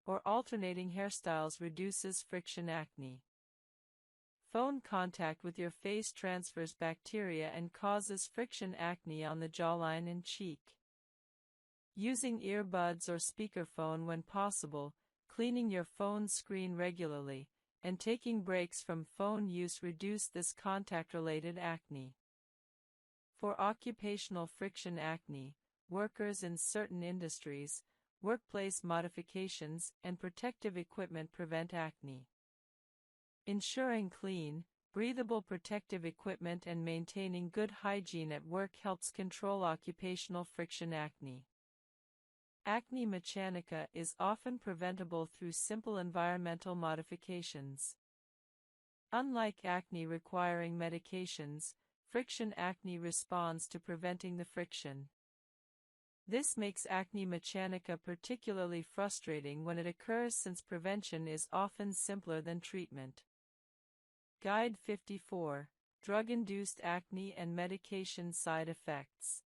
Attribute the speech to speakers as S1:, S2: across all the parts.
S1: or alternating hairstyles reduces friction acne. Phone contact with your face transfers bacteria and causes friction acne on the jawline and cheek. Using earbuds or speakerphone when possible, cleaning your phone screen regularly, and taking breaks from phone use reduce this contact-related acne. For occupational friction acne, workers in certain industries, workplace modifications and protective equipment prevent acne. Ensuring clean, breathable protective equipment and maintaining good hygiene at work helps control occupational friction acne. Acne mechanica is often preventable through simple environmental modifications. Unlike acne requiring medications, friction acne responds to preventing the friction. This makes acne mechanica particularly frustrating when it occurs, since prevention is often simpler than treatment. Guide 54. Drug-induced acne and medication side effects.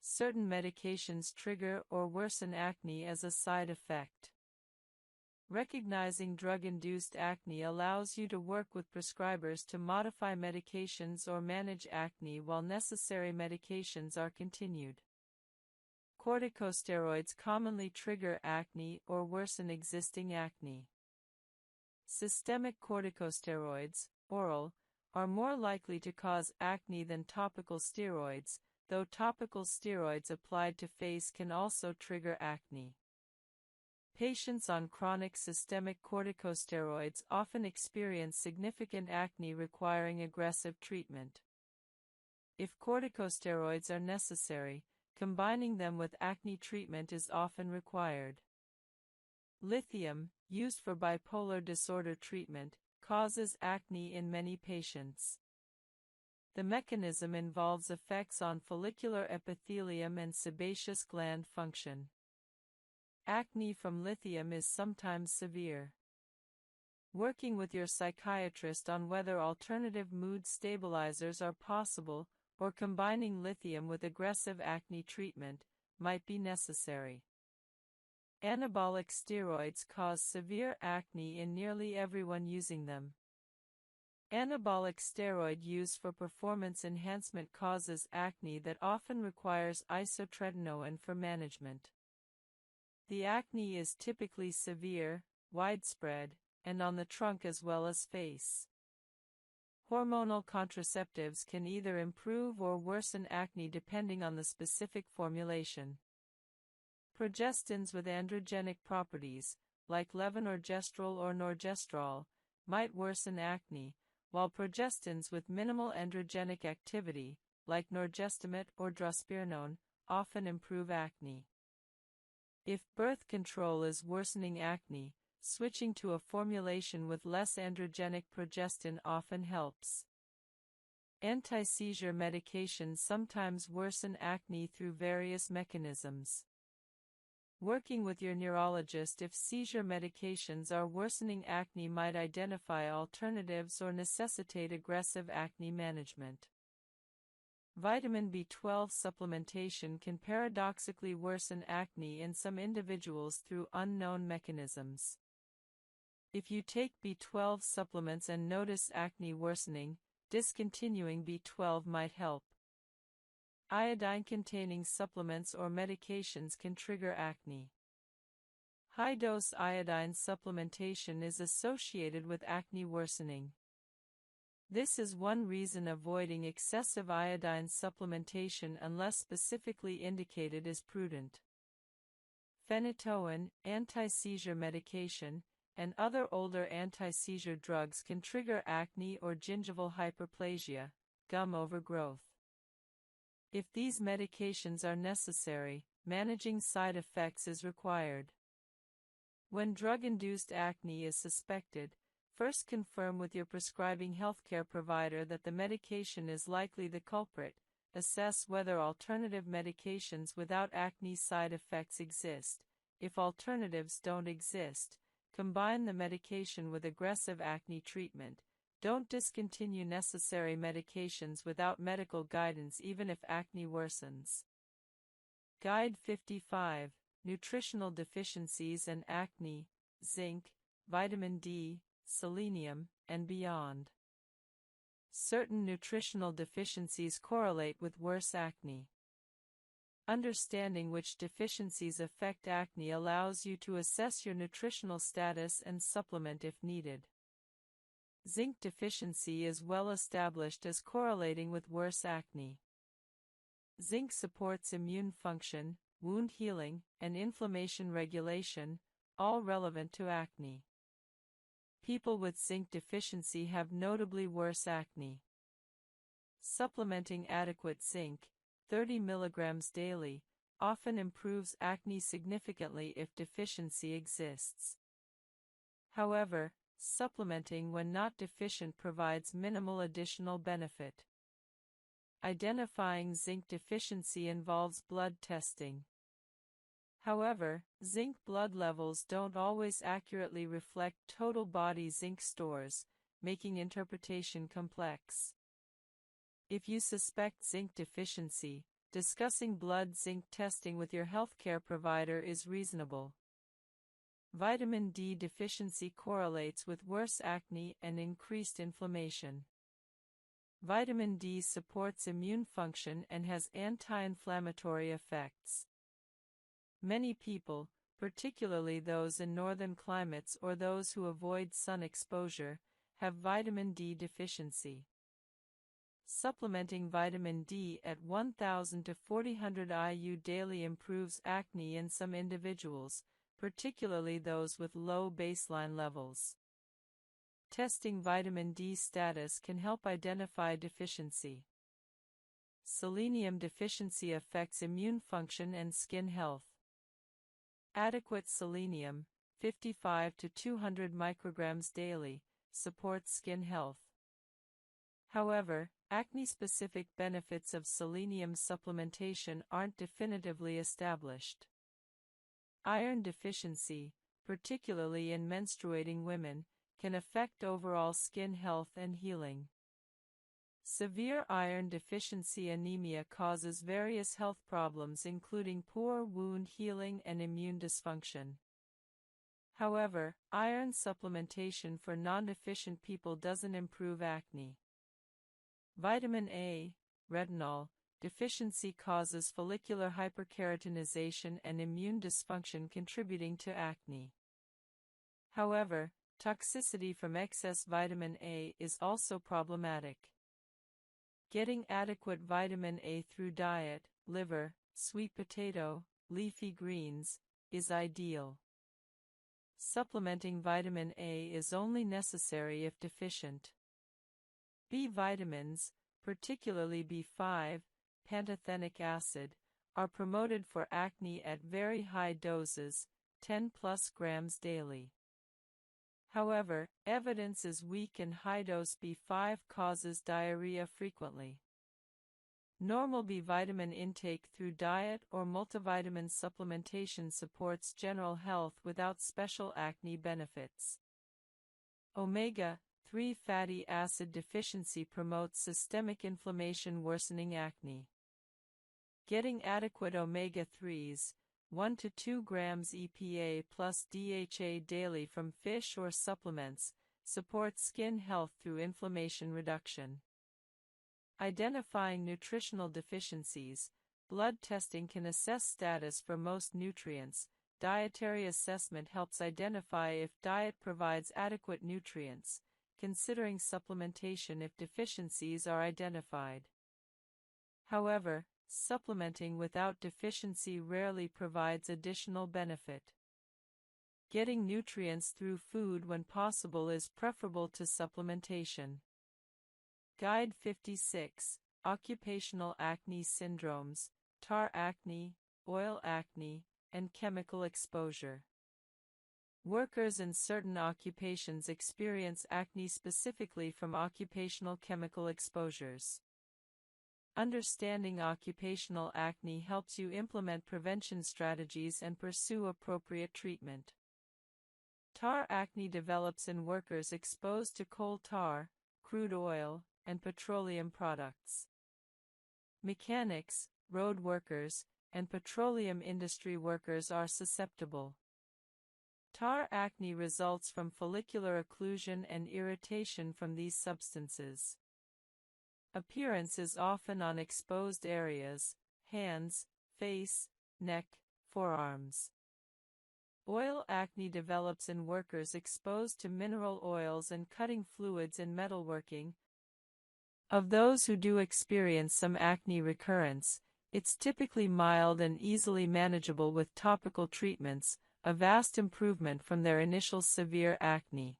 S1: Certain medications trigger or worsen acne as a side effect. Recognizing drug-induced acne allows you to work with prescribers to modify medications or manage acne while necessary medications are continued. Corticosteroids commonly trigger acne or worsen existing acne. Systemic corticosteroids, oral, are more likely to cause acne than topical steroids, though topical steroids applied to face can also trigger acne. Patients on chronic systemic corticosteroids often experience significant acne requiring aggressive treatment. If corticosteroids are necessary, combining them with acne treatment is often required. Lithium, used for bipolar disorder treatment, causes acne in many patients. The mechanism involves effects on follicular epithelium and sebaceous gland function. Acne from lithium is sometimes severe. Working with your psychiatrist on whether alternative mood stabilizers are possible, or combining lithium with aggressive acne treatment, might be necessary. Anabolic steroids cause severe acne in nearly everyone using them. Anabolic steroid use for performance enhancement causes acne that often requires isotretinoin for management. The acne is typically severe, widespread, and on the trunk as well as face. Hormonal contraceptives can either improve or worsen acne depending on the specific formulation. Progestins with androgenic properties, like levonorgestrel or norgestrel, might worsen acne, while progestins with minimal androgenic activity, like norgestimate or drospirenone, often improve acne. If birth control is worsening acne, switching to a formulation with less androgenic progestin often helps. Anti-seizure medications sometimes worsen acne through various mechanisms. Working with your neurologist if seizure medications are worsening acne might identify alternatives or necessitate aggressive acne management. Vitamin B12 supplementation can paradoxically worsen acne in some individuals through unknown mechanisms. If you take B12 supplements and notice acne worsening, discontinuing B12 might help. Iodine-containing supplements or medications can trigger acne. High-dose iodine supplementation is associated with acne worsening. This is one reason avoiding excessive iodine supplementation unless specifically indicated is prudent. Phenytoin, anti-seizure medication, and other older anti-seizure drugs can trigger acne or gingival hyperplasia, gum overgrowth. If these medications are necessary, managing side effects is required. When drug-induced acne is suspected, first confirm with your prescribing healthcare provider that the medication is likely the culprit. Assess whether alternative medications without acne side effects exist. If alternatives don't exist, combine the medication with aggressive acne treatment. Don't discontinue necessary medications without medical guidance even if acne worsens. Guide 55. nutritional deficiencies and acne, zinc, vitamin D, selenium, and beyond. Certain nutritional deficiencies correlate with worse acne. Understanding which deficiencies affect acne allows you to assess your nutritional status and supplement if needed. Zinc deficiency is well established as correlating with worse acne. Zinc supports immune function, wound healing, and inflammation regulation, all relevant to acne. People with zinc deficiency have notably worse acne. Supplementing adequate zinc, 30 mg daily, often improves acne significantly if deficiency exists. However, supplementing when not deficient provides minimal additional benefit. Identifying zinc deficiency involves blood testing. However, zinc blood levels don't always accurately reflect total body zinc stores, making interpretation complex. If you suspect zinc deficiency, discussing blood zinc testing with your healthcare provider is reasonable. Vitamin D deficiency correlates with worse acne and increased inflammation. Vitamin D supports immune function and has anti-inflammatory effects. Many people, particularly those in northern climates or those who avoid sun exposure, have vitamin D deficiency. Supplementing vitamin D at 1000 to 400 IU daily improves acne in some individuals, particularly those with low baseline levels. Testing vitamin D status can help identify deficiency. Selenium deficiency affects immune function and skin health. Adequate selenium, 55 to 200 micrograms daily, supports skin health. However, acne-specific benefits of selenium supplementation aren't definitively established. Iron deficiency, particularly in menstruating women, can affect overall skin health and healing. Severe iron deficiency anemia causes various health problems including poor wound healing and immune dysfunction. However, iron supplementation for non-deficient people doesn't improve acne. Vitamin A, retinol, deficiency causes follicular hyperkeratinization and immune dysfunction contributing to acne. However, toxicity from excess vitamin A is also problematic. Getting adequate vitamin A through diet, liver, sweet potato, leafy greens, is ideal. Supplementing vitamin A is only necessary if deficient. B vitamins, particularly B5, pantothenic acid, are promoted for acne at very high doses, 10+ grams daily. However, evidence is weak and high-dose B5 causes diarrhea frequently. Normal B vitamin intake through diet or multivitamin supplementation supports general health without special acne benefits. Omega-3 fatty acid deficiency promotes systemic inflammation worsening acne. Getting adequate omega-3s, 1 to 2 grams EPA plus DHA daily from fish or supplements, supports skin health through inflammation reduction. Identifying nutritional deficiencies, blood testing can assess status for most nutrients. Dietary assessment helps identify if diet provides adequate nutrients, considering supplementation if deficiencies are identified. However, supplementing without deficiency rarely provides additional benefit. Getting nutrients through food when possible is preferable to supplementation. Guide 56, Occupational Acne Syndromes, Tar acne, Oil acne, and Chemical exposure. Workers in certain occupations experience acne specifically from occupational chemical exposures. Understanding occupational acne helps you implement prevention strategies and pursue appropriate treatment. Tar acne develops in workers exposed to coal tar, crude oil, and petroleum products. Mechanics, road workers, and petroleum industry workers are susceptible. Tar acne results from follicular occlusion and irritation from these substances. Appearance is often on exposed areas, hands, face, neck, forearms. Oil acne develops in workers exposed to mineral oils and cutting fluids in metalworking. Of those who do experience some acne recurrence, it's typically mild and easily manageable with topical treatments, a vast improvement from their initial severe acne.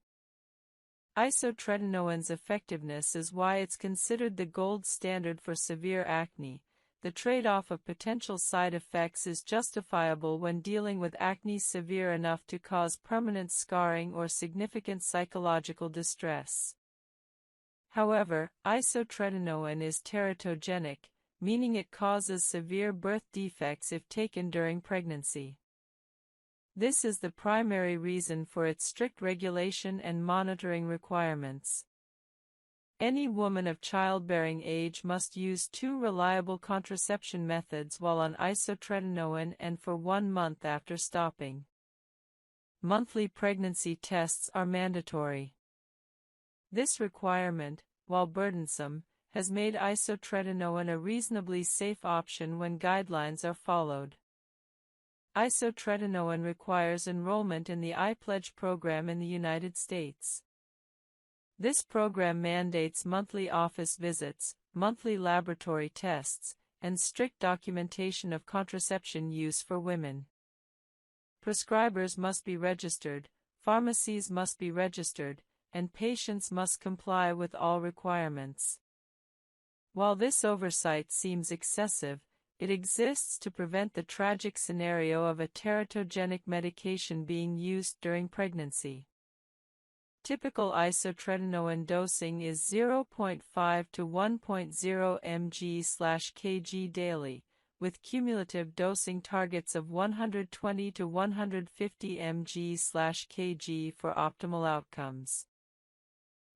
S1: Isotretinoin's effectiveness is why it's considered the gold standard for severe acne. The trade-off of potential side effects is justifiable when dealing with acne severe enough to cause permanent scarring or significant psychological distress. However, isotretinoin is teratogenic, meaning it causes severe birth defects if taken during pregnancy. This is the primary reason for its strict regulation and monitoring requirements. Any woman of childbearing age must use 2 reliable contraception methods while on isotretinoin and for 1 month after stopping. Monthly pregnancy tests are mandatory. This requirement, while burdensome, has made isotretinoin a reasonably safe option when guidelines are followed. Isotretinoin requires enrollment in the 𝑭𝒂𝒄𝒊𝒂𝒍 program in the United States. This program mandates monthly office visits, monthly laboratory tests, and strict documentation of contraception use for women. Prescribers must be registered, pharmacies must be registered, and patients must comply with all requirements. While this oversight seems excessive, it exists to prevent the tragic scenario of a teratogenic medication being used during pregnancy. Typical isotretinoin dosing is 0.5 to 1.0 mg/kg daily, with cumulative dosing targets of 120 to 150 mg/kg for optimal outcomes.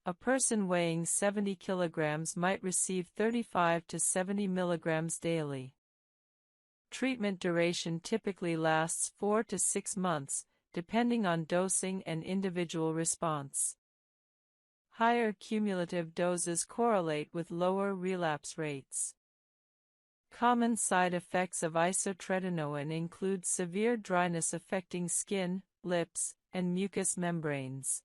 S1: A person weighing 70 kilograms might receive 35 to 70 milligrams daily. Treatment duration typically lasts 4 to 6 months, depending on dosing and individual response. Higher cumulative doses correlate with lower relapse rates. Common side effects of isotretinoin include severe dryness affecting skin, lips, and mucous membranes.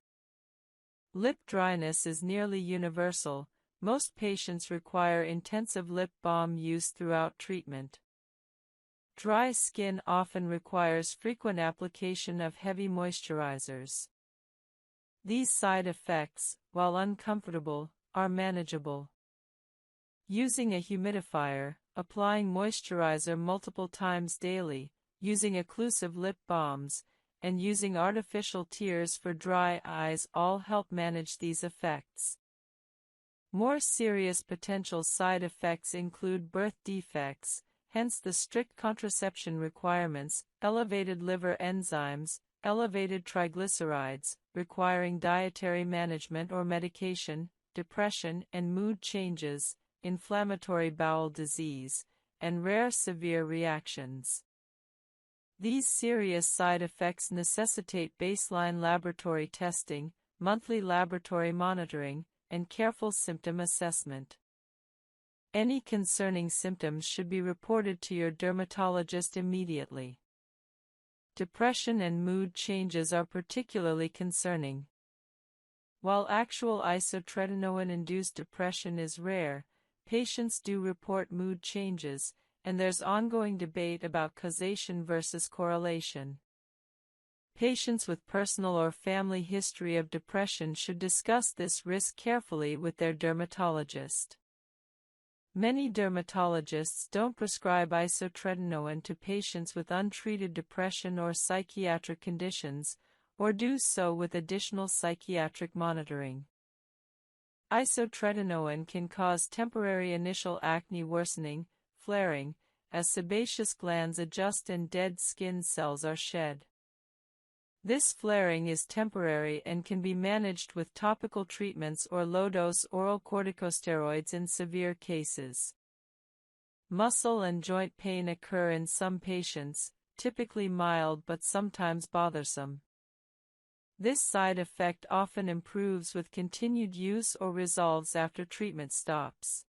S1: Lip dryness is nearly universal. Most patients require intensive lip balm use throughout treatment. Dry skin often requires frequent application of heavy moisturizers. These side effects, while uncomfortable, are manageable. Using a humidifier, applying moisturizer multiple times daily, using occlusive lip balms, and using artificial tears for dry eyes all help manage these effects. More serious potential side effects include birth defects, hence the strict contraception requirements, elevated liver enzymes, elevated triglycerides, requiring dietary management or medication, depression and mood changes, inflammatory bowel disease, and rare severe reactions. These serious side effects necessitate baseline laboratory testing, monthly laboratory monitoring, and careful symptom assessment. Any concerning symptoms should be reported to your dermatologist immediately. Depression and mood changes are particularly concerning. While actual isotretinoin-induced depression is rare, patients do report mood changes, and there's ongoing debate about causation versus correlation. Patients with personal or family history of depression should discuss this risk carefully with their dermatologist. Many dermatologists don't prescribe isotretinoin to patients with untreated depression or psychiatric conditions, or do so with additional psychiatric monitoring. Isotretinoin can cause temporary initial acne worsening, flaring, as sebaceous glands adjust and dead skin cells are shed. This flaring is temporary and can be managed with topical treatments or low-dose oral corticosteroids in severe cases. Muscle and joint pain occur in some patients, typically mild but sometimes bothersome. This side effect often improves with continued use or resolves after treatment stops.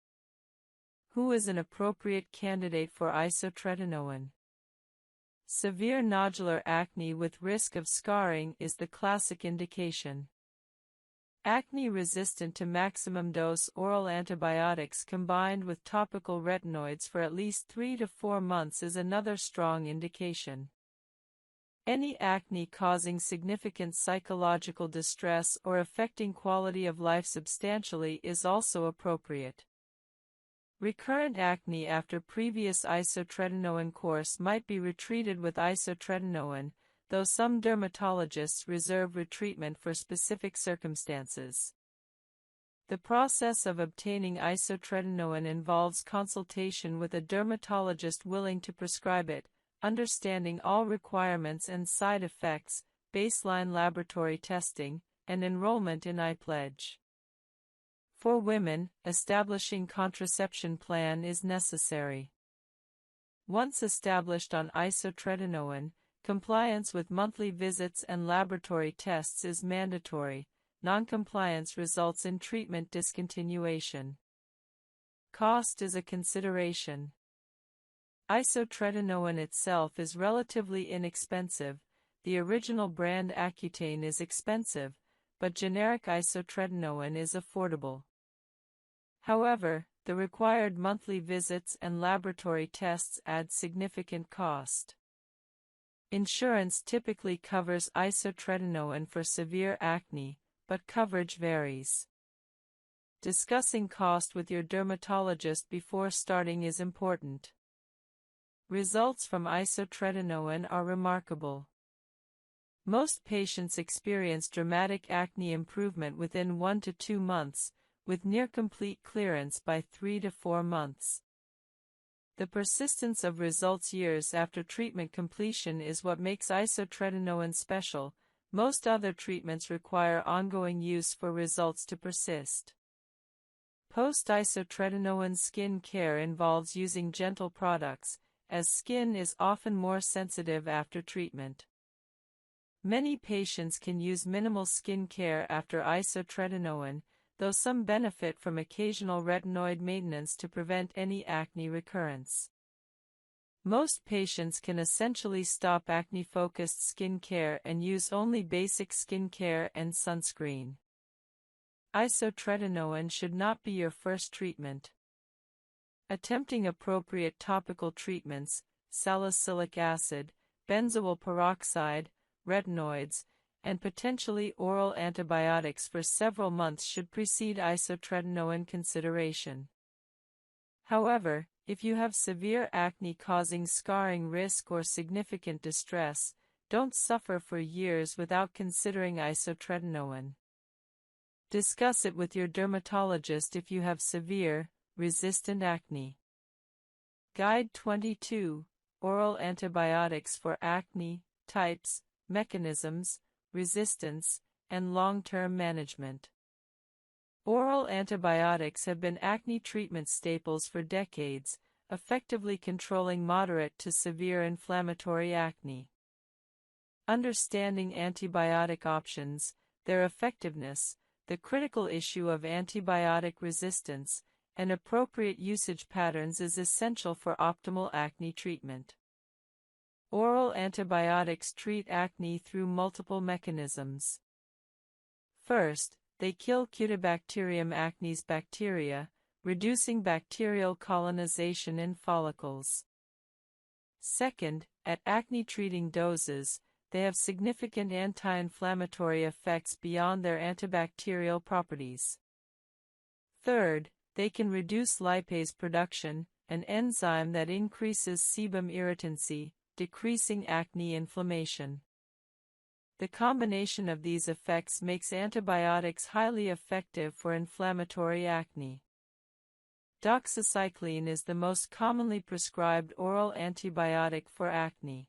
S1: Who is an appropriate candidate for isotretinoin? Severe nodular acne with risk of scarring is the classic indication. Acne resistant to maximum dose oral antibiotics combined with topical retinoids for at least 3 to 4 months is another strong indication. Any acne causing significant psychological distress or affecting quality of life substantially is also appropriate. Recurrent acne after previous isotretinoin course might be retreated with isotretinoin, though some dermatologists reserve retreatment for specific circumstances. The process of obtaining isotretinoin involves consultation with a dermatologist willing to prescribe it, understanding all requirements and side effects, baseline laboratory testing, and enrollment in 𝑰𝒏𝒏𝒔𝒊𝒏𝒈. For women, establishing contraception plan is necessary. Once established on isotretinoin, compliance with monthly visits and laboratory tests is mandatory. Noncompliance results in treatment discontinuation. Cost is a consideration. Isotretinoin itself is relatively inexpensive. The original brand Accutane is expensive, but generic isotretinoin is affordable. However, the required monthly visits and laboratory tests add significant cost. Insurance typically covers isotretinoin for severe acne, but coverage varies. Discussing cost with your dermatologist before starting is important. Results from isotretinoin are remarkable. Most patients experience dramatic acne improvement within 1 to 2 months, with near-complete clearance by 3 to 4 months. The persistence of results years after treatment completion is what makes isotretinoin special. Most other treatments require ongoing use for results to persist. Post-isotretinoin skin care involves using gentle products, as skin is often more sensitive after treatment. Many patients can use minimal skin care after isotretinoin, though some benefit from occasional retinoid maintenance to prevent any acne recurrence. Most patients can essentially stop acne-focused skin care and use only basic skin care and sunscreen. Isotretinoin should not be your first treatment. Attempting appropriate topical treatments, salicylic acid, benzoyl peroxide, retinoids, and potentially oral antibiotics for several months should precede isotretinoin consideration. However, if you have severe acne causing scarring risk or significant distress, don't suffer for years without considering isotretinoin. Discuss it with your dermatologist if you have severe, resistant acne. Guide 22, Oral Antibiotics for Acne, Types, Mechanisms, Resistance, and Long-Term Management. Oral antibiotics have been acne treatment staples for decades, effectively controlling moderate to severe inflammatory acne. Understanding antibiotic options, their effectiveness, the critical issue of antibiotic resistance, and appropriate usage patterns is essential for optimal acne treatment. Oral antibiotics treat acne through multiple mechanisms. First, they kill Cutibacterium acnes bacteria, reducing bacterial colonization in follicles. Second, at acne-treating doses, they have significant anti-inflammatory effects beyond their antibacterial properties. Third, they can reduce lipase production, an enzyme that increases sebum irritancy, decreasing acne inflammation. The combination of these effects makes antibiotics highly effective for inflammatory acne. Doxycycline is the most commonly prescribed oral antibiotic for acne.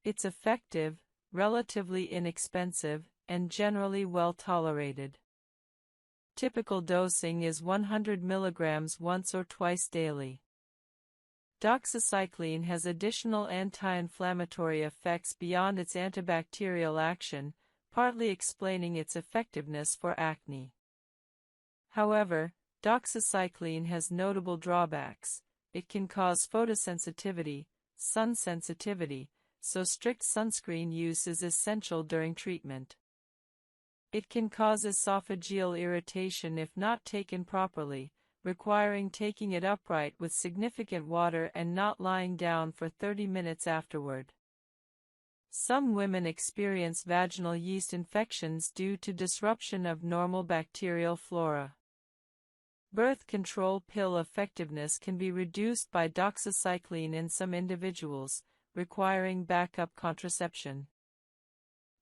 S1: It's effective, relatively inexpensive, and generally well tolerated. Typical dosing is 100 mg once or twice daily. Doxycycline has additional anti-inflammatory effects beyond its antibacterial action, partly explaining its effectiveness for acne. However, doxycycline has notable drawbacks. It can cause photosensitivity, sun sensitivity, so strict sunscreen use is essential during treatment. It can cause esophageal irritation if not taken properly, requiring taking it upright with significant water and not lying down for 30 minutes afterward. Some women experience vaginal yeast infections due to disruption of normal bacterial flora. Birth control pill effectiveness can be reduced by doxycycline in some individuals, requiring backup contraception.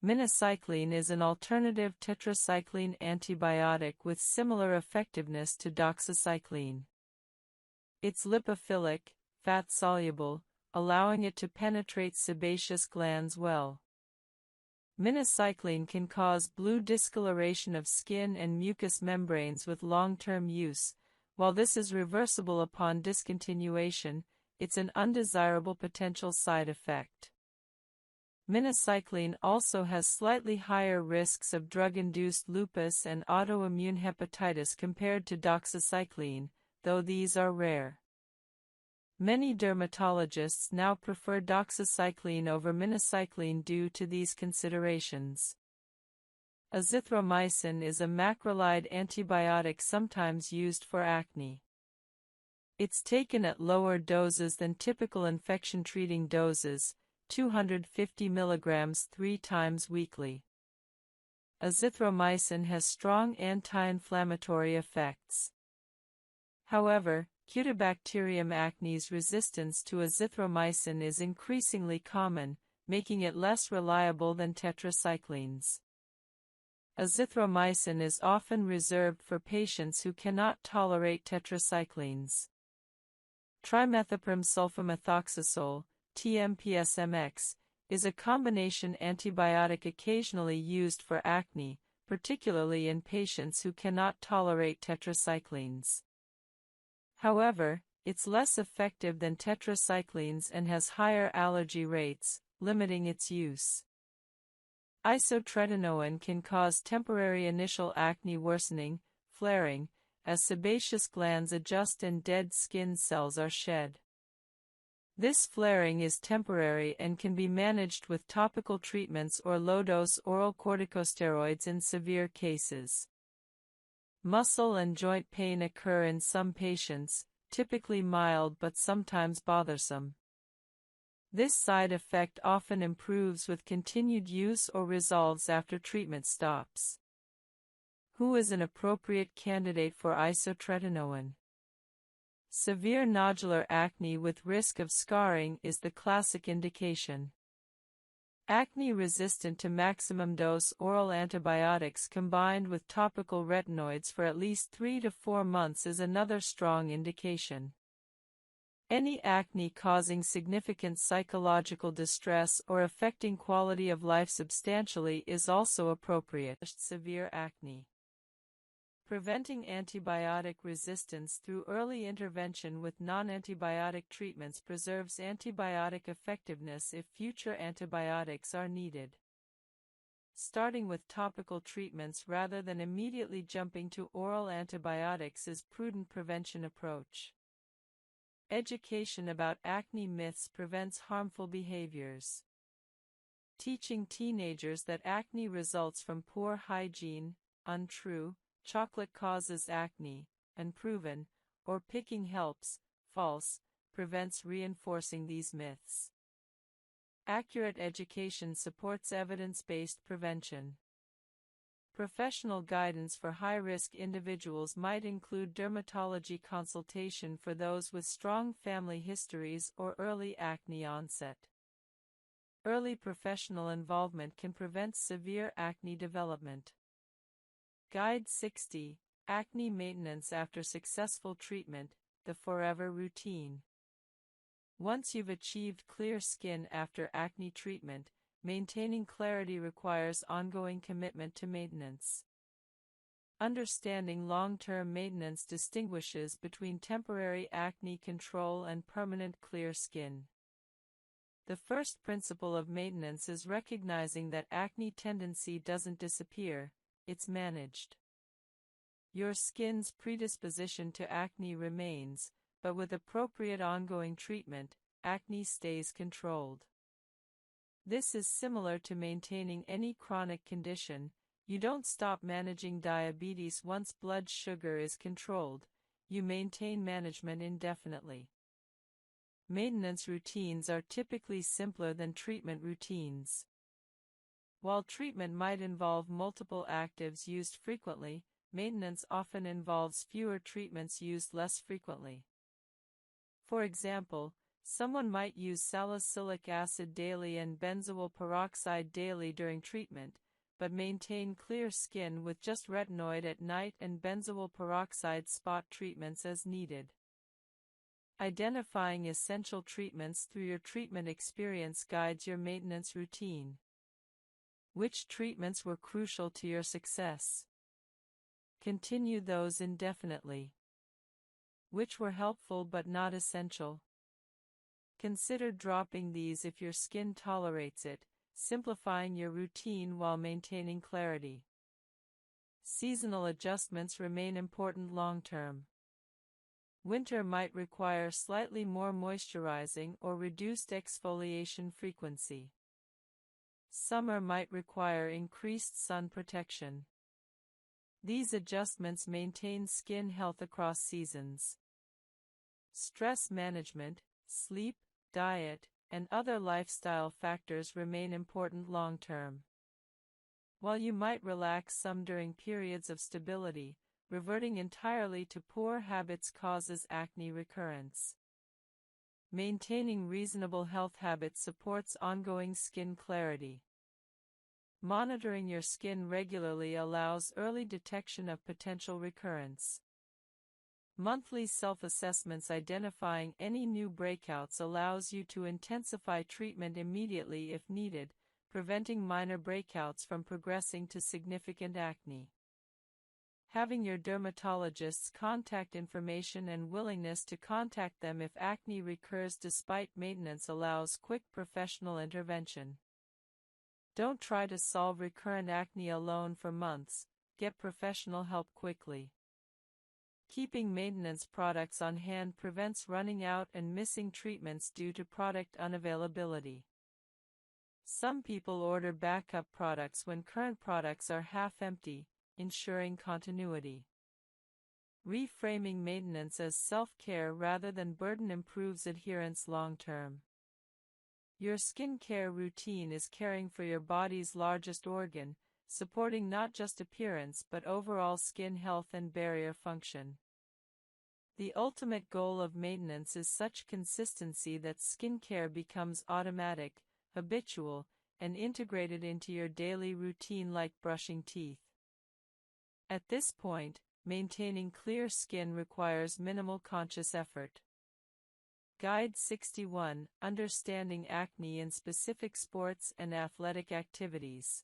S1: Minocycline is an alternative tetracycline antibiotic with similar effectiveness to doxycycline. It's lipophilic, fat-soluble, allowing it to penetrate sebaceous glands well. Minocycline can cause blue discoloration of skin and mucous membranes with long-term use. While this is reversible upon discontinuation, it's an undesirable potential side effect. Minocycline also has slightly higher risks of drug-induced lupus and autoimmune hepatitis compared to doxycycline, though these are rare. Many dermatologists now prefer doxycycline over minocycline due to these considerations. Azithromycin is a macrolide antibiotic sometimes used for acne. It's taken at lower doses than typical infection-treating doses, 250 mg 3 times weekly. Azithromycin has strong anti-inflammatory effects. However, Cutibacterium acnes resistance to azithromycin is increasingly common, making it less reliable than tetracyclines. Azithromycin is often reserved for patients who cannot tolerate tetracyclines. Trimethoprim sulfamethoxazole, TMPSMX, is a combination antibiotic occasionally used for acne, particularly in patients who cannot tolerate tetracyclines. However, it's less effective than tetracyclines and has higher allergy rates, limiting its use. Isotretinoin can cause temporary initial acne worsening, flaring, as sebaceous glands adjust and dead skin cells are shed. This flaring is temporary and can be managed with topical treatments or low-dose oral corticosteroids in severe cases. Muscle and joint pain occur in some patients, typically mild but sometimes bothersome. This side effect often improves with continued use or resolves after treatment stops. Who is an appropriate candidate for isotretinoin? Severe nodular acne with risk of scarring is the classic indication. Acne resistant to maximum dose oral antibiotics combined with topical retinoids for at least 3 to 4 months is another strong indication. Any acne causing significant psychological distress or affecting quality of life substantially is also appropriate. Severe acne. Preventing antibiotic resistance through early intervention with non-antibiotic treatments preserves antibiotic effectiveness if future antibiotics are needed. Starting with topical treatments rather than immediately jumping to oral antibiotics is prudent prevention approach. Education about acne myths prevents harmful behaviors. Teaching teenagers that acne results from poor hygiene, untrue, chocolate causes acne, unproven, or picking helps, false, prevents reinforcing these myths. Accurate education supports evidence-based prevention. Professional guidance for high-risk individuals might include dermatology consultation for those with strong family histories or early acne onset. Early professional involvement can prevent severe acne development. Guide 60, Acne Maintenance After Successful Treatment, the Forever Routine. Once you've achieved clear skin after acne treatment, maintaining clarity requires ongoing commitment to maintenance. Understanding long-term maintenance distinguishes between temporary acne control and permanent clear skin. The first principle of maintenance is recognizing that acne tendency doesn't disappear, it's managed. Your skin's predisposition to acne remains, but with appropriate ongoing treatment, acne stays controlled. This is similar to maintaining any chronic condition. You don't stop managing diabetes once blood sugar is controlled, you maintain management indefinitely. Maintenance routines are typically simpler than treatment routines. While treatment might involve multiple actives used frequently, maintenance often involves fewer treatments used less frequently. For example, someone might use salicylic acid daily and benzoyl peroxide daily during treatment, but maintain clear skin with just retinoid at night and benzoyl peroxide spot treatments as needed. Identifying essential treatments through your treatment experience guides your maintenance routine. Which treatments were crucial to your success? Continue those indefinitely. Which were helpful but not essential? Consider dropping these if your skin tolerates it, simplifying your routine while maintaining clarity. Seasonal adjustments remain important long-term. Winter might require slightly more moisturizing or reduced exfoliation frequency. Summer might require increased sun protection. These adjustments maintain skin health across seasons. Stress management, sleep, diet, and other lifestyle factors remain important long-term. While you might relax some during periods of stability, reverting entirely to poor habits causes acne recurrence. Maintaining reasonable health habits supports ongoing skin clarity. Monitoring your skin regularly allows early detection of potential recurrence. Monthly self-assessments identifying any new breakouts allows you to intensify treatment immediately if needed, preventing minor breakouts from progressing to significant acne. Having your dermatologist's contact information and willingness to contact them if acne recurs despite maintenance allows quick professional intervention. Don't try to solve recurrent acne alone for months, get professional help quickly. Keeping maintenance products on hand prevents running out and missing treatments due to product unavailability. Some people order backup products when current products are half empty, ensuring continuity. Reframing maintenance as self-care rather than burden improves adherence long-term. Your skincare routine is caring for your body's largest organ, supporting not just appearance but overall skin health and barrier function. The ultimate goal of maintenance is such consistency that skincare becomes automatic, habitual, and integrated into your daily routine like brushing teeth. At this point, maintaining clear skin requires minimal conscious effort. Guide 61: Understanding acne in specific sports and athletic activities.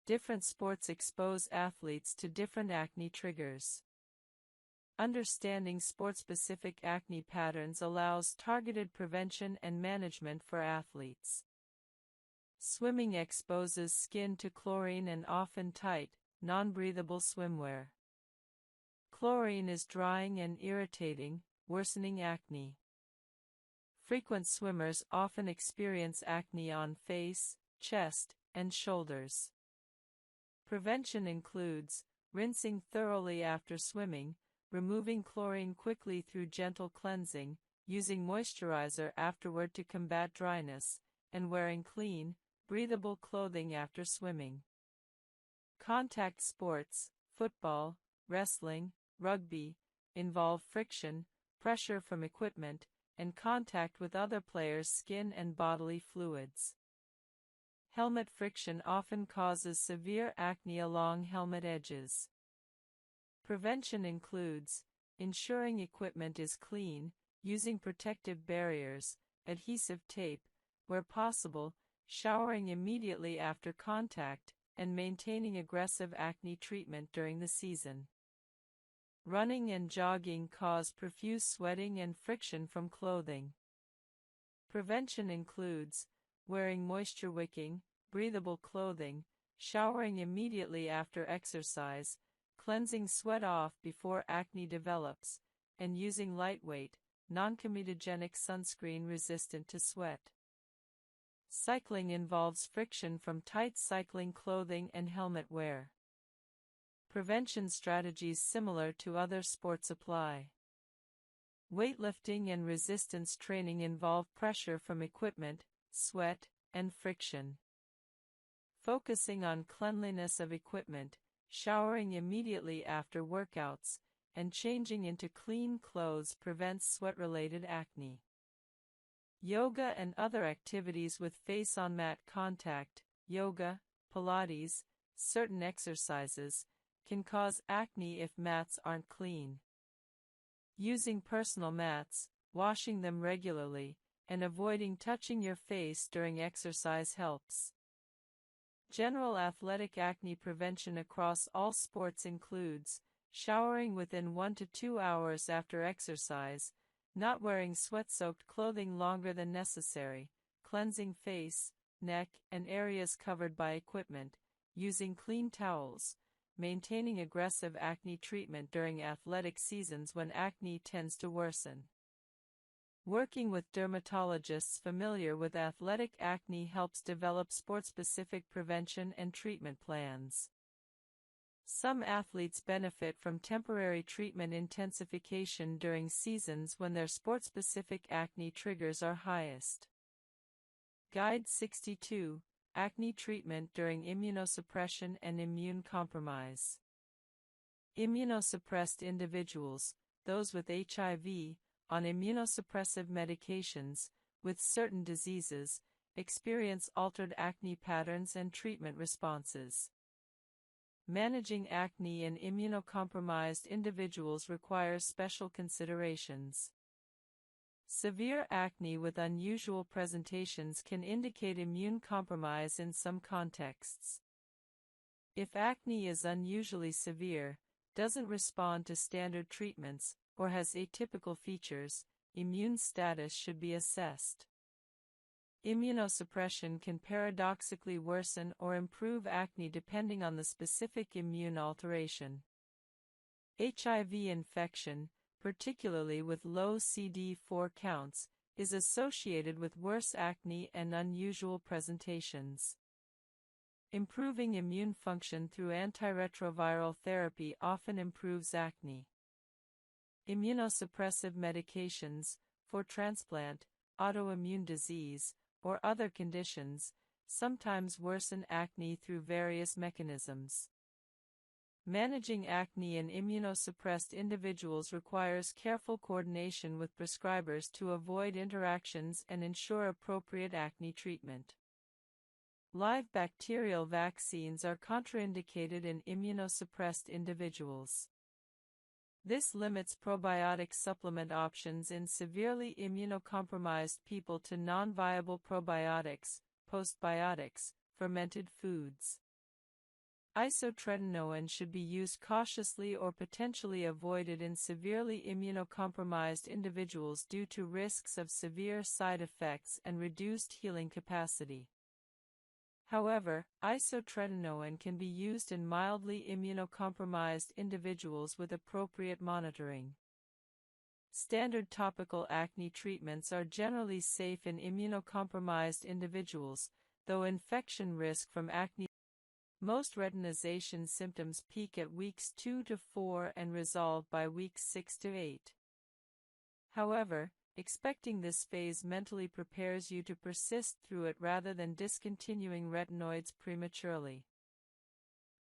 S1: Different sports expose athletes to different acne triggers. Understanding sport-specific acne patterns allows targeted prevention and management for athletes. Swimming exposes skin to chlorine and often tight, non-breathable swimwear. Chlorine is drying and irritating, worsening acne. Frequent swimmers often experience acne on face, chest, and shoulders. Prevention includes rinsing thoroughly after swimming, removing chlorine quickly through gentle cleansing, using moisturizer afterward to combat dryness, and wearing clean, breathable clothing after swimming. Contact sports, football, wrestling, rugby, involve friction, pressure from equipment, and contact with other players' skin and bodily fluids. Helmet friction often causes severe acne along helmet edges. Prevention includes ensuring equipment is clean, using protective barriers, adhesive tape, where possible, showering immediately after contact, and maintaining aggressive acne treatment during the season. Running and jogging cause profuse sweating and friction from clothing. Prevention includes wearing moisture-wicking, breathable clothing, showering immediately after exercise, cleansing sweat off before acne develops, and using lightweight, non-comedogenic sunscreen resistant to sweat. Cycling involves friction from tight cycling clothing and helmet wear. Prevention strategies similar to other sports apply. Weightlifting and resistance training involve pressure from equipment, sweat, and friction. Focusing on cleanliness of equipment, showering immediately after workouts, and changing into clean clothes prevents sweat-related acne. Yoga and other activities with face-on-mat contact, yoga, Pilates, certain exercises, can cause acne if mats aren't clean. Using personal mats, washing them regularly, and avoiding touching your face during exercise helps. General athletic acne prevention across all sports includes showering within 1 to 2 hours after exercise, not wearing sweat-soaked clothing longer than necessary, cleansing face, neck, and areas covered by equipment, using clean towels, maintaining aggressive acne treatment during athletic seasons when acne tends to worsen. Working with dermatologists familiar with athletic acne helps develop sport-specific prevention and treatment plans. Some athletes benefit from temporary treatment intensification during seasons when their sport-specific acne triggers are highest. Guide 62: Acne treatment during immunosuppression and immune compromise. Immunosuppressed individuals, those with HIV, on immunosuppressive medications, with certain diseases, experience altered acne patterns and treatment responses. Managing acne in immunocompromised individuals requires special considerations. Severe acne with unusual presentations can indicate immune compromise in some contexts. If acne is unusually severe, doesn't respond to standard treatments, or has atypical features, immune status should be assessed. Immunosuppression can paradoxically worsen or improve acne depending on the specific immune alteration. HIV infection, particularly with low CD4 counts, is associated with worse acne and unusual presentations. Improving immune function through antiretroviral therapy often improves acne. Immunosuppressive medications, for transplant, autoimmune disease, or other conditions, sometimes worsen acne through various mechanisms. Managing acne in immunosuppressed individuals requires careful coordination with prescribers to avoid interactions and ensure appropriate acne treatment. Live bacterial vaccines are contraindicated in immunosuppressed individuals. This limits probiotic supplement options in severely immunocompromised people to non-viable probiotics, postbiotics, fermented foods. Isotretinoin should be used cautiously or potentially avoided in severely immunocompromised individuals due to risks of severe side effects and reduced healing capacity. However, isotretinoin can be used in mildly immunocompromised individuals with appropriate monitoring. Standard topical acne treatments are generally safe in immunocompromised individuals, though infection risk from acne. Most retinization symptoms peak at weeks 2 to 4 and resolve by weeks 6 to 8. However, expecting this phase mentally prepares you to persist through it rather than discontinuing retinoids prematurely.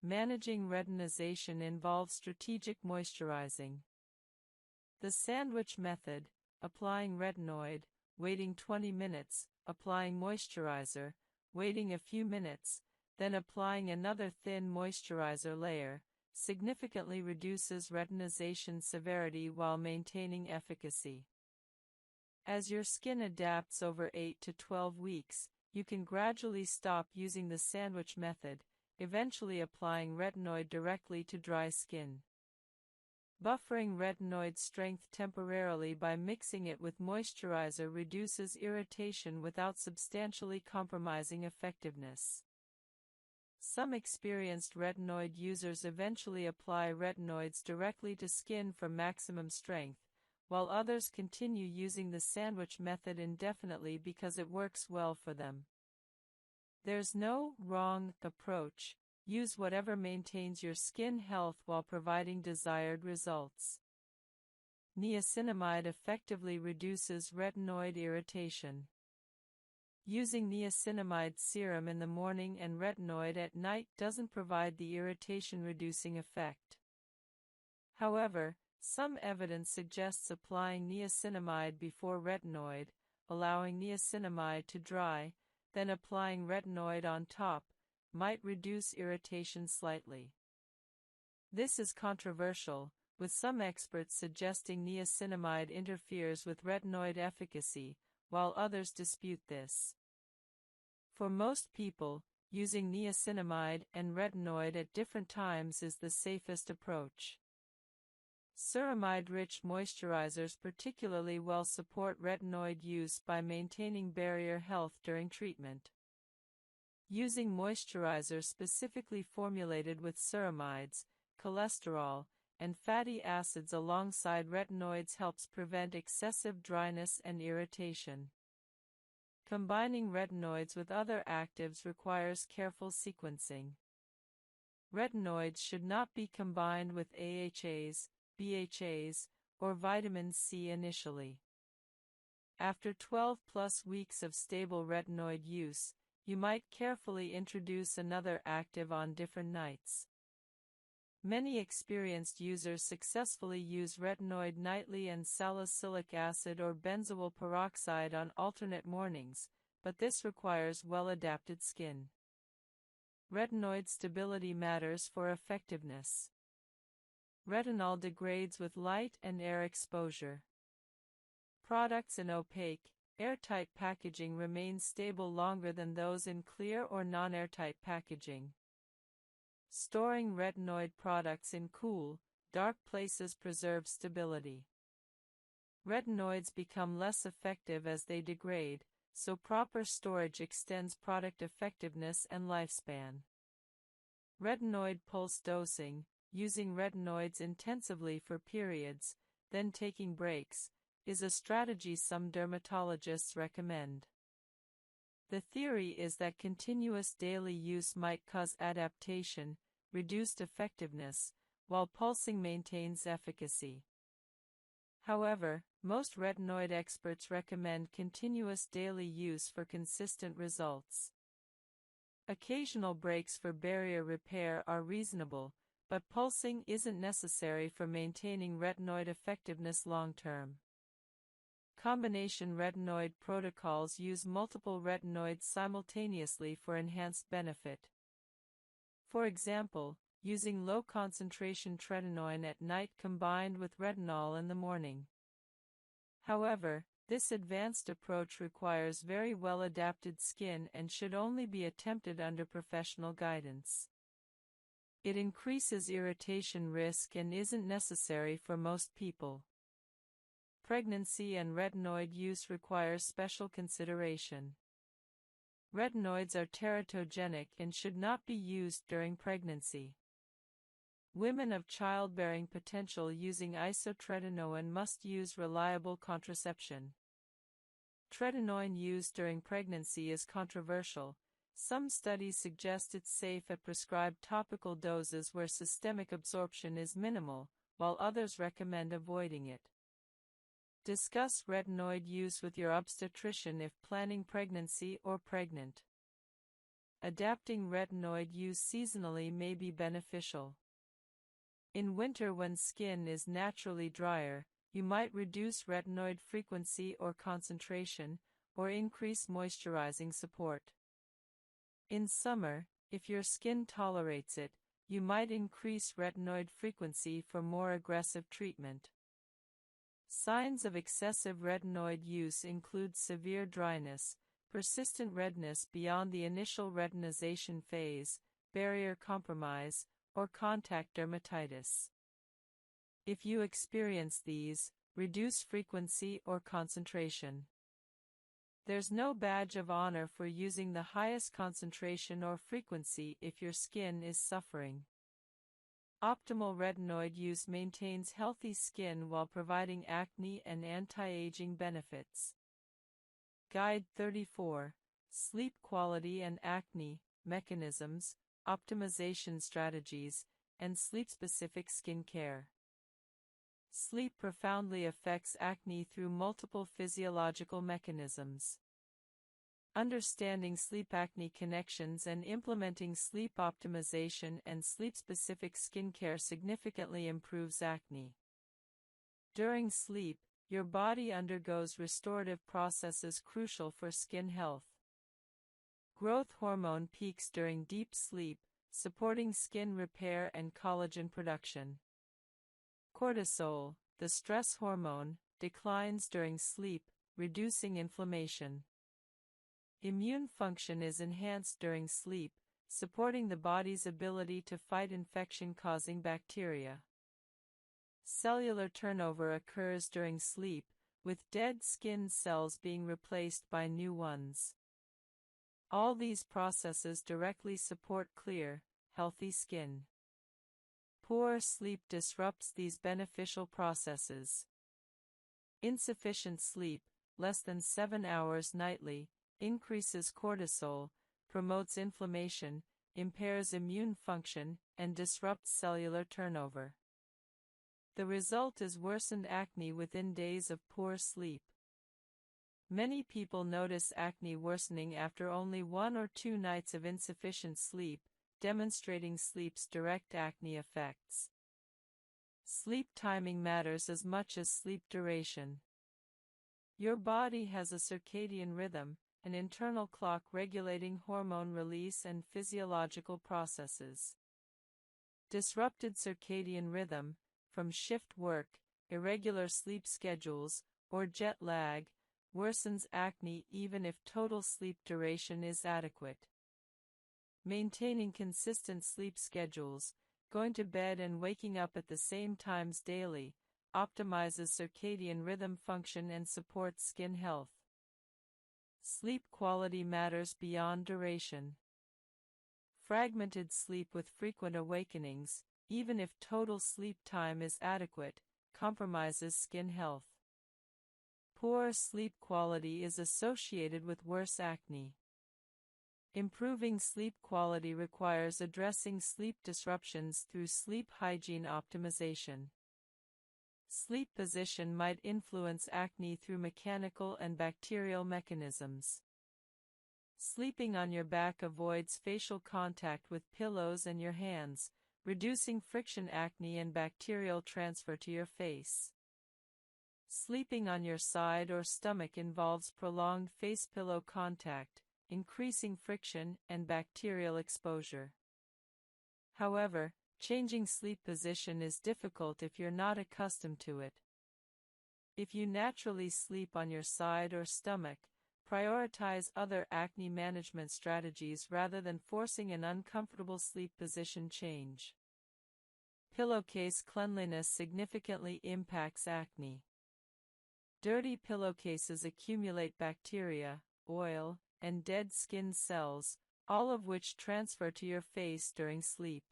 S1: Managing retinization involves strategic moisturizing. The sandwich method, applying retinoid, waiting 20 minutes, applying moisturizer, waiting a few minutes, then applying another thin moisturizer layer, significantly reduces retinization severity while maintaining efficacy. As your skin adapts over 8 to 12 weeks, you can gradually stop using the sandwich method, eventually applying retinoid directly to dry skin. Buffering retinoid strength temporarily by mixing it with moisturizer reduces irritation without substantially compromising effectiveness. Some experienced retinoid users eventually apply retinoids directly to skin for maximum strength, while others continue using the sandwich method indefinitely because it works well for them. There's no wrong approach. Use whatever maintains your skin health while providing desired results. Niacinamide effectively reduces retinoid irritation. Using niacinamide serum in the morning and retinoid at night doesn't provide the irritation-reducing effect. However, some evidence suggests applying niacinamide before retinoid, allowing niacinamide to dry, then applying retinoid on top, might reduce irritation slightly. This is controversial, with some experts suggesting niacinamide interferes with retinoid efficacy, while others dispute this. For most people, using niacinamide and retinoid at different times is the safest approach. Ceramide-rich moisturizers particularly well support retinoid use by maintaining barrier health during treatment. Using moisturizers specifically formulated with ceramides, cholesterol, and fatty acids alongside retinoids helps prevent excessive dryness and irritation. Combining retinoids with other actives requires careful sequencing. Retinoids should not be combined with AHAs, BHAs, or vitamin C initially. After 12+ weeks of stable retinoid use, you might carefully introduce another active on different nights. Many experienced users successfully use retinoid nightly and salicylic acid or benzoyl peroxide on alternate mornings, but this requires well-adapted skin. Retinoid stability matters for effectiveness. Retinol degrades with light and air exposure. Products in opaque, airtight packaging remain stable longer than those in clear or non-airtight packaging. Storing retinoid products in cool, dark places preserves stability. Retinoids become less effective as they degrade, so proper storage extends product effectiveness and lifespan. Retinoid pulse dosing, using retinoids intensively for periods, then taking breaks, is a strategy some dermatologists recommend. The theory is that continuous daily use might cause adaptation, reduced effectiveness, while pulsing maintains efficacy. However, most retinoid experts recommend continuous daily use for consistent results. Occasional breaks for barrier repair are reasonable, but pulsing isn't necessary for maintaining retinoid effectiveness long-term. Combination retinoid protocols use multiple retinoids simultaneously for enhanced benefit. For example, using low-concentration tretinoin at night combined with retinol in the morning. However, this advanced approach requires very well-adapted skin and should only be attempted under professional guidance. It increases irritation risk and isn't necessary for most people. Pregnancy and retinoid use requires special consideration. Retinoids are teratogenic and should not be used during pregnancy. Women of childbearing potential using isotretinoin must use reliable contraception. Tretinoin used during pregnancy is controversial. Some studies suggest it's safe at prescribed topical doses where systemic absorption is minimal, while others recommend avoiding it. Discuss retinoid use with your obstetrician if planning pregnancy or pregnant. Adapting retinoid use seasonally may be beneficial. In winter, when skin is naturally drier, you might reduce retinoid frequency or concentration, or increase moisturizing support. In summer, if your skin tolerates it, you might increase retinoid frequency for more aggressive treatment. Signs of excessive retinoid use include severe dryness, persistent redness beyond the initial retinization phase, barrier compromise, or contact dermatitis. If you experience these, reduce frequency or concentration. There's no badge of honor for using the highest concentration or frequency if your skin is suffering. Optimal retinoid use maintains healthy skin while providing acne and anti-aging benefits. Guide 34. Sleep quality and acne, mechanisms, optimization strategies, and sleep-specific skincare. Sleep profoundly affects acne through multiple physiological mechanisms. Understanding sleep acne connections and implementing sleep optimization and sleep-specific skincare significantly improves acne. During sleep, your body undergoes restorative processes crucial for skin health. Growth hormone peaks during deep sleep, supporting skin repair and collagen production. Cortisol, the stress hormone, declines during sleep, reducing inflammation. Immune function is enhanced during sleep, supporting the body's ability to fight infection-causing bacteria. Cellular turnover occurs during sleep, with dead skin cells being replaced by new ones. All these processes directly support clear, healthy skin. Poor sleep disrupts these beneficial processes. Insufficient sleep, less than 7 hours nightly, increases cortisol, promotes inflammation, impairs immune function, and disrupts cellular turnover. The result is worsened acne within days of poor sleep. Many people notice acne worsening after only 1 or 2 nights of insufficient sleep, demonstrating sleep's direct acne effects. Sleep timing matters as much as sleep duration. Your body has a circadian rhythm, an internal clock regulating hormone release and physiological processes. Disrupted circadian rhythm, from shift work, irregular sleep schedules, or jet lag, worsens acne even if total sleep duration is adequate. Maintaining consistent sleep schedules, going to bed and waking up at the same times daily, optimizes circadian rhythm function and supports skin health. Sleep quality matters beyond duration. Fragmented sleep with frequent awakenings, even if total sleep time is adequate, compromises skin health. Poor sleep quality is associated with worse acne. Improving sleep quality requires addressing sleep disruptions through sleep hygiene optimization. Sleep position might influence acne through mechanical and bacterial mechanisms. Sleeping on your back avoids facial contact with pillows and your hands, reducing friction acne and bacterial transfer to your face. Sleeping on your side or stomach involves prolonged face pillow contact, increasing friction and bacterial exposure. However, changing sleep position is difficult if you're not accustomed to it. If you naturally sleep on your side or stomach, prioritize other acne management strategies rather than forcing an uncomfortable sleep position change. Pillowcase cleanliness significantly impacts acne. Dirty pillowcases accumulate bacteria, oil, and dead skin cells, all of which transfer to your face during sleep.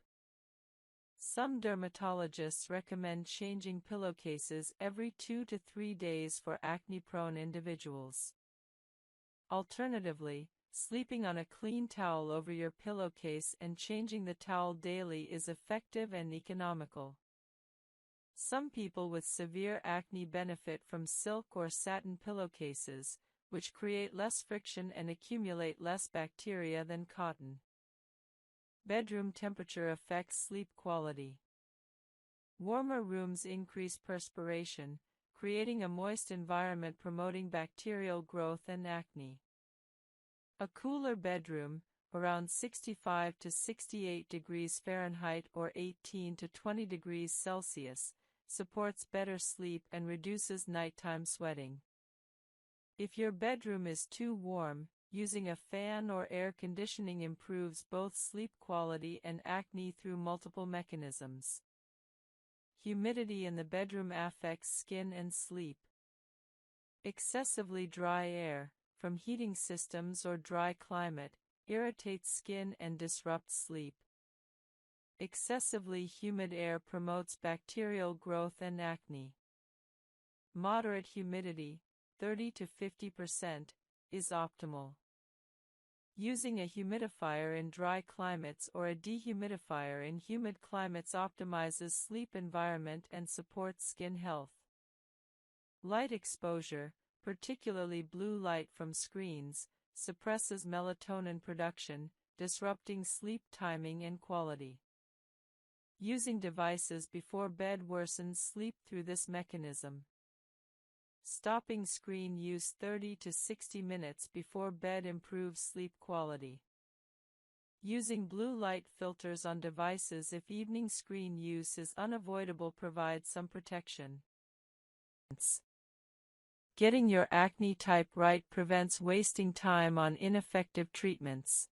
S1: Some dermatologists recommend changing pillowcases every 2 to 3 days for acne-prone individuals. Alternatively, sleeping on a clean towel over your pillowcase and changing the towel daily is effective and economical. Some people with severe acne benefit from silk or satin pillowcases, which create less friction and accumulate less bacteria than cotton. Bedroom temperature affects sleep quality. Warmer rooms increase perspiration, creating a moist environment promoting bacterial growth and acne. A cooler bedroom, around 65 to 68 degrees Fahrenheit or 18 to 20 degrees Celsius, supports better sleep and reduces nighttime sweating. If your bedroom is too warm, Using a fan or air conditioning improves both sleep quality and acne through multiple mechanisms. Humidity in the bedroom affects skin and sleep. Excessively dry air, from heating systems or dry climate, irritates skin and disrupts sleep. Excessively humid air promotes bacterial growth and acne. Moderate humidity, 30 to 50%, is optimal. Using a humidifier in dry climates or a dehumidifier in humid climates optimizes sleep environment and supports skin health. Light exposure, particularly blue light from screens, suppresses melatonin production, disrupting sleep timing and quality. Using devices before bed worsens sleep through this mechanism. Stopping screen use 30 to 60 minutes before bed improves sleep quality. Using blue light filters on devices if evening screen use is unavoidable provides some protection. Getting your acne type right prevents wasting time on ineffective treatments.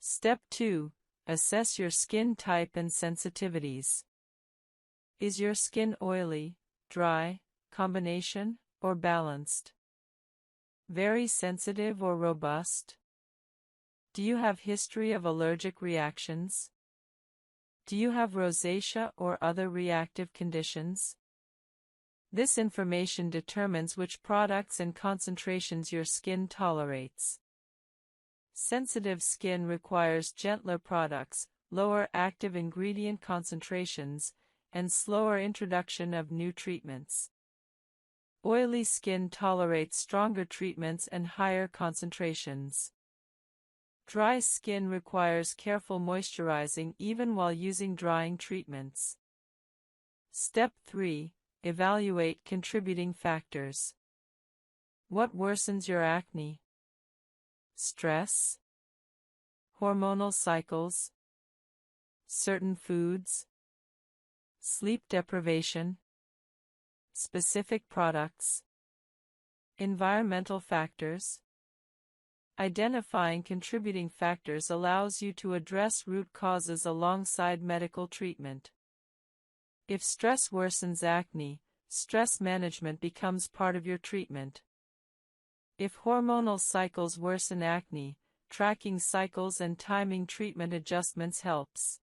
S1: Step 2. Assess your skin type and sensitivities. Is your skin oily, dry, combination, or balanced? Very sensitive or robust? Do you have history of allergic reactions? Do you have rosacea or other reactive conditions? This information determines which products and concentrations your skin tolerates. Sensitive skin requires gentler products, lower active ingredient concentrations, and slower introduction of new treatments. Oily skin tolerates stronger treatments and higher concentrations. Dry skin requires careful moisturizing even while using drying treatments. Step 3. Evaluate contributing factors. What worsens your acne? Stress? Hormonal cycles? Certain foods? Sleep deprivation? Specific products? Environmental factors? Identifying contributing factors allows you to address root causes alongside medical treatment. If stress worsens acne, stress management becomes part of your treatment. If hormonal cycles worsen acne, tracking cycles and timing treatment adjustments helps.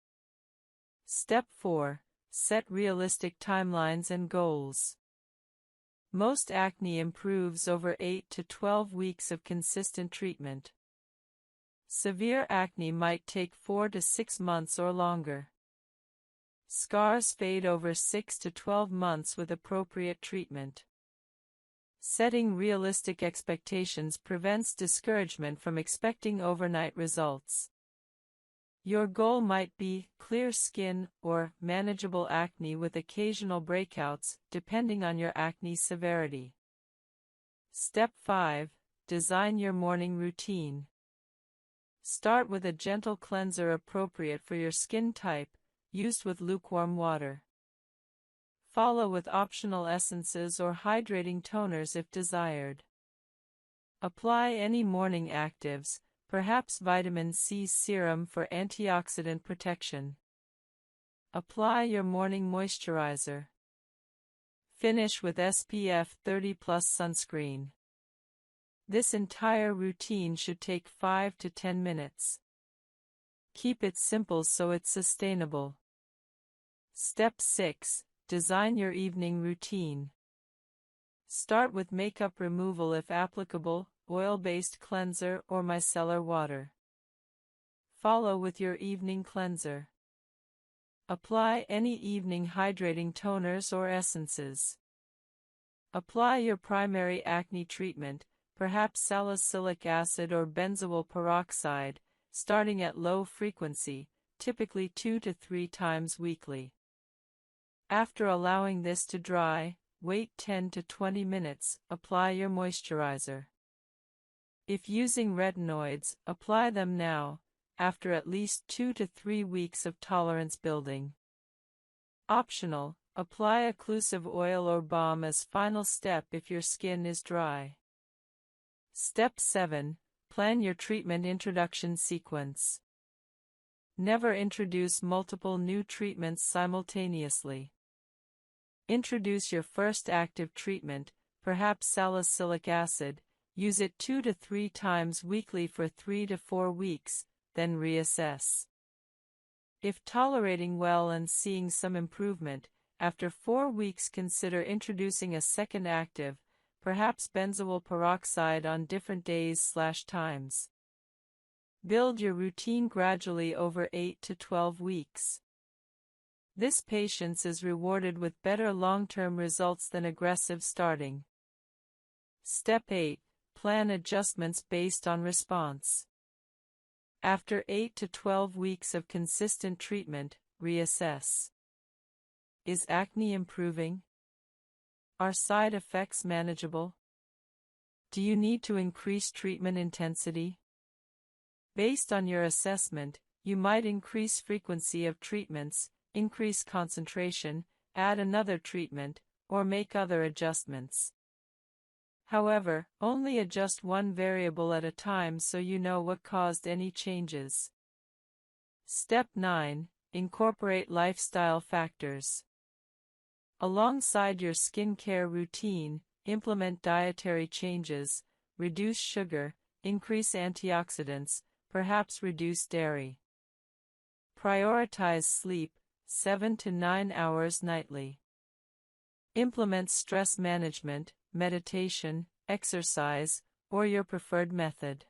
S1: Step 4. Set realistic timelines and goals. Most acne improves over 8 to 12 weeks of consistent treatment. Severe acne might take 4 to 6 months or longer. Scars fade over 6 to 12 months with appropriate treatment. Setting realistic expectations prevents discouragement from expecting overnight results. Your goal might be clear skin or manageable acne with occasional breakouts, depending on your acne severity. Step 5. Design your morning routine. Start with a gentle cleanser appropriate for your skin type, used with lukewarm water. Follow with optional essences or hydrating toners if desired. Apply any morning actives, perhaps vitamin C serum for antioxidant protection. Apply your morning moisturizer. Finish with SPF 30+ sunscreen. This entire routine should take 5 to 10 minutes. Keep it simple so it's sustainable. Step 6. Design your evening routine. Start with makeup removal if applicable, oil-based cleanser or micellar water. Follow with your evening cleanser. Apply any evening hydrating toners or essences. Apply your primary acne treatment, perhaps salicylic acid or benzoyl peroxide, starting at low frequency, typically 2 to 3 times weekly. After allowing this to dry, wait 10 to 20 minutes, apply your moisturizer. If using retinoids, apply them now, after at least 2 to 3 weeks of tolerance building. Optional, apply occlusive oil or balm as final step if your skin is dry. Step 7. Plan your treatment introduction sequence. Never introduce multiple new treatments simultaneously. Introduce your first active treatment, perhaps salicylic acid. Use it 2 to 3 times weekly for 3 to 4 weeks, then reassess. If tolerating well and seeing some improvement, after 4 weeks consider introducing a second active, perhaps benzoyl peroxide on different days/times. Build your routine gradually over 8 to 12 weeks. This patience is rewarded with better long-term results than aggressive starting. Step 8. Plan adjustments based on response. After 8 to 12 weeks of consistent treatment, reassess. Is acne improving? Are side effects manageable? Do you need to increase treatment intensity? Based on your assessment, you might increase frequency of treatments, increase concentration, add another treatment, or make other adjustments. However, only adjust one variable at a time so you know what caused any changes. Step 9. Incorporate lifestyle factors. Alongside your skincare routine, implement dietary changes, reduce sugar, increase antioxidants, perhaps reduce dairy. Prioritize sleep, 7 to 9 hours nightly. Implement stress management, meditation, exercise, or your preferred method.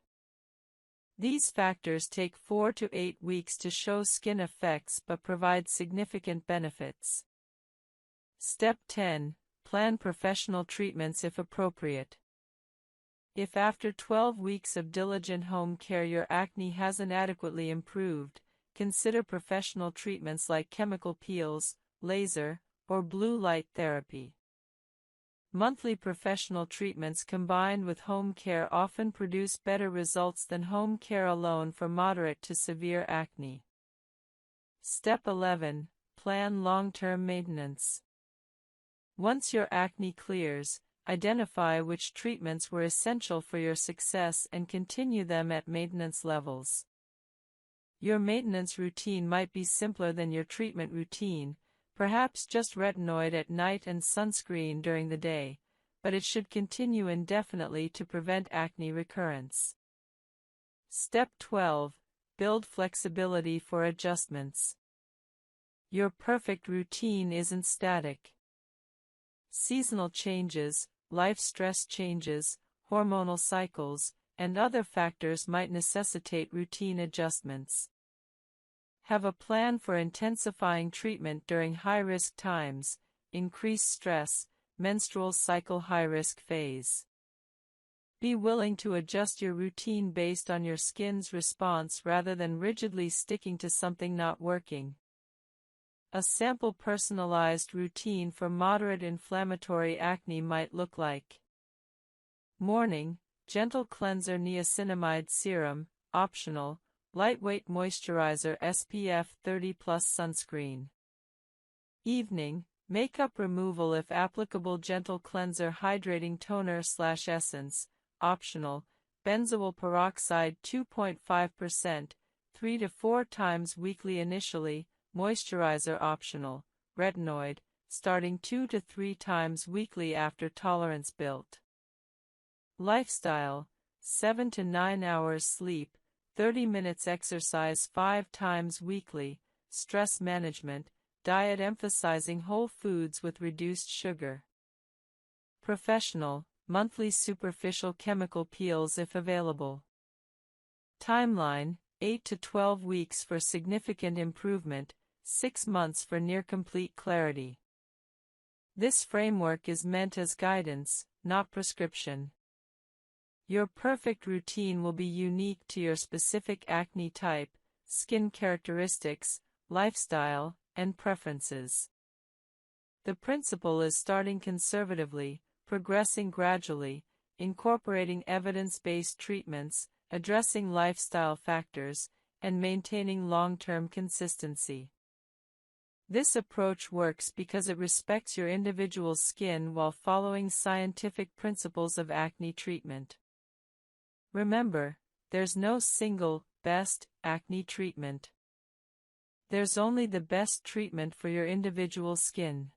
S1: These factors take 4 to 8 weeks to show skin effects but provide significant benefits. Step 10. Plan professional treatments if appropriate. If after 12 weeks of diligent home care your acne hasn't adequately improved, consider professional treatments like chemical peels, laser, or blue light therapy. Monthly professional treatments combined with home care often produce better results than home care alone for moderate to severe acne. Step 11. Plan long-term maintenance. Once your acne clears, identify which treatments were essential for your success and continue them at maintenance levels. Your maintenance routine might be simpler than your treatment routine, perhaps just retinoid at night and sunscreen during the day, but it should continue indefinitely to prevent acne recurrence. Step 12. Build flexibility for adjustments. Your perfect routine isn't static. Seasonal changes, life stress changes, hormonal cycles, and other factors might necessitate routine adjustments. Have a plan for intensifying treatment during high-risk times, increased stress, menstrual cycle high-risk phase. Be willing to adjust your routine based on your skin's response rather than rigidly sticking to something not working. A sample personalized routine for moderate inflammatory acne might look like: morning, gentle cleanser niacinamide serum, optional, lightweight moisturizer SPF 30+ sunscreen. Evening, makeup removal if applicable, gentle cleanser hydrating toner/essence, optional, benzoyl peroxide 2.5%, 3 to 4 times weekly initially, moisturizer optional, retinoid, starting 2 to 3 times weekly after tolerance built. Lifestyle, 7 to 9 hours sleep, 30 minutes exercise 5 times weekly, stress management, diet emphasizing whole foods with reduced sugar. Professional, monthly superficial chemical peels if available. Timeline, 8 to 12 weeks for significant improvement, 6 months for near-complete clarity. This framework is meant as guidance, not prescription. Your perfect routine will be unique to your specific acne type, skin characteristics, lifestyle, and preferences. The principle is starting conservatively, progressing gradually, incorporating evidence-based treatments, addressing lifestyle factors, and maintaining long-term consistency. This approach works because it respects your individual skin while following scientific principles of acne treatment. Remember, there's no single, best, acne treatment. There's only the best treatment for your individual skin.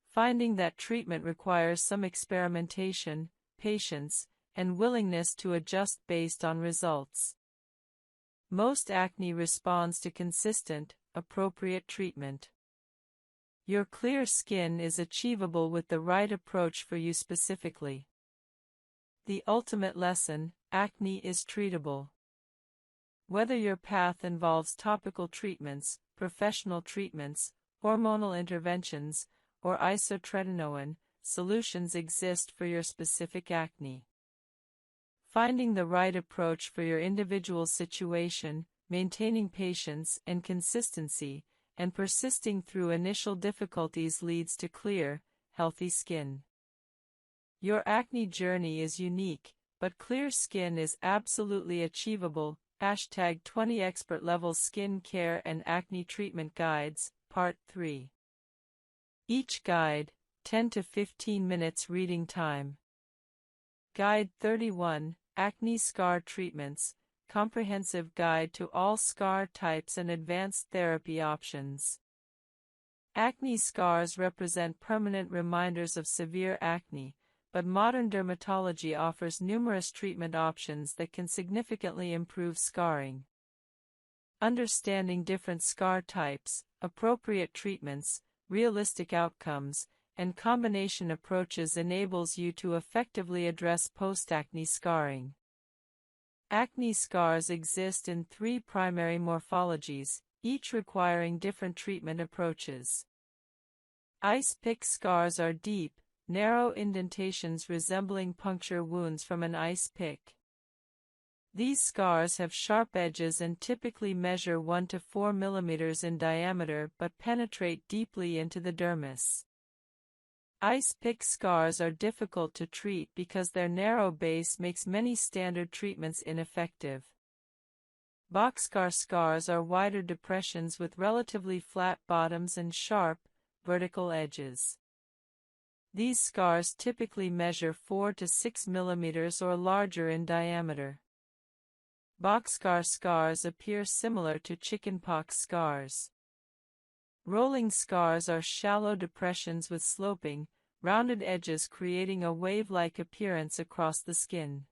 S1: Finding that treatment requires some experimentation, patience, and willingness to adjust based on results. Most acne responds to consistent, appropriate treatment. Your clear skin is achievable with the right approach for you specifically. The ultimate lesson: acne is treatable. Whether your path involves topical treatments, professional treatments, hormonal interventions, or isotretinoin, solutions exist for your specific acne. Finding the right approach for your individual situation, maintaining patience and consistency, and persisting through initial difficulties leads to clear, healthy skin. Your acne journey is unique, but clear skin is absolutely achievable. #20 Expert Level Skin Care and Acne Treatment Guides, Part 3. Each guide, 10 to 15 minutes reading time. Guide 31, Acne Scar Treatments, Comprehensive Guide to All Scar Types and Advanced Therapy Options. Acne scars represent permanent reminders of severe acne, but modern dermatology offers numerous treatment options that can significantly improve scarring. Understanding different scar types, appropriate treatments, realistic outcomes, and combination approaches enables you to effectively address post-acne scarring. Acne scars exist in 3 primary morphologies, each requiring different treatment approaches. Ice pick scars are deep, narrow indentations resembling puncture wounds from an ice pick. These scars have sharp edges and typically measure 1 to 4 mm in diameter but penetrate deeply into the dermis. Ice pick scars are difficult to treat because their narrow base makes many standard treatments ineffective. Boxcar scars are wider depressions with relatively flat bottoms and sharp, vertical edges. These scars typically measure 4 to 6 mm or larger in diameter. Boxcar scars appear similar to chickenpox scars. Rolling scars are shallow depressions with sloping, rounded edges creating a wave-like appearance across the skin.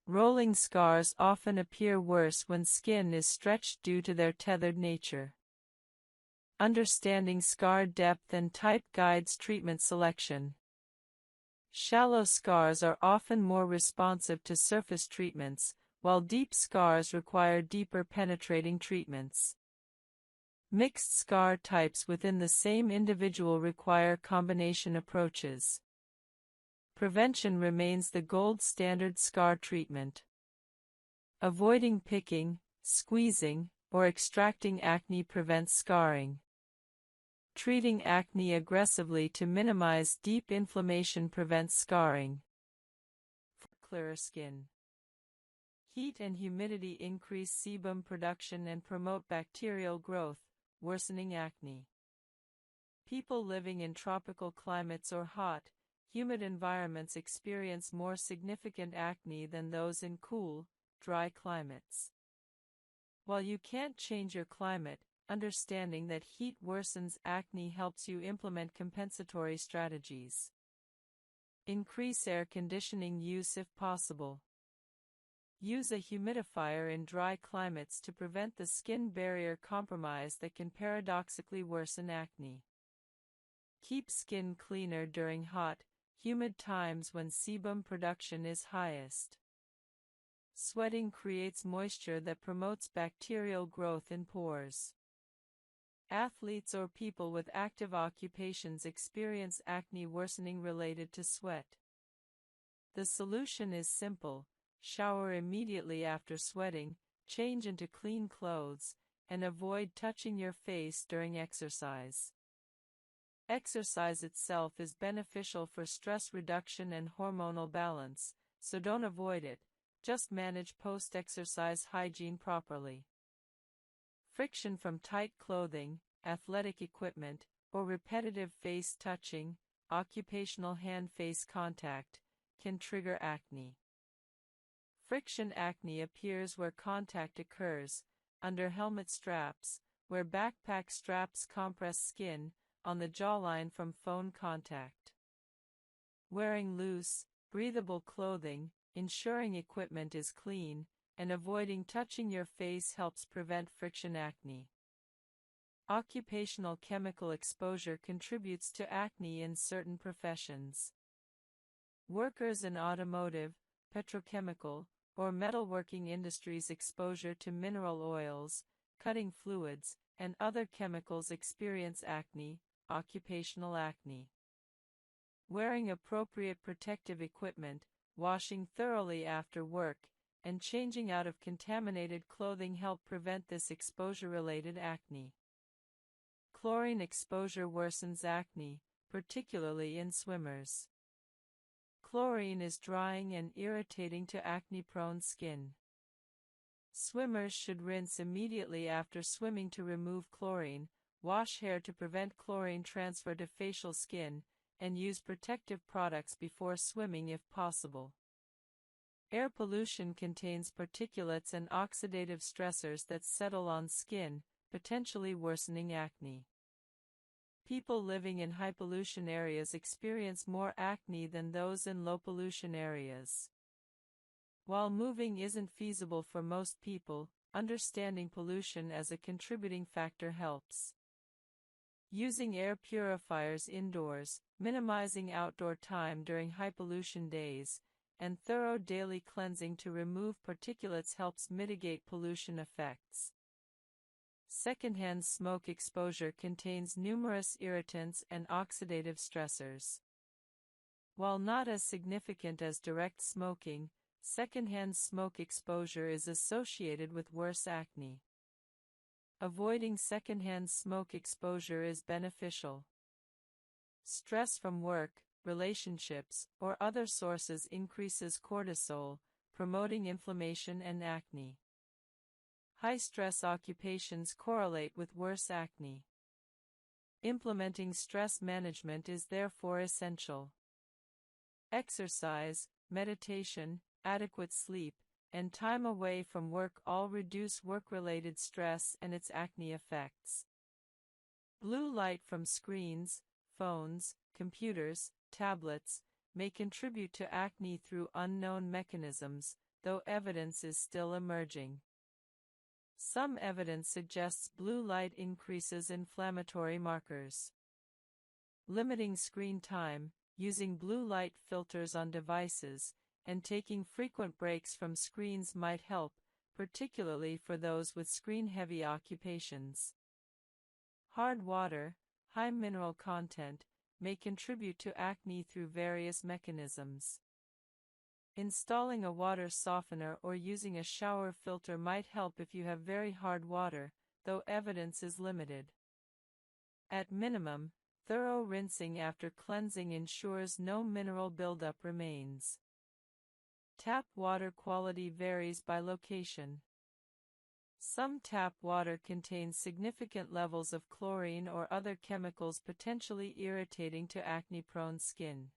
S1: Rolling scars often appear worse when skin is stretched due to their tethered nature. Understanding scar depth and type guides treatment selection. Shallow scars are often more responsive to surface treatments, while deep scars require deeper penetrating treatments. Mixed scar types within the same individual require combination approaches. Prevention remains the gold standard scar treatment. Avoiding picking, squeezing, or extracting acne prevents scarring. Treating acne aggressively to minimize deep inflammation prevents scarring. For clearer skin. Heat and humidity increase sebum production and promote bacterial growth, worsening acne. People living in tropical climates or hot, humid environments experience more significant acne than those in cool, dry climates. While you can't change your climate, understanding that heat worsens acne helps you implement compensatory strategies. Increase air conditioning use if possible. Use a humidifier in dry climates to prevent the skin barrier compromise that can paradoxically worsen acne. Keep skin cleaner during hot, humid times when sebum production is highest. Sweating creates moisture that promotes bacterial growth in pores. Athletes or people with active occupations experience acne worsening related to sweat. The solution is simple: shower immediately after sweating, change into clean clothes, and avoid touching your face during exercise. Exercise itself is beneficial for stress reduction and hormonal balance, so don't avoid it, just manage post-exercise hygiene properly. Friction from tight clothing, athletic equipment, or repetitive face touching, occupational hand-face contact, can trigger acne. Friction acne appears where contact occurs, under helmet straps, where backpack straps compress skin, on the jawline from phone contact. Wearing loose, breathable clothing, ensuring equipment is clean, and avoiding touching your face helps prevent friction acne. Occupational chemical exposure contributes to acne in certain professions. Workers in automotive, petrochemical, or metalworking industries' exposure to mineral oils, cutting fluids, and other chemicals experience acne, occupational acne. Wearing appropriate protective equipment, washing thoroughly after work, and changing out of contaminated clothing help prevent this exposure-related acne. Chlorine exposure worsens acne, particularly in swimmers. Chlorine is drying and irritating to acne-prone skin. Swimmers should rinse immediately after swimming to remove chlorine, wash hair to prevent chlorine transfer to facial skin, and use protective products before swimming if possible. Air pollution contains particulates and oxidative stressors that settle on skin, potentially worsening acne. People living in high-pollution areas experience more acne than those in low-pollution areas. While moving isn't feasible for most people, understanding pollution as a contributing factor helps. Using air purifiers indoors, minimizing outdoor time during high-pollution days, and thorough daily cleansing to remove particulates helps mitigate pollution effects. Secondhand smoke exposure contains numerous irritants and oxidative stressors. While not as significant as direct smoking, secondhand smoke exposure is associated with worse acne. Avoiding secondhand smoke exposure is beneficial. Stress from work, relationships, or other sources increases cortisol, promoting inflammation and acne. High-stress occupations correlate with worse acne. Implementing stress management is therefore essential. Exercise, meditation, adequate sleep, and time away from work all reduce work-related stress and its acne effects. Blue light from screens, phones, computers, tablets, may contribute to acne through unknown mechanisms, though evidence is still emerging. Some evidence suggests blue light increases inflammatory markers. Limiting screen time, using blue light filters on devices, and taking frequent breaks from screens might help, particularly for those with screen-heavy occupations. Hard water, high mineral content, may contribute to acne through various mechanisms. Installing a water softener or using a shower filter might help if you have very hard water, though evidence is limited. At minimum, thorough rinsing after cleansing ensures no mineral buildup remains. Tap water quality varies by location. Some tap water contains significant levels of chlorine or other chemicals potentially irritating to acne-prone skin.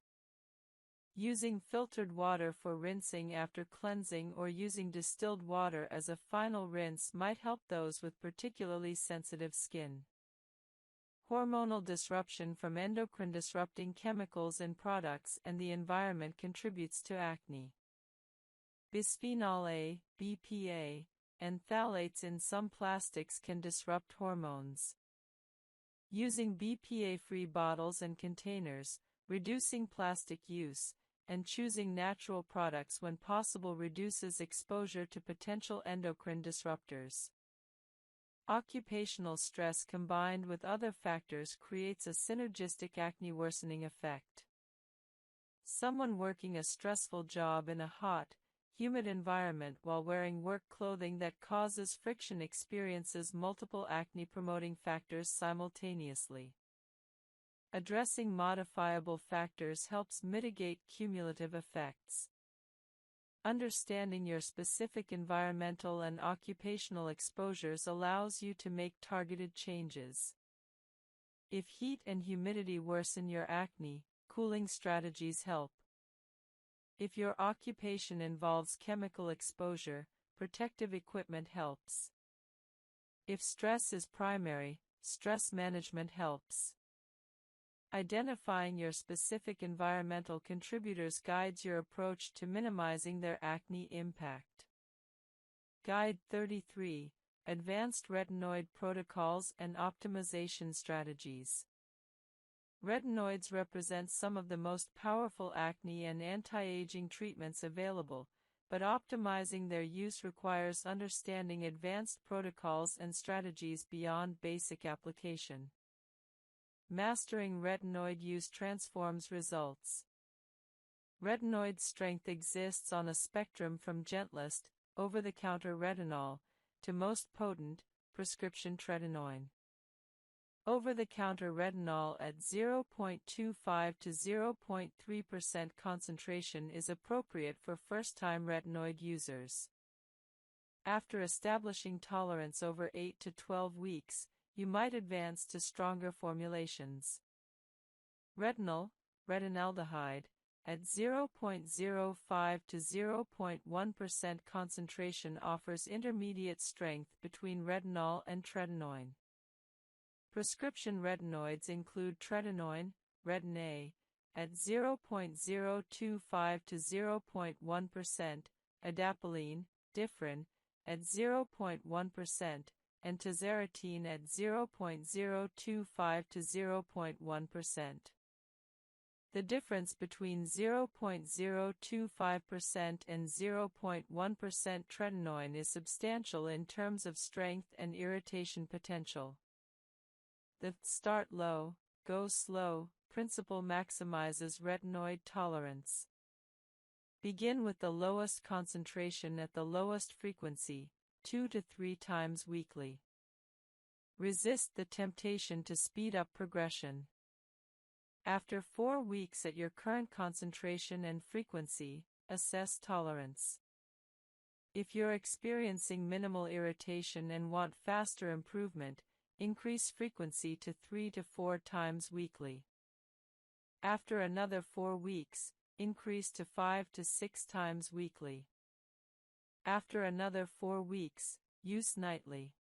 S1: Using filtered water for rinsing after cleansing or using distilled water as a final rinse might help those with particularly sensitive skin. Hormonal disruption from endocrine-disrupting chemicals in products and the environment contributes to acne. Bisphenol A, BPA, and phthalates in some plastics can disrupt hormones. Using BPA-free bottles and containers, reducing plastic use, and choosing natural products when possible reduces exposure to potential endocrine disruptors. Occupational stress combined with other factors creates a synergistic acne worsening effect. Someone working a stressful job in a hot, humid environment while wearing work clothing that causes friction experiences multiple acne-promoting factors simultaneously. Addressing modifiable factors helps mitigate cumulative effects. Understanding your specific environmental and occupational exposures allows you to make targeted changes. If heat and humidity worsen your acne, cooling strategies help. If your occupation involves chemical exposure, protective equipment helps. If stress is primary, stress management helps. Identifying your specific environmental contributors guides your approach to minimizing their acne impact. Guide 33: Advanced Retinoid Protocols and Optimization Strategies. Retinoids represent some of the most powerful acne and anti-aging treatments available, but optimizing their use requires understanding advanced protocols and strategies beyond basic application. Mastering retinoid use transforms results. Retinoid strength exists on a spectrum from gentlest, over-the-counter retinol, to most potent, prescription tretinoin. Over-the-counter retinol at 0.25 to 0.3% concentration is appropriate for first-time retinoid users. After establishing tolerance over 8 to 12 weeks, you might advance to stronger formulations. Retinol, retinaldehyde, at 0.05 to 0.1% concentration offers intermediate strength between retinol and tretinoin. Prescription retinoids include tretinoin, Retin-A, at 0.025 to 0.1%, adapalene, Differin, at 0.1%, and tazarotene at 0.025 to 0.1%. The difference between 0.025% and 0.1% tretinoin is substantial in terms of strength and irritation potential. The start low, go slow principle maximizes retinoid tolerance. Begin with the lowest concentration at the lowest frequency, 2 to 3 times weekly. Resist the temptation to speed up progression. After 4 weeks at your current concentration and frequency, assess tolerance. If you're experiencing minimal irritation and want faster improvement, increase frequency to 3 to 4 times weekly. After another 4 weeks, increase to 5 to 6 times weekly. After another 4 weeks, use nightly.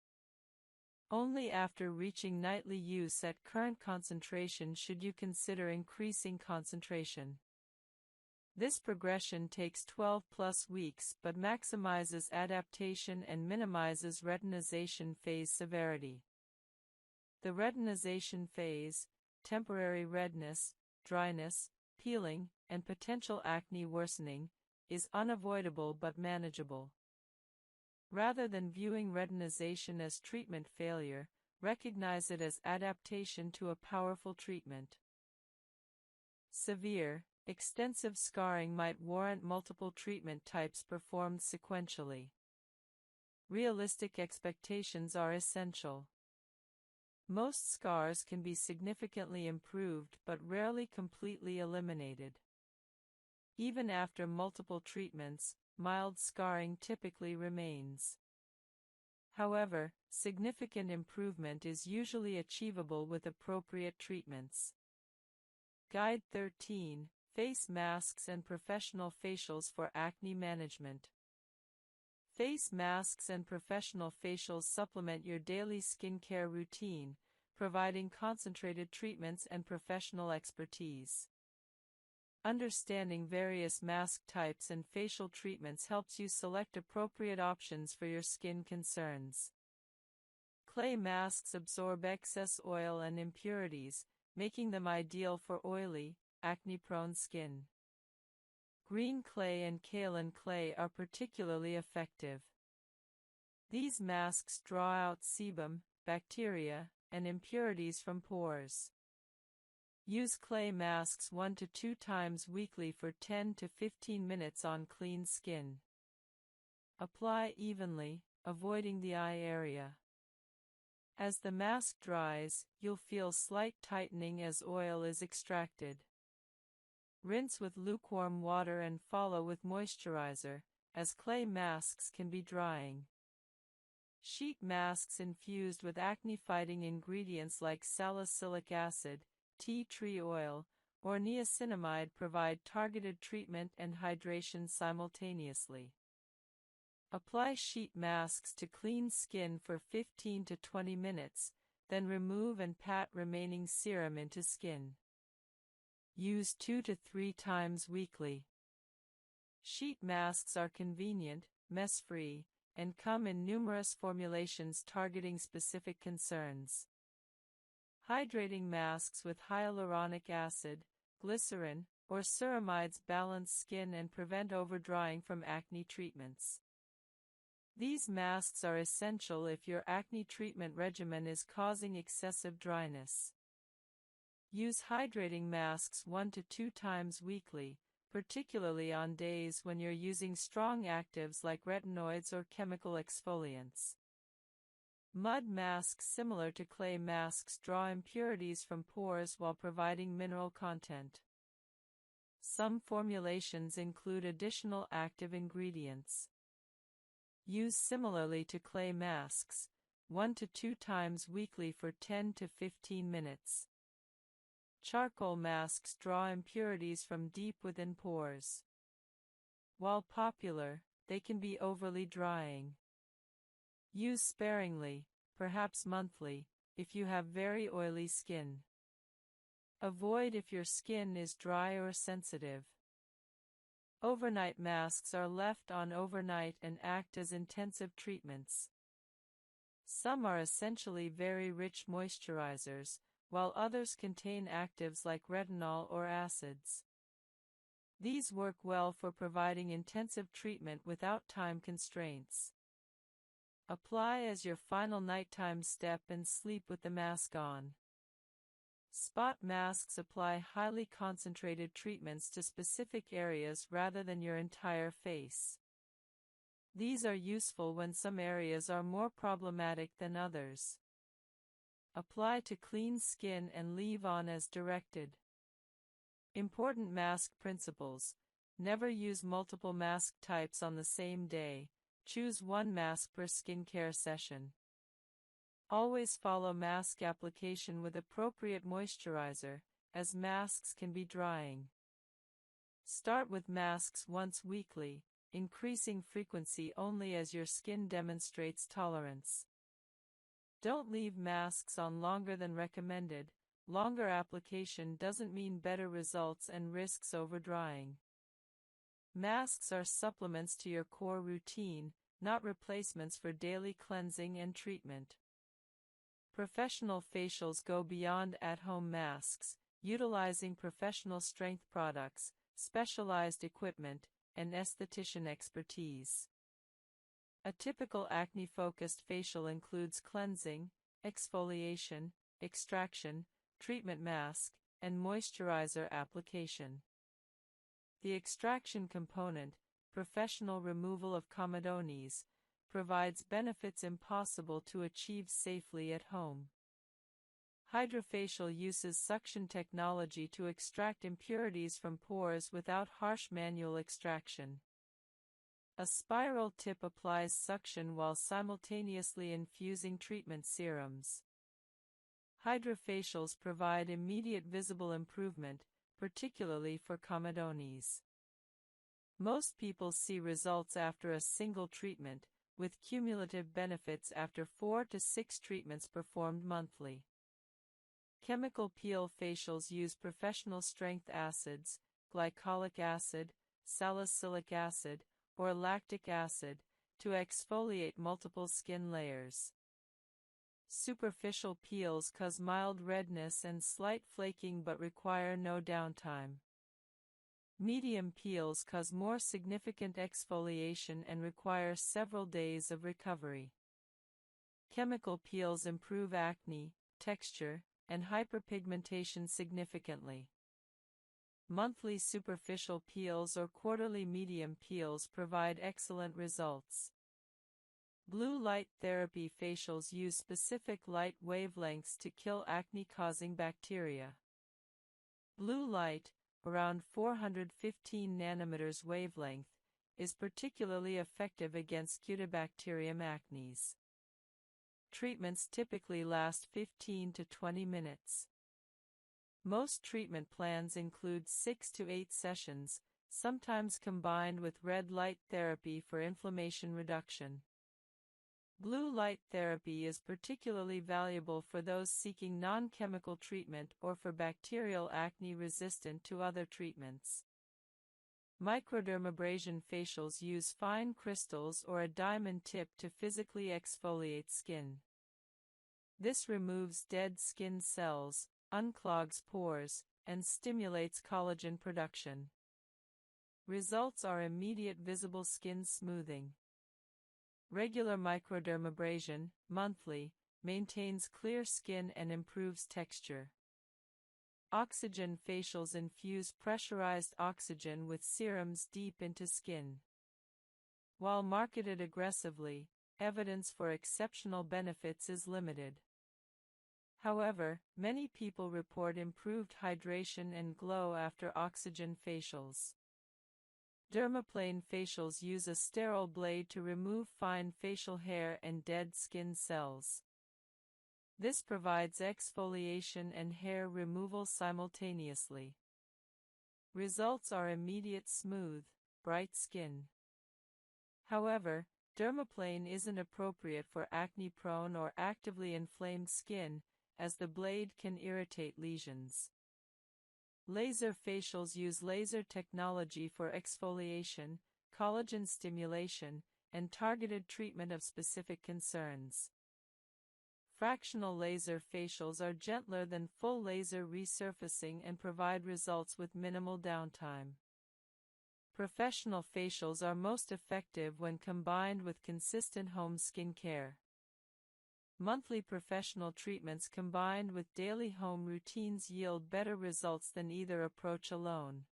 S1: Only after reaching nightly use at current concentration should you consider increasing concentration. This progression takes 12+ weeks but maximizes adaptation and minimizes retinization phase severity. The retinization phase, temporary redness, dryness, peeling, and potential acne worsening, is unavoidable but manageable. Rather than viewing retinization as treatment failure, recognize it as adaptation to a powerful treatment. Severe, extensive scarring might warrant multiple treatment types performed sequentially. Realistic expectations are essential. Most scars can be significantly improved but rarely completely eliminated. Even after multiple treatments, mild scarring typically remains. However, significant improvement is usually achievable with appropriate treatments. Guide 13: Face masks and professional facials for acne management. Face masks and professional facials supplement your daily skincare routine, providing concentrated treatments and professional expertise. Understanding various mask types and facial treatments helps you select appropriate options for your skin concerns. Clay masks absorb excess oil and impurities, making them ideal for oily, acne-prone skin. Green clay and kaolin clay are particularly effective. These masks draw out sebum, bacteria, and impurities from pores. Use clay masks 1 to 2 times weekly for 10 to 15 minutes on clean skin. Apply evenly, avoiding the eye area. As the mask dries, you'll feel slight tightening as oil is extracted. Rinse with lukewarm water and follow with moisturizer, as clay masks can be drying. Sheet masks infused with acne-fighting ingredients like salicylic acid, tea tree oil, or niacinamide provide targeted treatment and hydration simultaneously. Apply sheet masks to clean skin for 15 to 20 minutes, then remove and pat remaining serum into skin. Use 2 to 3 times weekly. Sheet masks are convenient, mess-free, and come in numerous formulations targeting specific concerns. Hydrating masks with hyaluronic acid, glycerin, or ceramides balance skin and prevent overdrying from acne treatments. These masks are essential if your acne treatment regimen is causing excessive dryness. Use hydrating masks 1 to 2 times weekly, particularly on days when you're using strong actives like retinoids or chemical exfoliants. Mud masks similar to clay masks draw impurities from pores while providing mineral content. Some formulations include additional active ingredients. Use similarly to clay masks, 1 to 2 times weekly for 10 to 15 minutes. Charcoal masks draw impurities from deep within pores. While popular, they can be overly drying. Use sparingly, perhaps monthly, if you have very oily skin. Avoid if your skin is dry or sensitive. Overnight masks are left on overnight and act as intensive treatments. Some are essentially very rich moisturizers, while others contain actives like retinol or acids. These work well for providing intensive treatment without time constraints. Apply as your final nighttime step and sleep with the mask on. Spot masks apply highly concentrated treatments to specific areas rather than your entire face. These are useful when some areas are more problematic than others. Apply to clean skin and leave on as directed. Important mask principles: never use multiple mask types on the same day. Choose one mask per skincare session. Always follow mask application with appropriate moisturizer, as masks can be drying. Start with masks once weekly, increasing frequency only as your skin demonstrates tolerance. Don't leave masks on longer than recommended. Longer application doesn't mean better results and risks overdrying. Masks are supplements to your core routine, not replacements for daily cleansing and treatment. Professional facials go beyond at-home masks, utilizing professional strength products, specialized equipment, and esthetician expertise. A typical acne-focused facial includes cleansing, exfoliation, extraction, treatment mask, and moisturizer application. The extraction component, professional removal of comedones, provides benefits impossible to achieve safely at home. Hydrofacial uses suction technology to extract impurities from pores without harsh manual extraction. A spiral tip applies suction while simultaneously infusing treatment serums. Hydrofacials provide immediate visible improvement, particularly for comedones. Most people see results after a single treatment, with cumulative benefits after 4 to 6 treatments performed monthly. Chemical peel facials use professional strength acids, glycolic acid, salicylic acid, or lactic acid, to exfoliate multiple skin layers. Superficial peels cause mild redness and slight flaking but require no downtime. Medium peels cause more significant exfoliation and require several days of recovery. Chemical peels improve acne, texture, and hyperpigmentation significantly. Monthly superficial peels or quarterly medium peels provide excellent results. Blue light therapy facials use specific light wavelengths to kill acne-causing bacteria. Blue light, around 415 nanometers wavelength, is particularly effective against Cutibacterium acnes. Treatments typically last 15 to 20 minutes. Most treatment plans include 6 to 8 sessions, sometimes combined with red light therapy for inflammation reduction. Blue light therapy is particularly valuable for those seeking non-chemical treatment or for bacterial acne resistant to other treatments. Microdermabrasion facials use fine crystals or a diamond tip to physically exfoliate skin. This removes dead skin cells, unclogs pores, and stimulates collagen production. Results are immediate visible skin smoothing. Regular microdermabrasion, monthly, maintains clear skin and improves texture. Oxygen facials infuse pressurized oxygen with serums deep into skin. While marketed aggressively, evidence for exceptional benefits is limited. However, many people report improved hydration and glow after oxygen facials. Dermaplane facials use a sterile blade to remove fine facial hair and dead skin cells. This provides exfoliation and hair removal simultaneously. Results are immediate smooth, bright skin. However, dermaplane isn't appropriate for acne-prone or actively inflamed skin, as the blade can irritate lesions. Laser facials use laser technology for exfoliation, collagen stimulation, and targeted treatment of specific concerns. Fractional laser facials are gentler than full laser resurfacing and provide results with minimal downtime. Professional facials are most effective when combined with consistent home skincare. Monthly professional treatments combined with daily home routines yield better results than either approach alone.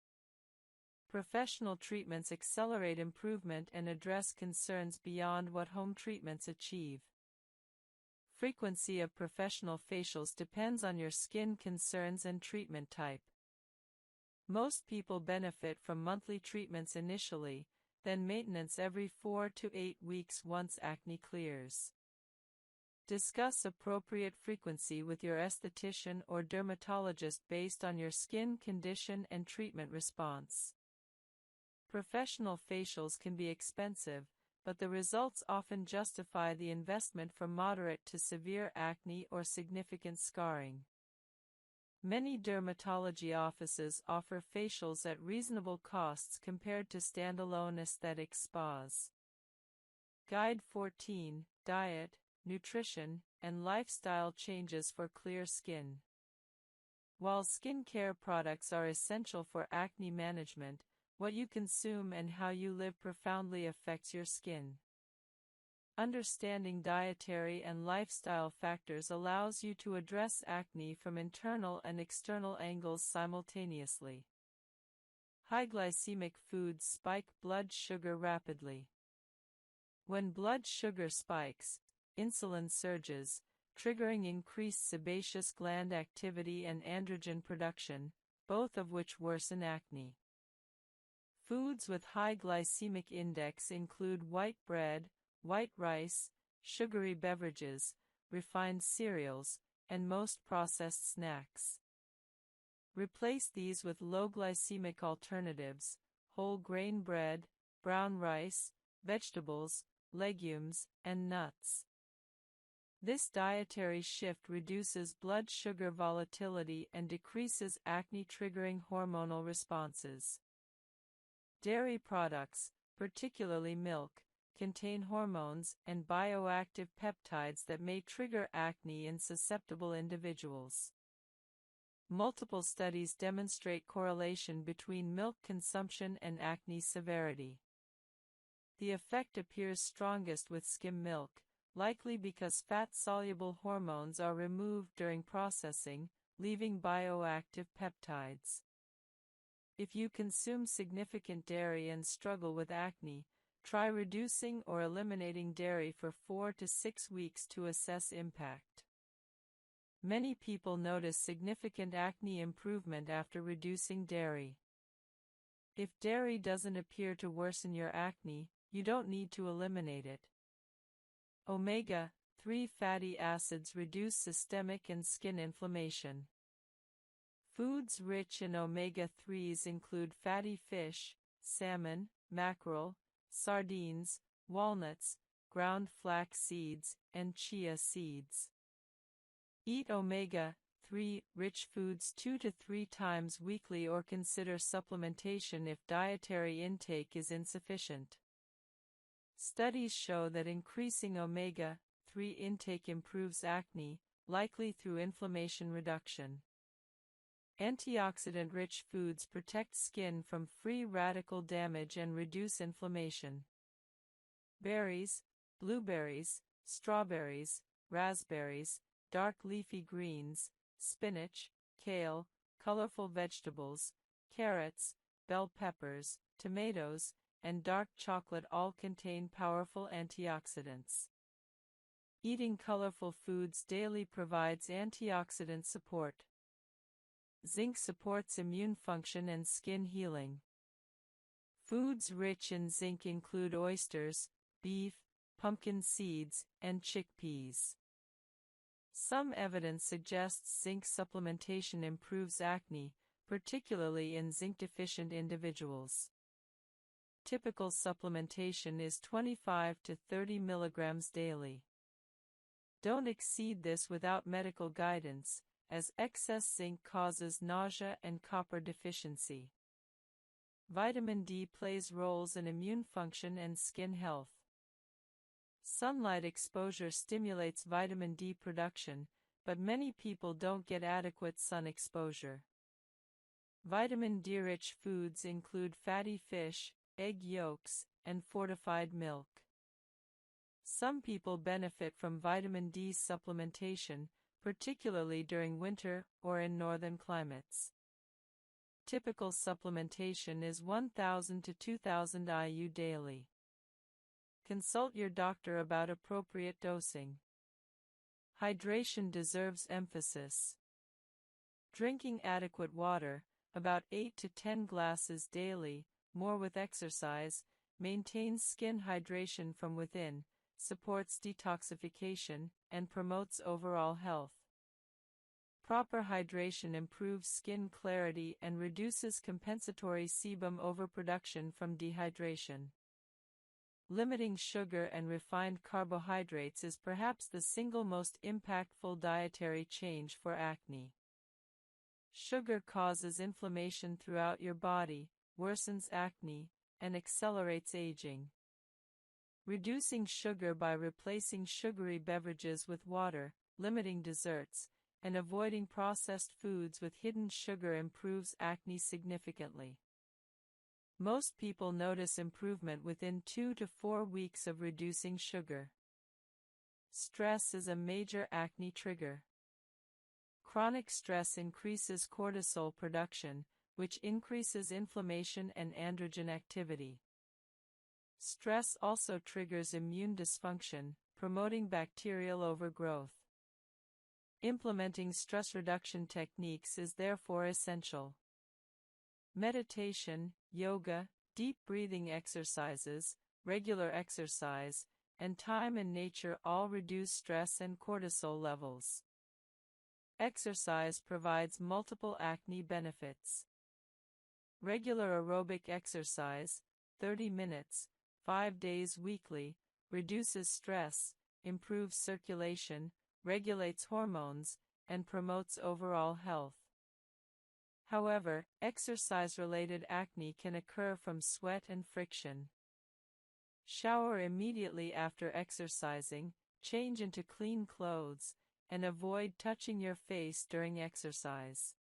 S1: Professional treatments accelerate improvement and address concerns beyond what home treatments achieve. Frequency of professional facials depends on your skin concerns and treatment type. Most people benefit from monthly treatments initially, then maintenance every 4 to 8 weeks once acne clears. Discuss appropriate frequency with your esthetician or dermatologist based on your skin condition and treatment response. Professional facials can be expensive, but the results often justify the investment for moderate to severe acne or significant scarring. Many dermatology offices offer facials at reasonable costs compared to standalone aesthetic spas. Guide 14, Diet, Nutrition, and Lifestyle Changes for Clear Skin. While skincare products are essential for acne management, what you consume and how you live profoundly affects your skin. Understanding dietary and lifestyle factors allows you to address acne from internal and external angles simultaneously. High glycemic foods spike blood sugar rapidly. When blood sugar spikes, insulin surges, triggering increased sebaceous gland activity and androgen production, both of which worsen acne. Foods with high glycemic index include white bread, white rice, sugary beverages, refined cereals, and most processed snacks. Replace these with low glycemic alternatives: whole grain bread, brown rice, vegetables, legumes, and nuts. This dietary shift reduces blood sugar volatility and decreases acne-triggering hormonal responses. Dairy products, particularly milk, contain hormones and bioactive peptides that may trigger acne in susceptible individuals. Multiple studies demonstrate correlation between milk consumption and acne severity. The effect appears strongest with skim milk, likely because fat-soluble hormones are removed during processing, leaving bioactive peptides. If you consume significant dairy and struggle with acne, try reducing or eliminating dairy for 4 to 6 weeks to assess impact. Many people notice significant acne improvement after reducing dairy. If dairy doesn't appear to worsen your acne, you don't need to eliminate it. Omega-3 fatty acids reduce systemic and skin inflammation. Foods rich in omega-3s include fatty fish, salmon, mackerel, sardines, walnuts, ground flax seeds, and chia seeds. Eat omega-3 rich foods 2 to 3 times weekly or consider supplementation if dietary intake is insufficient. Studies show that increasing omega-3 intake improves acne, likely through inflammation reduction. Antioxidant-rich foods protect skin from free radical damage and reduce inflammation. Berries, blueberries, strawberries, raspberries, dark leafy greens, spinach, kale, colorful vegetables, carrots, bell peppers, tomatoes, and dark chocolate all contain powerful antioxidants. Eating colorful foods daily provides antioxidant support. Zinc supports immune function and skin healing. Foods rich in zinc include oysters, beef, pumpkin seeds, and chickpeas. Some evidence suggests zinc supplementation improves acne, particularly in zinc-deficient individuals. Typical supplementation is 25 to 30 milligrams daily. Don't exceed this without medical guidance, as excess zinc causes nausea and copper deficiency. Vitamin D plays roles in immune function and skin health. Sunlight exposure stimulates vitamin D production, but many people don't get adequate sun exposure. Vitamin D-rich foods include fatty fish, egg yolks, and fortified milk. Some people benefit from vitamin D supplementation, particularly during winter or in northern climates. Typical supplementation is 1,000 to 2,000 IU daily. Consult your doctor about appropriate dosing. Hydration deserves emphasis. Drinking adequate water, about 8 to 10 glasses daily, more with exercise, maintains skin hydration from within, supports detoxification, and promotes overall health. Proper hydration improves skin clarity and reduces compensatory sebum overproduction from dehydration. Limiting sugar and refined carbohydrates is perhaps the single most impactful dietary change for acne. Sugar causes inflammation throughout your body, worsens acne, and accelerates aging. Reducing sugar by replacing sugary beverages with water, limiting desserts, and avoiding processed foods with hidden sugar improves acne significantly. Most people notice improvement within 2 to 4 weeks of reducing sugar. Stress is a major acne trigger. Chronic stress increases cortisol production, which increases inflammation and androgen activity. Stress also triggers immune dysfunction, promoting bacterial overgrowth. Implementing stress reduction techniques is therefore essential. Meditation, yoga, deep breathing exercises, regular exercise, and time in nature all reduce stress and cortisol levels. Exercise provides multiple acne benefits. Regular aerobic exercise, 30 minutes, 5 days weekly, reduces stress, improves circulation, regulates hormones, and promotes overall health. However, exercise-related acne can occur from sweat and friction. Shower immediately after exercising, change into clean clothes, and avoid touching your face during exercise.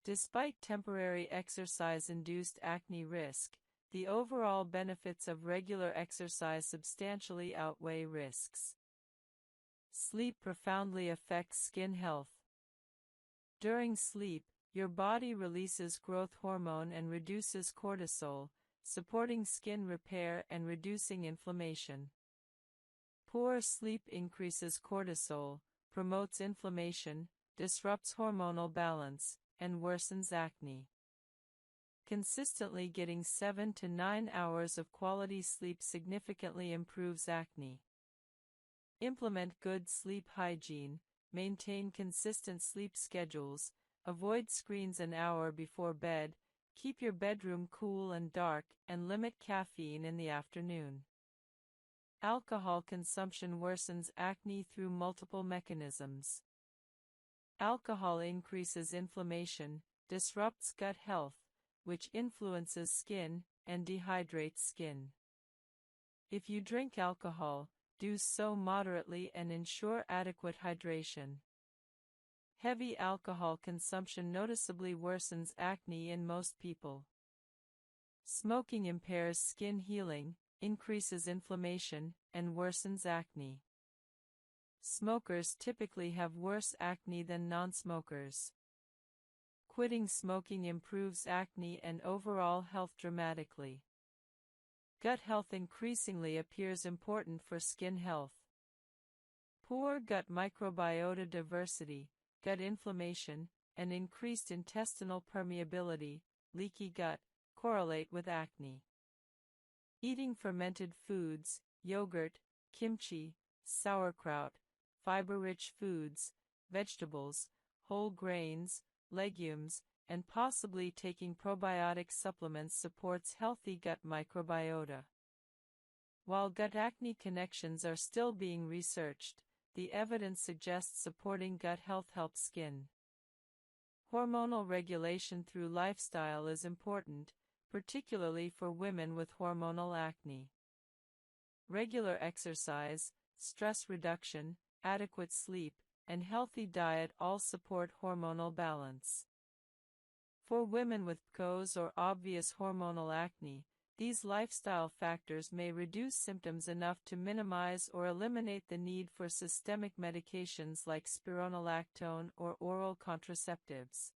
S1: Despite temporary exercise-induced acne risk, the overall benefits of regular exercise substantially outweigh risks. Sleep profoundly affects skin health. During sleep, your body releases growth hormone and reduces cortisol, supporting skin repair and reducing inflammation. Poor sleep increases cortisol, promotes inflammation, disrupts hormonal balance, and worsens acne. Consistently getting 7 to 9 hours of quality sleep significantly improves acne. Implement good sleep hygiene, maintain consistent sleep schedules, avoid screens an hour before bed, keep your bedroom cool and dark, and limit caffeine in the afternoon. Alcohol consumption worsens acne through multiple mechanisms. Alcohol increases inflammation, disrupts gut health, which influences skin and dehydrates skin. If you drink alcohol, do so moderately and ensure adequate hydration. Heavy alcohol consumption noticeably worsens acne in most people. Smoking impairs skin healing, increases inflammation, and worsens acne. Smokers typically have worse acne than non-smokers. Quitting smoking improves acne and overall health dramatically. Gut health increasingly appears important for skin health. Poor gut microbiota diversity, gut inflammation, and increased intestinal permeability, leaky gut, correlate with acne. Eating fermented foods, yogurt, kimchi, sauerkraut, fiber-rich foods, vegetables, whole grains, legumes, and possibly taking probiotic supplements supports healthy gut microbiota. While gut acne connections are still being researched, the evidence suggests supporting gut health helps skin. Hormonal regulation through lifestyle is important, particularly for women with hormonal acne. Regular exercise, stress reduction, adequate sleep, and healthy diet all support hormonal balance. For women with PCOS or obvious hormonal acne, these lifestyle factors may reduce symptoms enough to minimize or eliminate the need for systemic medications like spironolactone or oral contraceptives.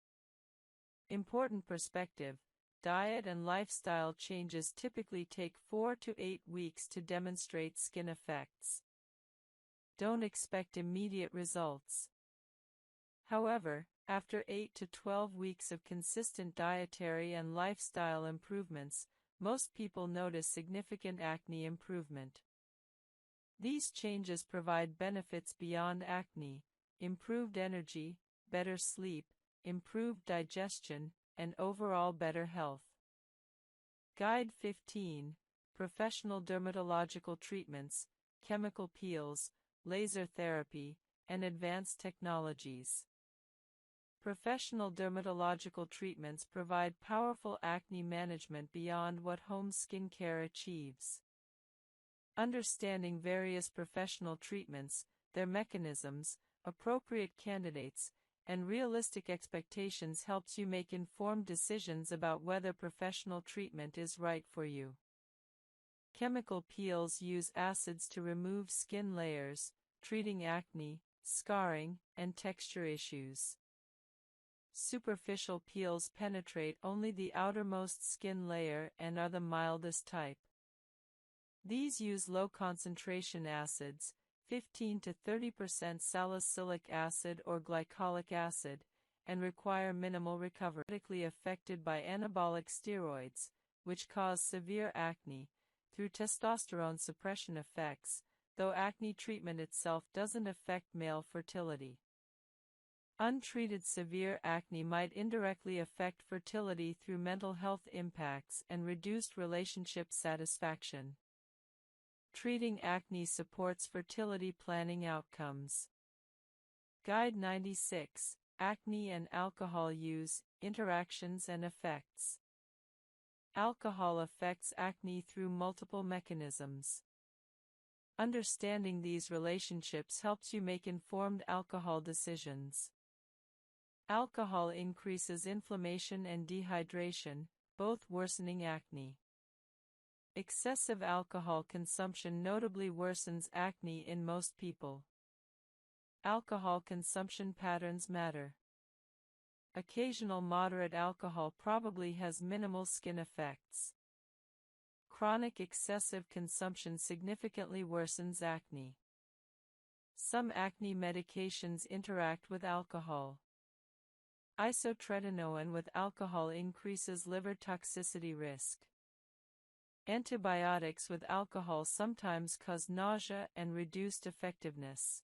S1: Important perspective: diet and lifestyle changes typically take 4 to 8 weeks to demonstrate skin effects. Don't expect immediate results. However, after 8 to 12 weeks of consistent dietary and lifestyle improvements, most people notice significant acne improvement. These changes provide benefits beyond acne: improved energy, better sleep, improved digestion, and overall better health. Guide 15: Professional dermatological treatments, chemical peels, laser therapy, and advanced technologies. Professional dermatological treatments provide powerful acne management beyond what home skincare achieves. Understanding various professional treatments, their mechanisms, appropriate candidates, and realistic expectations helps you make informed decisions about whether professional treatment is right for you. Chemical peels use acids to remove skin layers, treating acne, scarring, and texture issues. Superficial peels penetrate only the outermost skin layer and are the mildest type. These use low-concentration acids, 15 to 30% salicylic acid or glycolic acid, and require minimal recovery. Critically affected by anabolic steroids, which cause severe acne, through testosterone suppression effects, though acne treatment itself doesn't affect male fertility. Untreated severe acne might indirectly affect fertility through mental health impacts and reduced relationship satisfaction. Treating acne supports fertility planning outcomes. Guide 96: Acne and alcohol use, interactions and effects. Alcohol affects acne through multiple mechanisms. Understanding these relationships helps you make informed alcohol decisions. Alcohol increases inflammation and dehydration, both worsening acne. Excessive alcohol consumption notably worsens acne in most people. Alcohol consumption patterns matter. Occasional moderate alcohol probably has minimal skin effects. Chronic excessive consumption significantly worsens acne. Some acne medications interact with alcohol. Isotretinoin with alcohol increases liver toxicity risk. Antibiotics with alcohol sometimes cause nausea and reduced effectiveness.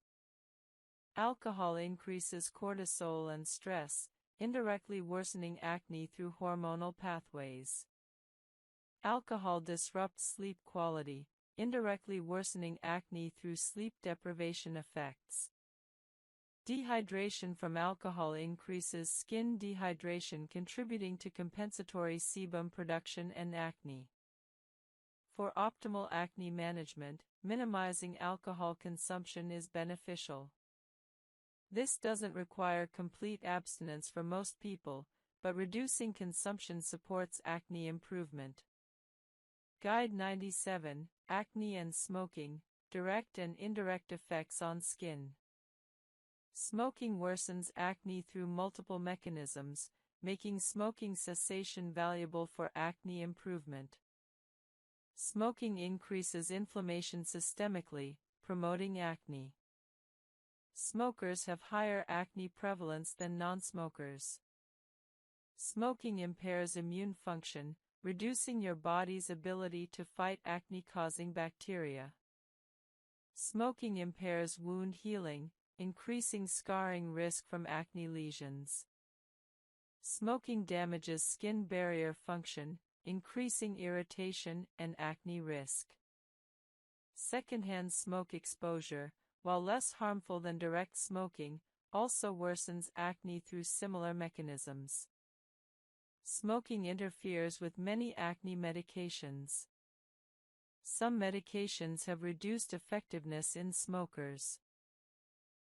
S1: Alcohol increases cortisol and stress, indirectly worsening acne through hormonal pathways. Alcohol disrupts sleep quality, indirectly worsening acne through sleep deprivation effects. Dehydration from alcohol increases skin dehydration, contributing to compensatory sebum production and acne. For optimal acne management, minimizing alcohol consumption is beneficial. This doesn't require complete abstinence for most people, but reducing consumption supports acne improvement. Guide 97, Acne and Smoking, Direct and Indirect Effects on Skin. Smoking worsens acne through multiple mechanisms, making smoking cessation valuable for acne improvement. Smoking increases inflammation systemically, promoting acne. Smokers have higher acne prevalence than non-smokers. Smoking impairs immune function, reducing your body's ability to fight acne-causing bacteria. Smoking impairs wound healing, increasing scarring risk from acne lesions. Smoking damages skin barrier function, increasing irritation and acne risk. Secondhand smoke exposure, while less harmful than direct smoking, also worsens acne through similar mechanisms. Smoking interferes with many acne medications. Some medications have reduced effectiveness in smokers.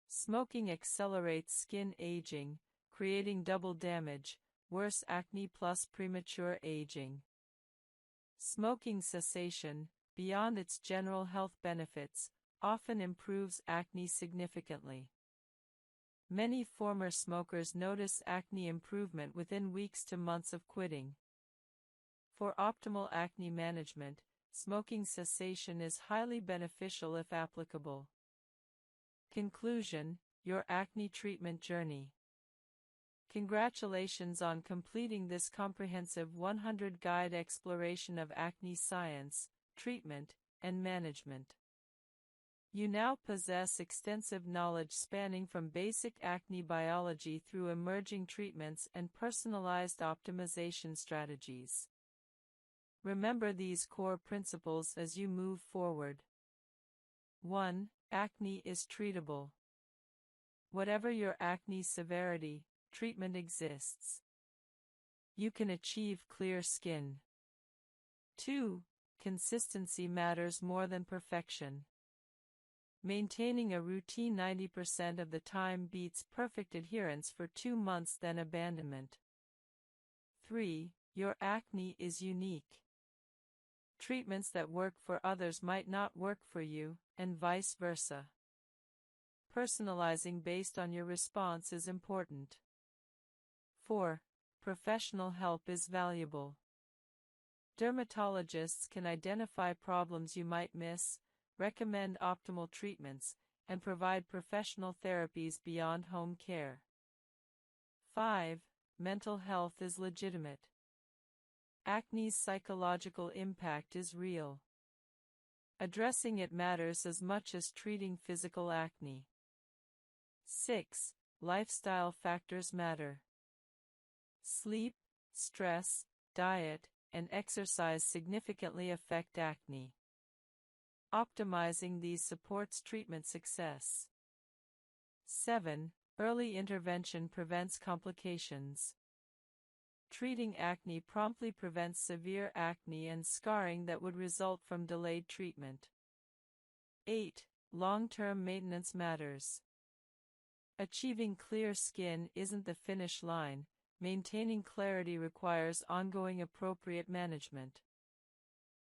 S1: Smoking accelerates skin aging, creating double damage, worse acne plus premature aging. Smoking cessation, beyond its general health benefits, often improves acne significantly. Many former smokers notice acne improvement within weeks to months of quitting. For optimal acne management, smoking cessation is highly beneficial if applicable. Conclusion: your acne treatment journey. Congratulations on completing this comprehensive 100-guide exploration of acne science, treatment, and management. You now possess extensive knowledge spanning from basic acne biology through emerging treatments and personalized optimization strategies. Remember these core principles as you move forward. 1. Acne is treatable. Whatever your acne severity, treatment exists. You can achieve clear skin. 2. Consistency matters more than perfection. Maintaining a routine 90% of the time beats perfect adherence for 2 months than abandonment. 3. Your acne is unique. Treatments that work for others might not work for you, and vice versa. Personalizing based on your response is important. 4. Professional help is valuable. Dermatologists can identify problems you might miss, recommend optimal treatments, and provide professional therapies beyond home care. 5. Mental health is legitimate. Acne's psychological impact is real. Addressing it matters as much as treating physical acne. 6. Lifestyle factors matter. Sleep, stress, diet, and exercise significantly affect acne. Optimizing these supports treatment success. 7. Early intervention prevents complications. Treating acne promptly prevents severe acne and scarring that would result from delayed treatment. 8. Long-term maintenance matters. Achieving clear skin isn't the finish line. Maintaining clarity requires ongoing appropriate management.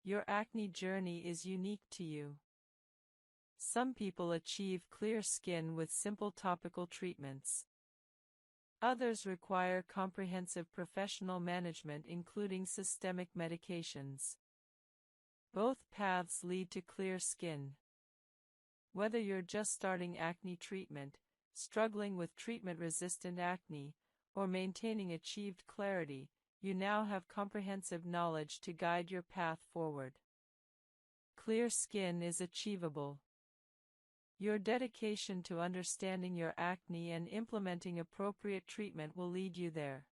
S1: Your acne journey is unique to you. Some people achieve clear skin with simple topical treatments. Others require comprehensive professional management, including systemic medications. Both paths lead to clear skin. Whether you're just starting acne treatment, struggling with treatment-resistant acne, or maintaining achieved clarity, you now have comprehensive knowledge to guide your path forward. Clear skin is achievable. Your dedication to understanding your acne and implementing appropriate treatment will lead you there.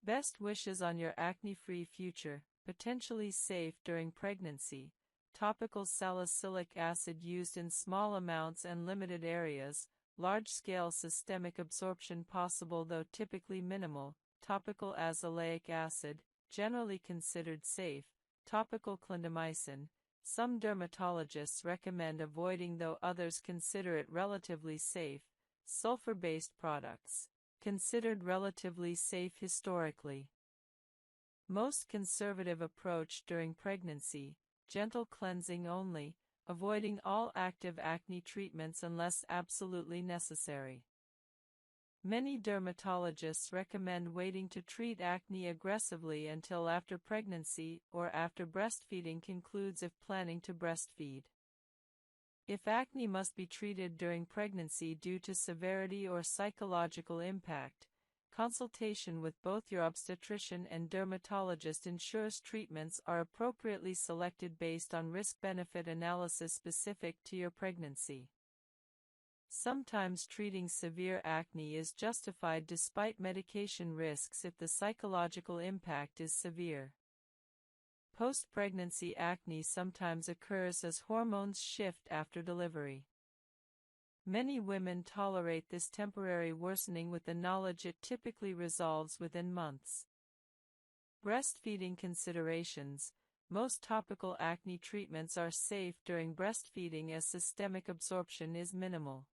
S1: Best wishes on your acne-free future, potentially safe during pregnancy. Topical salicylic acid used in small amounts and limited areas. Large-scale systemic absorption possible though typically minimal. Topical azelaic acid, generally considered safe. Topical clindamycin, some dermatologists recommend avoiding though others consider it relatively safe. Sulfur-based products, considered relatively safe historically. Most conservative approach during pregnancy, gentle cleansing only, avoiding all active acne treatments unless absolutely necessary. Many dermatologists recommend waiting to treat acne aggressively until after pregnancy or after breastfeeding concludes if planning to breastfeed. If acne must be treated during pregnancy due to severity or psychological impact, consultation with both your obstetrician and dermatologist ensures treatments are appropriately selected based on risk-benefit analysis specific to your pregnancy. Sometimes treating severe acne is justified despite medication risks if the psychological impact is severe. Post-pregnancy acne sometimes occurs as hormones shift after delivery. Many women tolerate this temporary worsening with the knowledge it typically resolves within months. Breastfeeding considerations. Most topical acne treatments are safe during breastfeeding as systemic absorption is minimal.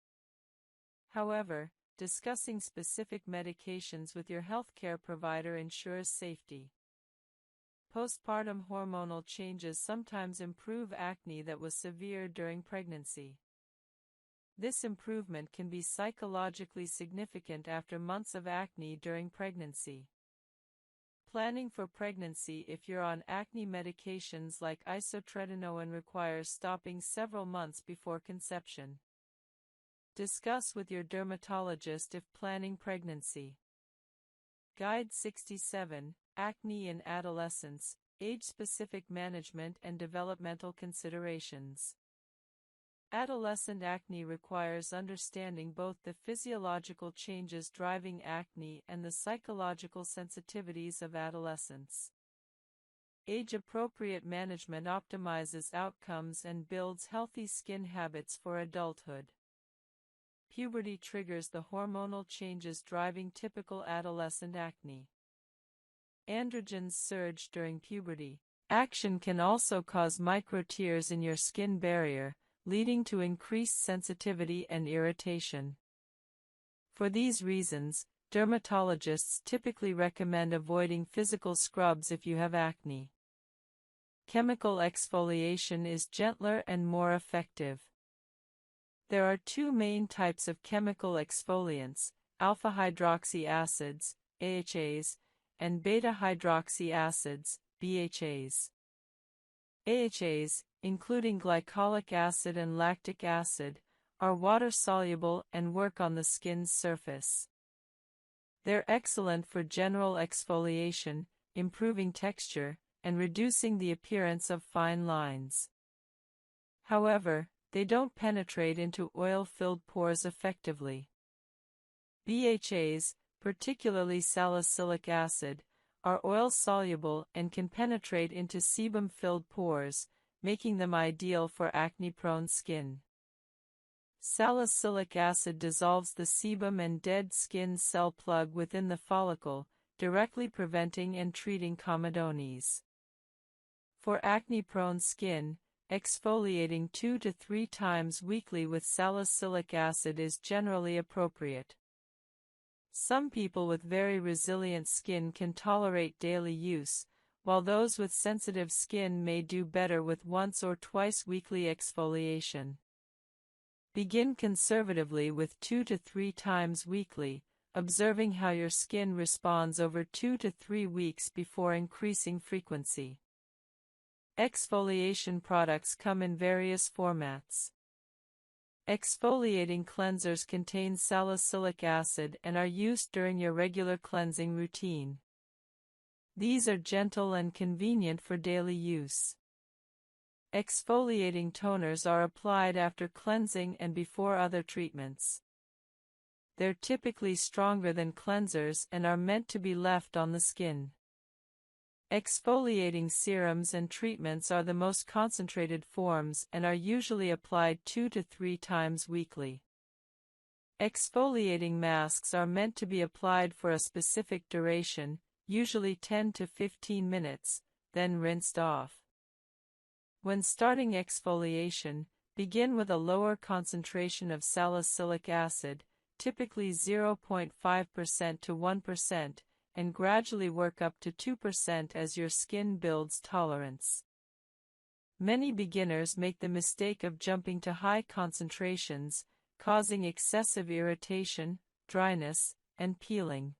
S1: However, discussing specific medications with your healthcare provider ensures safety. Postpartum hormonal changes sometimes improve acne that was severe during pregnancy. This improvement can be psychologically significant after months of acne during pregnancy. Planning for pregnancy. If you're on acne medications like isotretinoin requires stopping several months before conception. Discuss with your dermatologist if planning pregnancy. Guide 67, Acne in Adolescence, Age-Specific Management and Developmental Considerations. Adolescent acne requires understanding both the physiological changes driving acne and the psychological sensitivities of adolescence. Age-appropriate management optimizes outcomes and builds healthy skin habits for adulthood. Puberty triggers the hormonal changes driving typical adolescent acne. Androgens surge during puberty. Action can also cause microtears in your skin barrier, leading to increased sensitivity and irritation. For these reasons, dermatologists typically recommend avoiding physical scrubs if you have acne. Chemical exfoliation is gentler and more effective. There are two main types of chemical exfoliants, alpha-hydroxy acids, AHAs, and beta-hydroxy acids, BHAs. AHAs, including glycolic acid and lactic acid, are water-soluble and work on the skin's surface. They're excellent for general exfoliation, improving texture, and reducing the appearance of fine lines. However, they don't penetrate into oil-filled pores effectively. BHAs, particularly salicylic acid, are oil-soluble and can penetrate into sebum-filled pores, making them ideal for acne-prone skin. Salicylic acid dissolves the sebum and dead skin cell plug within the follicle, directly preventing and treating comedones. For acne-prone skin, exfoliating 2 to 3 times weekly with salicylic acid is generally appropriate. Some people with very resilient skin can tolerate daily use, while those with sensitive skin may do better with once or twice weekly exfoliation. Begin conservatively with 2 to 3 times weekly, observing how your skin responds over 2 to 3 weeks before increasing frequency. Exfoliation products come in various formats. Exfoliating cleansers contain salicylic acid and are used during your regular cleansing routine. These are gentle and convenient for daily use. Exfoliating toners are applied after cleansing and before other treatments. They're typically stronger than cleansers and are meant to be left on the skin. Exfoliating serums and treatments are the most concentrated forms and are usually applied 2 to 3 times weekly. Exfoliating masks are meant to be applied for a specific duration, usually 10 to 15 minutes, then rinsed off. When starting exfoliation, begin with a lower concentration of salicylic acid, typically 0.5% to 1%, and gradually work up to 2% as your skin builds tolerance. Many beginners make the mistake of jumping to high concentrations, causing excessive irritation, dryness, and peeling.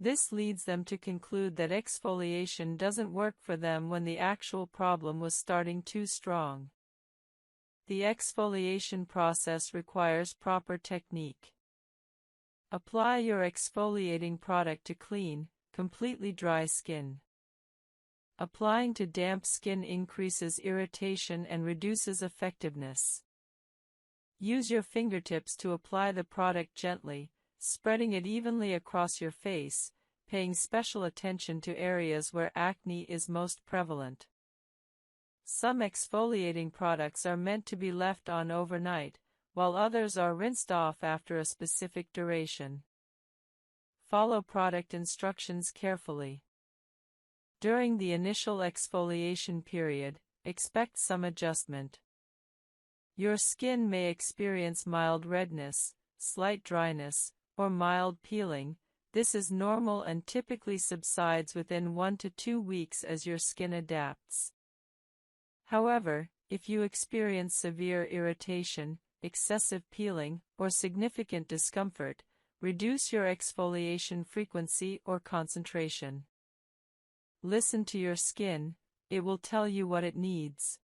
S1: This leads them to conclude that exfoliation doesn't work for them when the actual problem was starting too strong. The exfoliation process requires proper technique. Apply your exfoliating product to clean, completely dry skin. Applying to damp skin increases irritation and reduces effectiveness. Use your fingertips to apply the product gently, spreading it evenly across your face, paying special attention to areas where acne is most prevalent. Some exfoliating products are meant to be left on overnight, while others are rinsed off after a specific duration. Follow product instructions carefully. During the initial exfoliation period, expect some adjustment. Your skin may experience mild redness, slight dryness, or mild peeling. This is normal and typically subsides within 1 to 2 weeks as your skin adapts. However, if you experience severe irritation, excessive peeling, or significant discomfort, reduce your exfoliation frequency or concentration. Listen to your skin, it will tell you what it needs.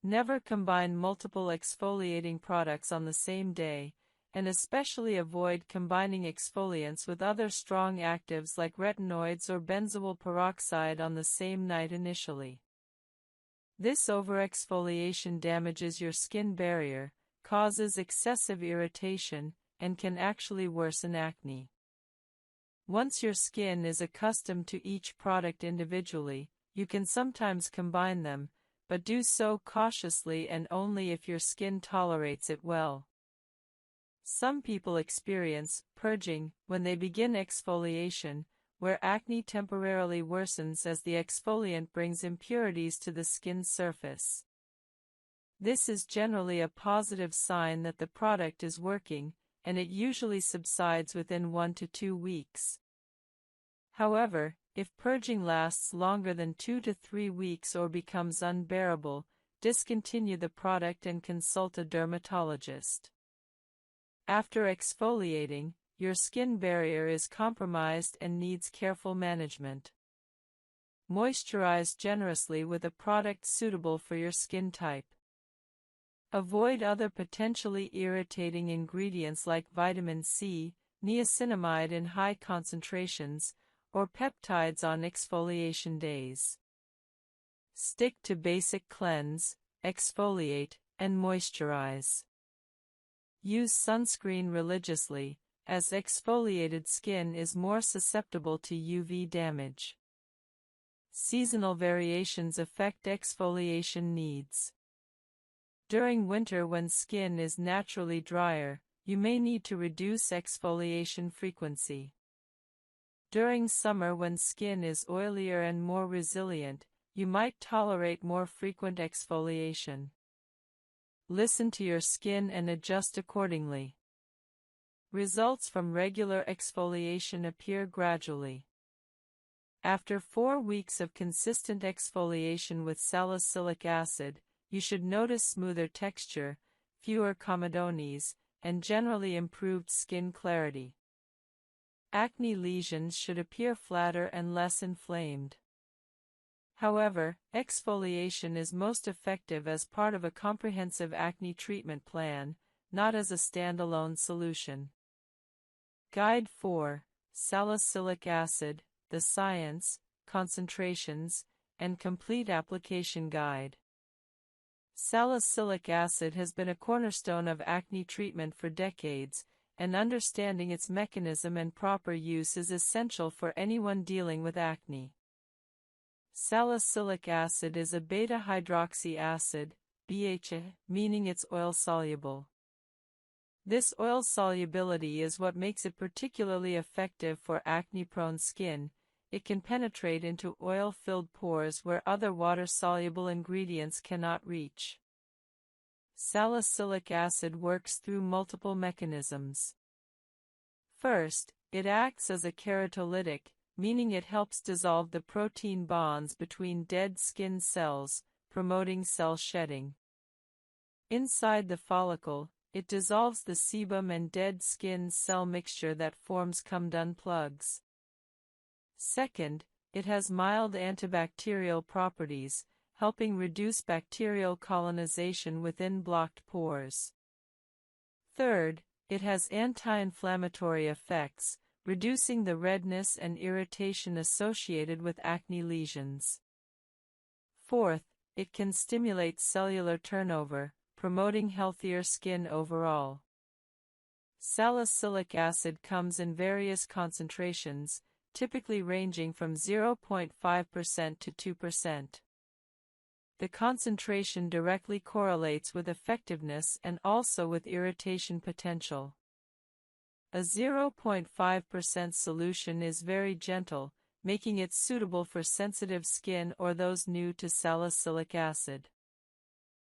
S1: Never combine multiple exfoliating products on the same day, and especially avoid combining exfoliants with other strong actives like retinoids or benzoyl peroxide on the same night initially. This overexfoliation damages your skin barrier, causes excessive irritation, and can actually worsen acne. Once your skin is accustomed to each product individually, you can sometimes combine them, but do so cautiously and only if your skin tolerates it well. Some people experience purging when they begin exfoliation, where acne temporarily worsens as the exfoliant brings impurities to the skin surface. This is generally a positive sign that the product is working, and it usually subsides within 1 to 2 weeks. However, if purging lasts longer than 2 to 3 weeks or becomes unbearable, discontinue the product and consult a dermatologist. After exfoliating, your skin barrier is compromised and needs careful management. Moisturize generously with a product suitable for your skin type. Avoid other potentially irritating ingredients like vitamin C, niacinamide in high concentrations, or peptides on exfoliation days. Stick to basic cleanse, exfoliate, and moisturize. Use sunscreen religiously, as exfoliated skin is more susceptible to UV damage. Seasonal variations affect exfoliation needs. During winter, when skin is naturally drier, you may need to reduce exfoliation frequency. During summer, when skin is oilier and more resilient, you might tolerate more frequent exfoliation. Listen to your skin and adjust accordingly. Results from regular exfoliation appear gradually. After 4 weeks of consistent exfoliation with salicylic acid, you should notice smoother texture, fewer comedones, and generally improved skin clarity. Acne lesions should appear flatter and less inflamed. However, exfoliation is most effective as part of a comprehensive acne treatment plan, not as a standalone solution. Guide 4: Salicylic Acid, the Science, Concentrations, and Complete Application Guide. Salicylic acid has been a cornerstone of acne treatment for decades, and understanding its mechanism and proper use is essential for anyone dealing with acne. Salicylic acid is a beta-hydroxy acid, BHA, meaning it's oil-soluble. This oil solubility is what makes it particularly effective for acne-prone skin. It can penetrate into oil-filled pores where other water-soluble ingredients cannot reach. Salicylic acid works through multiple mechanisms. First, it acts as a keratolytic, meaning it helps dissolve the protein bonds between dead skin cells, promoting cell shedding. Inside the follicle, it dissolves the sebum and dead skin cell mixture that forms cum-dun plugs. Second, it has mild antibacterial properties, helping reduce bacterial colonization within blocked pores. Third, it has anti-inflammatory effects, reducing the redness and irritation associated with acne lesions. Fourth, it can stimulate cellular turnover, promoting healthier skin overall. Salicylic acid comes in various concentrations, typically ranging from 0.5% to 2%. The concentration directly correlates with effectiveness and also with irritation potential. A 0.5% solution is very gentle, making it suitable for sensitive skin or those new to salicylic acid.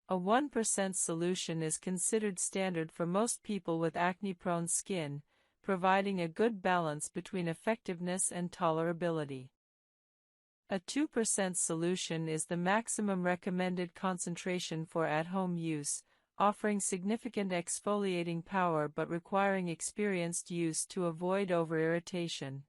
S1: A 1% solution is considered standard for most people with acne-prone skin, providing a good balance between effectiveness and tolerability. A 2% solution is the maximum recommended concentration for at-home use, offering significant exfoliating power but requiring experienced use to avoid over-irritation.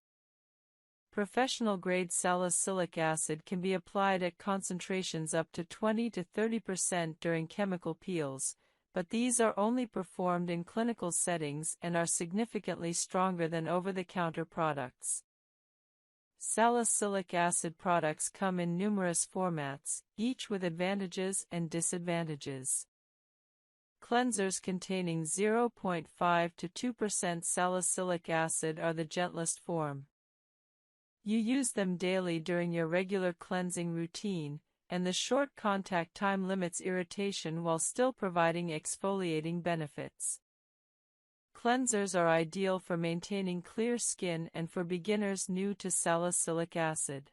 S1: Professional-grade salicylic acid can be applied at concentrations up to 20 to 30% during chemical peels, but these are only performed in clinical settings and are significantly stronger than over-the-counter products. Salicylic acid products come in numerous formats, each with advantages and disadvantages. Cleansers containing 0.5 to 2% salicylic acid are the gentlest form. You use them daily during your regular cleansing routine, and the short contact time limits irritation while still providing exfoliating benefits. Cleansers are ideal for maintaining clear skin and for beginners new to salicylic acid.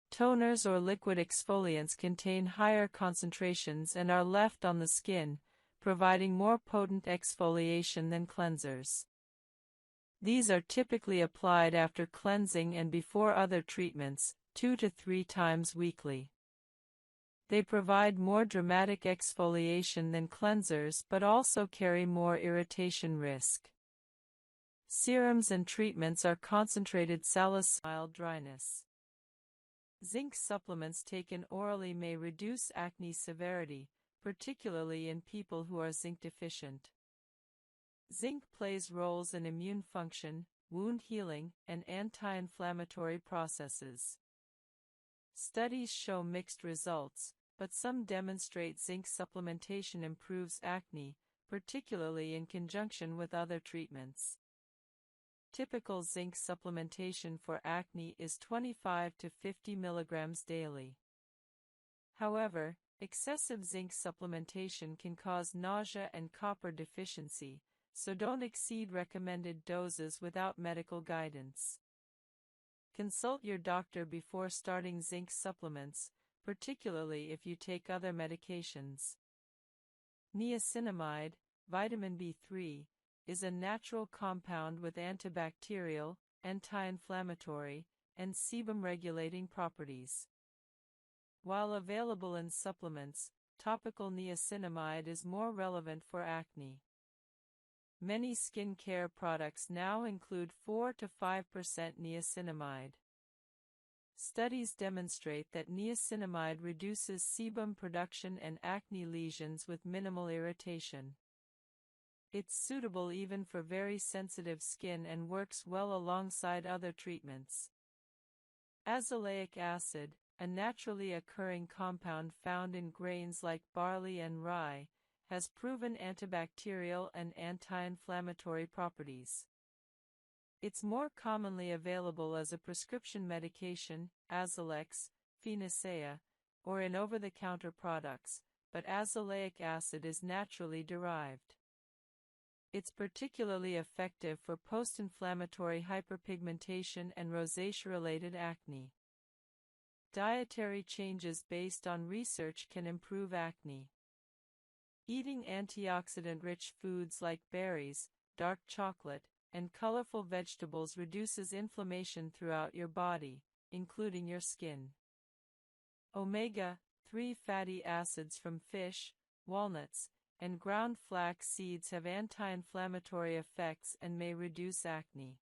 S1: Toners or liquid exfoliants contain higher concentrations and are left on the skin, providing more potent exfoliation than cleansers. These are typically applied after cleansing and before other treatments, 2 to 3 times weekly. They provide more dramatic exfoliation than cleansers but also carry more irritation risk. Serums and treatments are concentrated salicylic dryness. Zinc supplements taken orally may reduce acne severity, particularly in people who are zinc deficient. Zinc plays roles in immune function, wound healing, and anti-inflammatory processes. Studies show mixed results, but some demonstrate zinc supplementation improves acne, particularly in conjunction with other treatments. Typical zinc supplementation for acne is 25 to 50 mg daily. However, excessive zinc supplementation can cause nausea and copper deficiency, so don't exceed recommended doses without medical guidance. Consult your doctor before starting zinc supplements, particularly if you take other medications. Niacinamide, vitamin B3, is a natural compound with antibacterial, anti-inflammatory, and sebum-regulating properties. While available in supplements, topical niacinamide is more relevant for acne. Many skincare products now include 4 to 5% niacinamide. Studies demonstrate that niacinamide reduces sebum production and acne lesions with minimal irritation. It's suitable even for very sensitive skin and works well alongside other treatments. Azelaic acid, a naturally occurring compound found in grains like barley and rye, has proven antibacterial and anti-inflammatory properties. It's more commonly available as a prescription medication, Azelix, Phenacea, or in over-the-counter products, but azelaic acid is naturally derived. It's particularly effective for post-inflammatory hyperpigmentation and rosacea-related acne. Dietary changes based on research can improve acne. Eating antioxidant-rich foods like berries, dark chocolate, and colorful vegetables reduces inflammation throughout your body, including your skin. Omega-3 fatty acids from fish, walnuts, and ground flax seeds have anti-inflammatory effects and may reduce acne.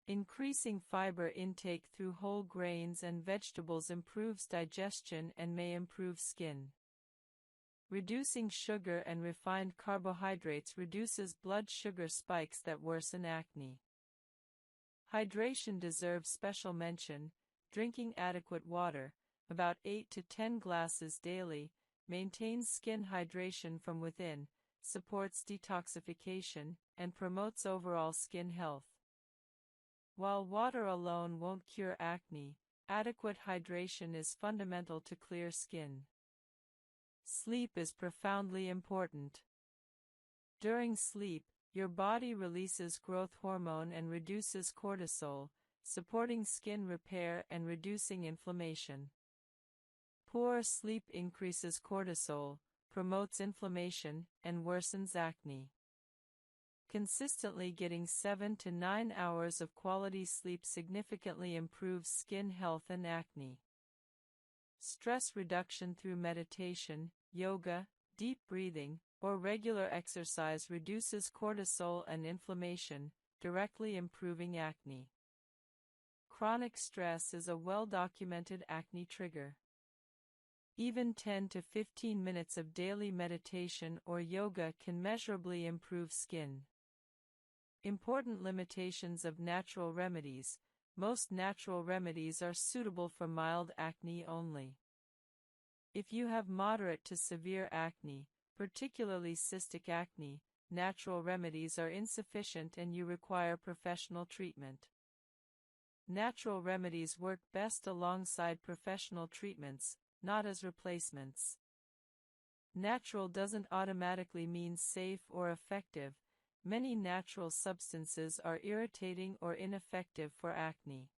S1: Increasing fiber intake through whole grains and vegetables improves digestion and may improve skin. Reducing sugar and refined carbohydrates reduces blood sugar spikes that worsen acne. Hydration deserves special mention. Drinking adequate water, about 8 to 10 glasses daily, maintains skin hydration from within, supports detoxification, and promotes overall skin health. While water alone won't cure acne, adequate hydration is fundamental to clear skin. Sleep is profoundly important. During sleep, your body releases growth hormone and reduces cortisol, supporting skin repair and reducing inflammation. Poor sleep increases cortisol, promotes inflammation, and worsens acne. Consistently getting 7 to 9 hours of quality sleep significantly improves skin health and acne. Stress reduction through meditation, yoga, deep breathing, or regular exercise reduces cortisol and inflammation, directly improving acne. Chronic stress is a well-documented acne trigger. Even 10 to 15 minutes of daily meditation or yoga can measurably improve skin. Important limitations of natural remedies. Most natural remedies are suitable for mild acne only. If you have moderate to severe acne, particularly cystic acne, natural remedies are insufficient and you require professional treatment. Natural remedies work best alongside professional treatments, not as replacements. Natural doesn't automatically mean safe or effective. Many natural substances are irritating or ineffective for acne.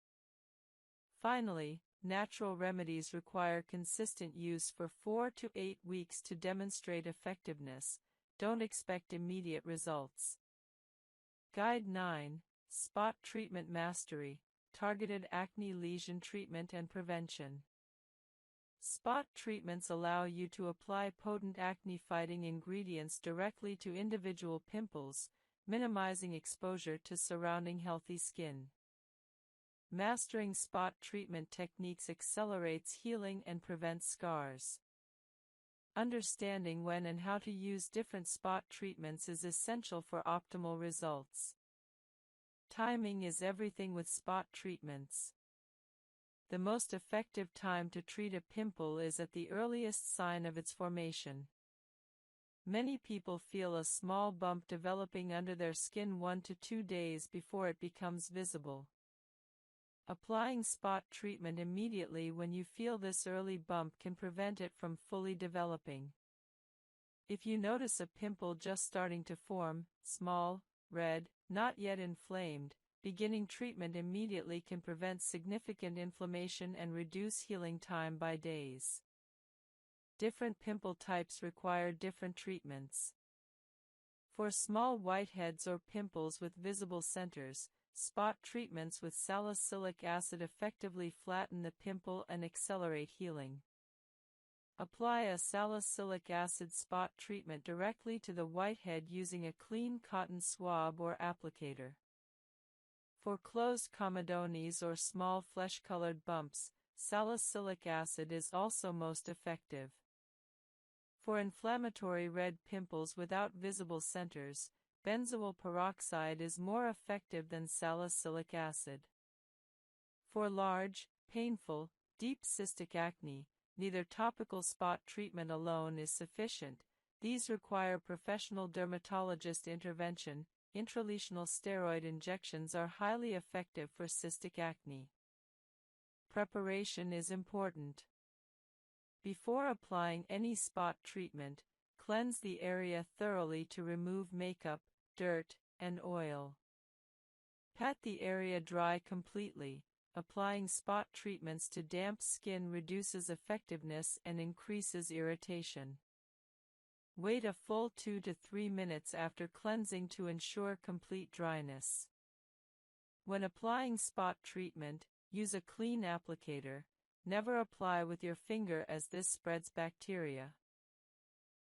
S1: Finally, natural remedies require consistent use for 4 to 8 weeks to demonstrate effectiveness. Don't expect immediate results. Guide 9. Spot Treatment Mastery, Targeted Acne Lesion Treatment and Prevention. Spot treatments allow you to apply potent acne-fighting ingredients directly to individual pimples, minimizing exposure to surrounding healthy skin. Mastering spot treatment techniques accelerates healing and prevents scars. Understanding when and how to use different spot treatments is essential for optimal results. Timing is everything with spot treatments. The most effective time to treat a pimple is at the earliest sign of its formation. Many people feel a small bump developing under their skin 1 to 2 days before it becomes visible. Applying spot treatment immediately when you feel this early bump can prevent it from fully developing. If you notice a pimple just starting to form, small, red, not yet inflamed, beginning treatment immediately can prevent significant inflammation and reduce healing time by days. Different pimple types require different treatments. For small whiteheads or pimples with visible centers, spot treatments with salicylic acid effectively flatten the pimple and accelerate healing. Apply a salicylic acid spot treatment directly to the whitehead using a clean cotton swab or applicator. For closed comedones or small flesh-colored bumps, salicylic acid is also most effective. For inflammatory red pimples without visible centers, benzoyl peroxide is more effective than salicylic acid. For large, painful, Deep cystic acne, neither topical spot treatment alone is sufficient. These require professional dermatologist intervention. Intralesional steroid injections are highly effective for cystic acne. Preparation is important. Before applying any spot treatment, cleanse the area thoroughly to remove makeup, dirt, and oil. Pat the area dry completely. Applying spot treatments to damp skin reduces effectiveness and increases irritation. Wait a full 2 to 3 minutes after cleansing to ensure complete dryness. When applying spot treatment, use a clean applicator. Never apply with your finger as this spreads bacteria.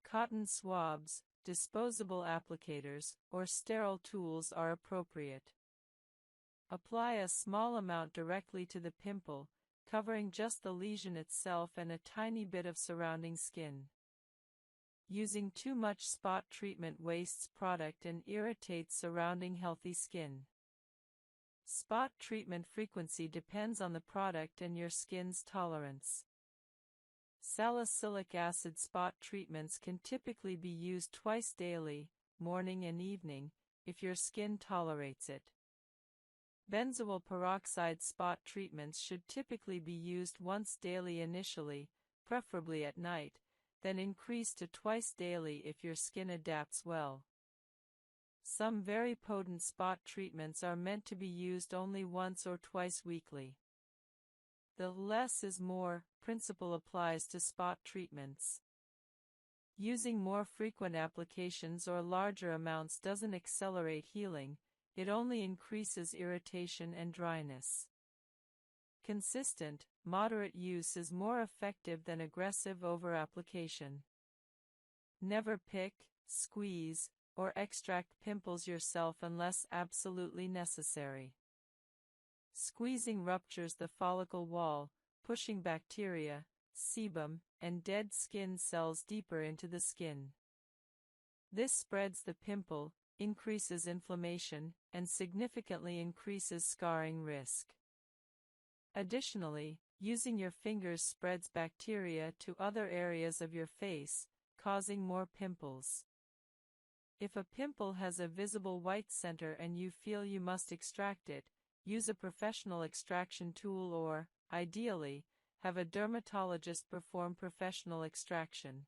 S1: Cotton swabs, disposable applicators, or sterile tools are appropriate. Apply a small amount directly to the pimple, covering just the lesion itself and a tiny bit of surrounding skin. Using too much spot treatment wastes product and irritates surrounding healthy skin. Spot treatment frequency depends on the product and your skin's tolerance. Salicylic acid spot treatments can typically be used twice daily, morning and evening, if your skin tolerates it. Benzoyl peroxide spot treatments should typically be used once daily initially, preferably at night, then increase to twice daily if your skin adapts well. Some very potent spot treatments are meant to be used only once or twice weekly. The less is more principle applies to spot treatments. Using more frequent applications or larger amounts doesn't accelerate healing, it only increases irritation and dryness. Consistent, moderate use is more effective than aggressive over-application. Never pick, squeeze, or extract pimples yourself unless absolutely necessary. Squeezing ruptures the follicle wall, pushing bacteria, sebum, and dead skin cells deeper into the skin. This spreads the pimple, increases inflammation, and significantly increases scarring risk. Additionally, using your fingers spreads bacteria to other areas of your face, causing more pimples. If a pimple has a visible white center and you feel you must extract it, use a professional extraction tool or, ideally, have a dermatologist perform professional extraction.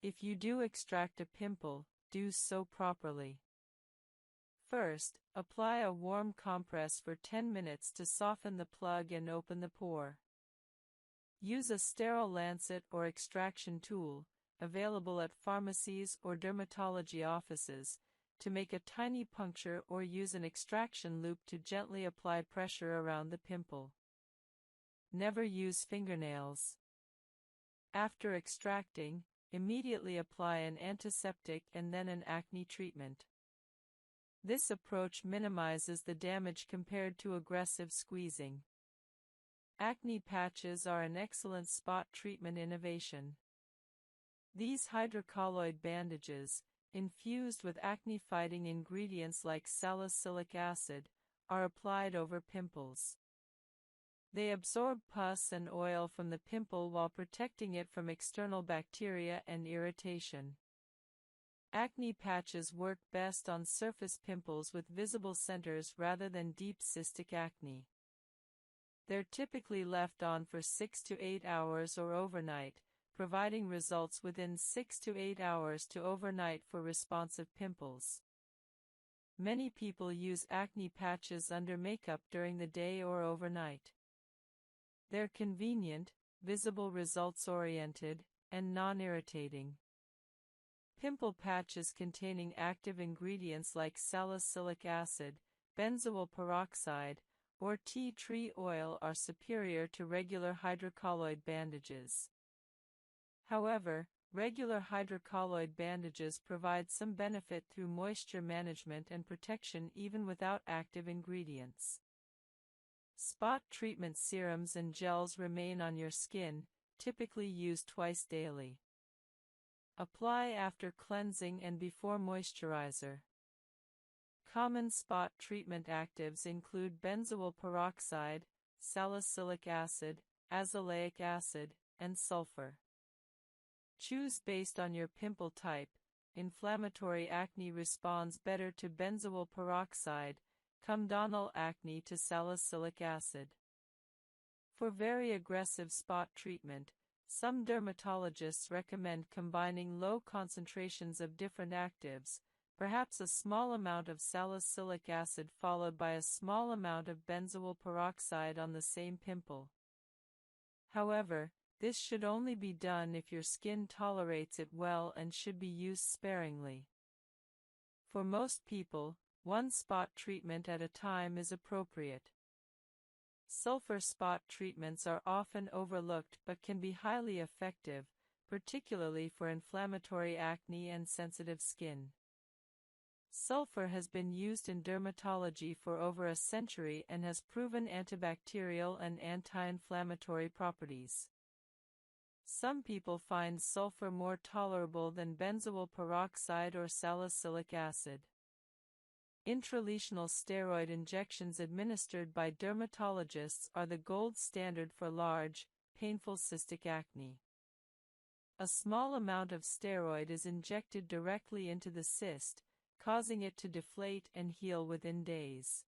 S1: If you do extract a pimple, do so properly. First, apply a warm compress for 10 minutes to soften the plug and open the pore. Use a sterile lancet or extraction tool, available at pharmacies or dermatology offices, to make a tiny puncture or use an extraction loop to gently apply pressure around the pimple. Never use fingernails. After extracting, immediately apply an antiseptic and then an acne treatment. This approach minimizes the damage compared to aggressive squeezing. Acne patches are an excellent spot treatment innovation. These hydrocolloid bandages, infused with acne-fighting ingredients like salicylic acid, are applied over pimples. They absorb pus and oil from the pimple while protecting it from external bacteria and irritation. Acne patches work best on surface pimples with visible centers rather than deep cystic acne. They're typically left on for 6 to 8 hours or overnight, providing results within 6 to 8 hours to overnight for responsive pimples. Many people use acne patches under makeup during the day or overnight. They're convenient, visible results-oriented, and non-irritating. Pimple patches containing active ingredients like salicylic acid, benzoyl peroxide, or tea tree oil are superior to regular hydrocolloid bandages. However, regular hydrocolloid bandages provide some benefit through moisture management and protection even without active ingredients. Spot treatment serums and gels remain on your skin, typically used twice daily. Apply after cleansing and before moisturizer. Common spot treatment actives include benzoyl peroxide, salicylic acid, azelaic acid, and sulfur. Choose based on your pimple type. Inflammatory acne responds better to benzoyl peroxide, comedonal acne to salicylic acid. For very aggressive spot treatment, some dermatologists recommend combining low concentrations of different actives, perhaps a small amount of salicylic acid followed by a small amount of benzoyl peroxide on the same pimple. However, this should only be done if your skin tolerates it well and should be used sparingly. For most people, one spot treatment at a time is appropriate. Sulfur spot treatments are often overlooked but can be highly effective, particularly for inflammatory acne and sensitive skin. Sulfur has been used in dermatology for over a century and has proven antibacterial and anti-inflammatory properties. Some people find sulfur more tolerable than benzoyl peroxide or salicylic acid. Intralesional steroid injections administered by dermatologists are the gold standard for large, painful cystic acne. A small amount of steroid is injected directly into the cyst, causing it to deflate and heal within days.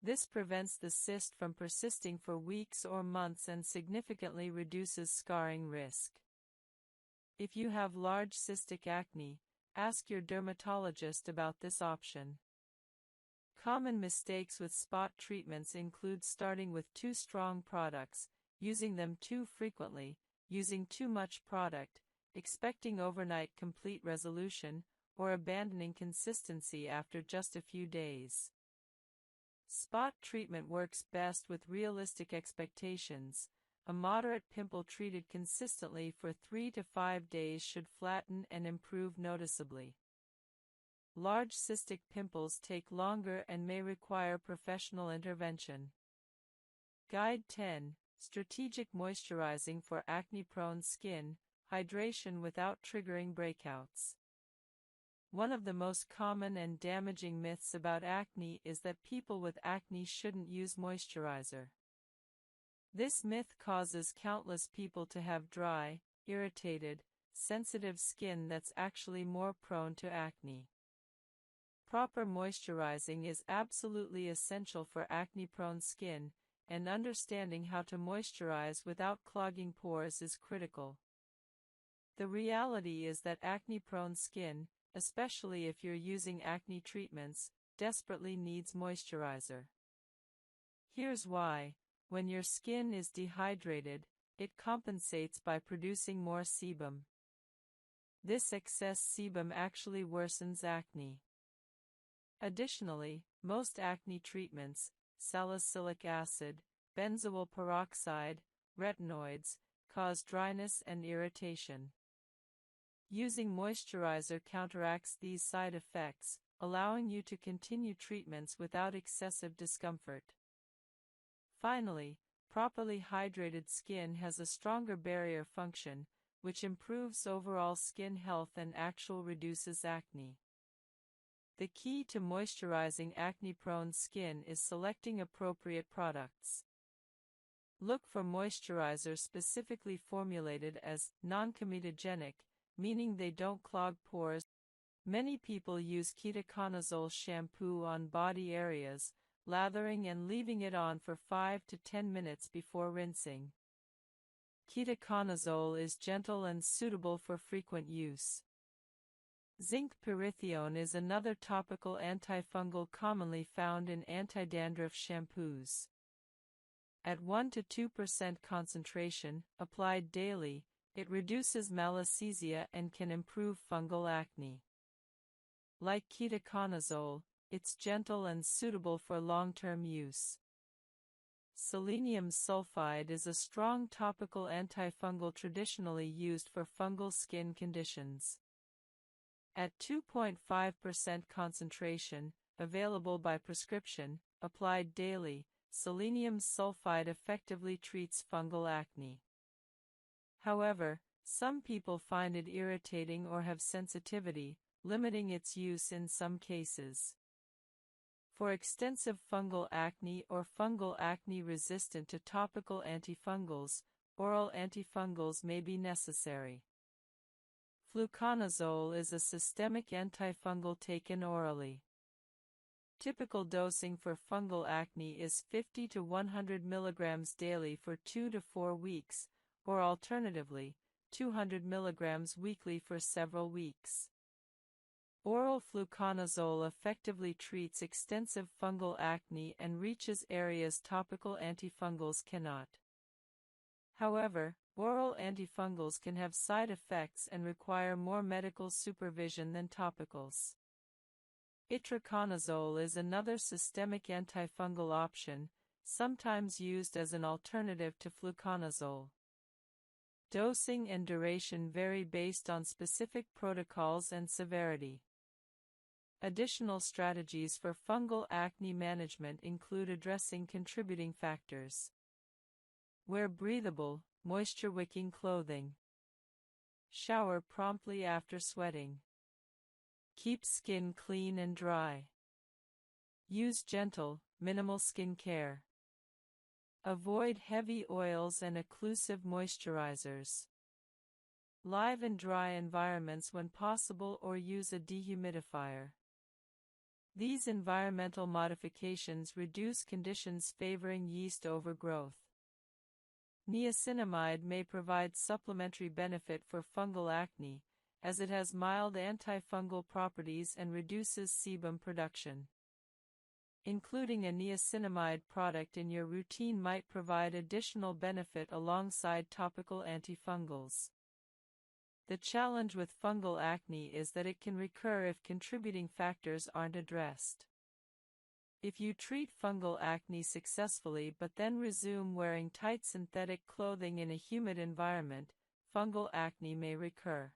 S1: This prevents the cyst from persisting for weeks or months and significantly reduces scarring risk. If you have large cystic acne, ask your dermatologist about this option. Common mistakes with spot treatments include starting with too strong products, using them too frequently, using too much product, expecting overnight complete resolution, or abandoning consistency after just a few days. Spot treatment works best with realistic expectations. A moderate pimple treated consistently for 3 to 5 days should flatten and improve noticeably. Large cystic pimples take longer and may require professional intervention. Guide 10. Strategic moisturizing for acne-prone skin, hydration without triggering breakouts. One of the most common and damaging myths about acne is that people with acne shouldn't use moisturizer. This myth causes countless people to have dry, irritated, sensitive skin that's actually more prone to acne. Proper moisturizing is absolutely essential for acne-prone skin, and understanding how to moisturize without clogging pores is critical. The reality is that acne-prone skin, especially if you're using acne treatments, desperately needs moisturizer. Here's why. When your skin is dehydrated, it compensates by producing more sebum. This excess sebum actually worsens acne. Additionally, most acne treatments, salicylic acid, benzoyl peroxide, retinoids, cause dryness and irritation. Using moisturizer counteracts these side effects, allowing you to continue treatments without excessive discomfort. Finally, properly hydrated skin has a stronger barrier function, which improves overall skin health and actually reduces acne. The key to moisturizing acne-prone skin is selecting appropriate products. Look for moisturizers specifically formulated as non-comedogenic, meaning they don't clog pores. Many people use ketoconazole shampoo on body areas, lathering and leaving it on for 5 to 10 minutes before rinsing. Ketoconazole is gentle and suitable for frequent use. Zinc pyrithione is another topical antifungal commonly found in anti-dandruff shampoos. At 1 to 2% concentration, applied daily, it reduces malassezia and can improve fungal acne. Like ketoconazole, it's gentle and suitable for long-term use. Selenium sulfide is a strong topical antifungal traditionally used for fungal skin conditions. At 2.5% concentration, available by prescription, applied daily, selenium sulfide effectively treats fungal acne. However, some people find it irritating or have sensitivity, limiting its use in some cases. For extensive fungal acne or fungal acne resistant to topical antifungals, oral antifungals may be necessary. Fluconazole is a systemic antifungal taken orally. Typical dosing for fungal acne is 50 to 100 mg daily for 2 to 4 weeks, or alternatively, 200 mg weekly for several weeks. Oral fluconazole effectively treats extensive fungal acne and reaches areas topical antifungals cannot. However, oral antifungals can have side effects and require more medical supervision than topicals. Itraconazole is another systemic antifungal option, sometimes used as an alternative to fluconazole. Dosing and duration vary based on specific protocols and severity. Additional strategies for fungal acne management include addressing contributing factors. Wear breathable, moisture-wicking clothing. Shower promptly after sweating. Keep skin clean and dry. Use gentle, minimal skin care. Avoid heavy oils and occlusive moisturizers. Live and dry environments when possible or use a dehumidifier. These environmental modifications reduce conditions favoring yeast overgrowth. Niacinamide may provide supplementary benefit for fungal acne, as it has mild antifungal properties and reduces sebum production. Including a niacinamide product in your routine might provide additional benefit alongside topical antifungals. The challenge with fungal acne is that it can recur if contributing factors aren't addressed. If you treat fungal acne successfully but then resume wearing tight synthetic clothing in a humid environment, fungal acne may recur.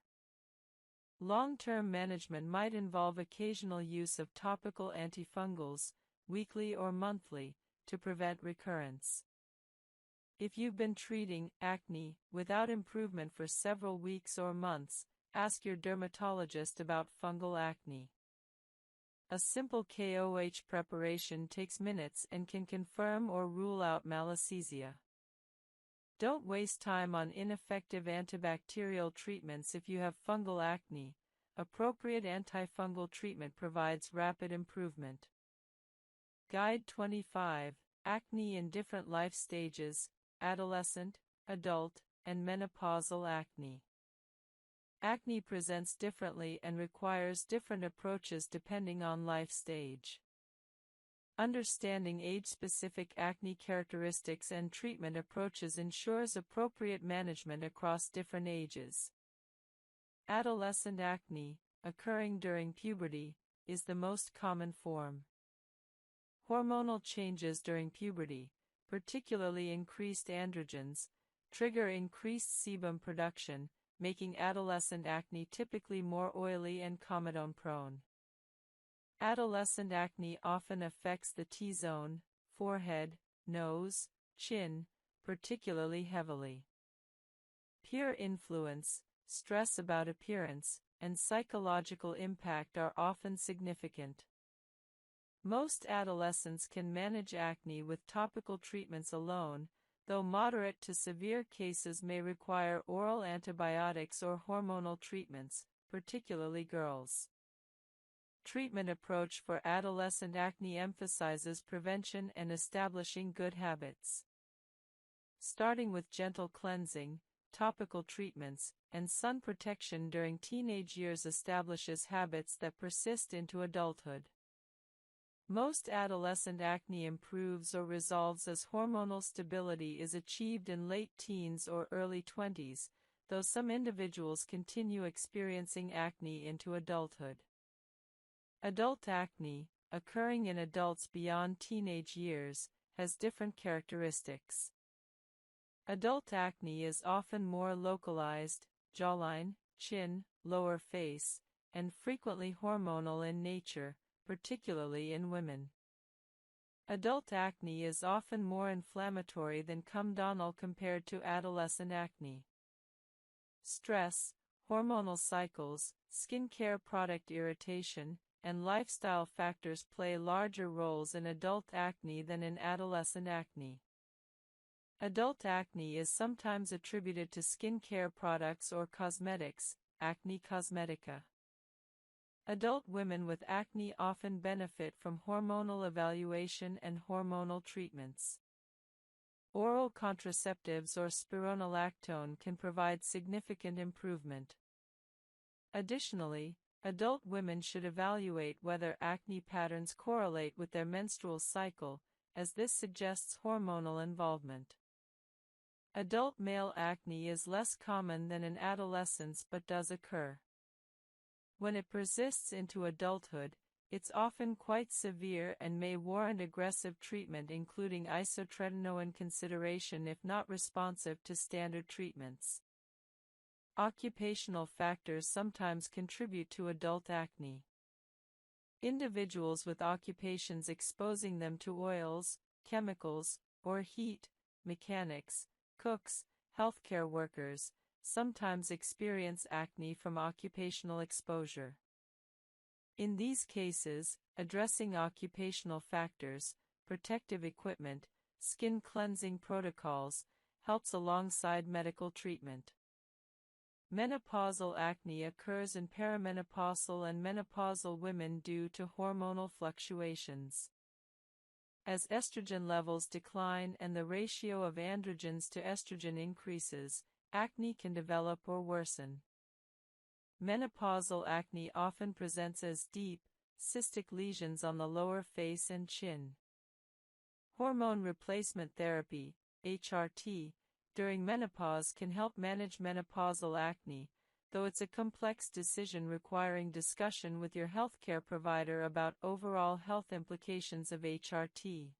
S1: Long-term management might involve occasional use of topical antifungals, weekly or monthly, to prevent recurrence. If you've been treating acne without improvement for several weeks or months, ask your dermatologist about fungal acne. A simple KOH preparation takes minutes and can confirm or rule out malassezia. Don't waste time on ineffective antibacterial treatments if you have fungal acne. Appropriate antifungal treatment provides rapid improvement. Guide 25, Acne in Different Life Stages, Adolescent, Adult, and Menopausal Acne. Acne presents differently and requires different approaches depending on life stage. Understanding age-specific acne characteristics and treatment approaches ensures appropriate management across different ages. Adolescent acne, occurring during puberty, is the most common form. Hormonal changes during puberty, particularly increased androgens, trigger increased sebum production, making adolescent acne typically more oily and comedone-prone. Adolescent acne often affects the T-zone, forehead, nose, chin, particularly heavily. Peer influence, stress about appearance, and psychological impact are often significant. Most adolescents can manage acne with topical treatments alone, though moderate to severe cases may require oral antibiotics or hormonal treatments, particularly girls. Treatment approach for adolescent acne emphasizes prevention and establishing good habits. Starting with gentle cleansing, topical treatments, and sun protection during teenage years establishes habits that persist into adulthood. Most adolescent acne improves or resolves as hormonal stability is achieved in late teens or early 20s, though some individuals continue experiencing acne into adulthood. Adult acne, occurring in adults beyond teenage years, has different characteristics. Adult acne is often more localized, jawline, chin, lower face, and frequently hormonal in nature, particularly in women. Adult acne is often more inflammatory than comedonal compared to adolescent acne. Stress, hormonal cycles, skincare product irritation, and lifestyle factors play larger roles in adult acne than in adolescent acne. Adult acne is sometimes attributed to skincare products or cosmetics, acne cosmetica. Adult women with acne often benefit from hormonal evaluation and hormonal treatments. Oral contraceptives or spironolactone can provide significant improvement. Additionally, adult women should evaluate whether acne patterns correlate with their menstrual cycle, as this suggests hormonal involvement. Adult male acne is less common than in adolescence but does occur. When it persists into adulthood, it's often quite severe and may warrant aggressive treatment, including isotretinoin consideration if not responsive to standard treatments. Occupational factors sometimes contribute to adult acne. Individuals with occupations exposing them to oils, chemicals, or heat, mechanics, cooks, healthcare workers, sometimes experience acne from occupational exposure. In these cases, addressing occupational factors, protective equipment, skin cleansing protocols, helps alongside medical treatment. Menopausal acne occurs in perimenopausal and menopausal women due to hormonal fluctuations. As estrogen levels decline and the ratio of androgens to estrogen increases, acne can develop or worsen. Menopausal acne often presents as deep, cystic lesions on the lower face and chin. Hormone replacement therapy, HRT, during menopause can help manage menopausal acne, though it's a complex decision requiring discussion with your healthcare provider about overall health implications of HRT.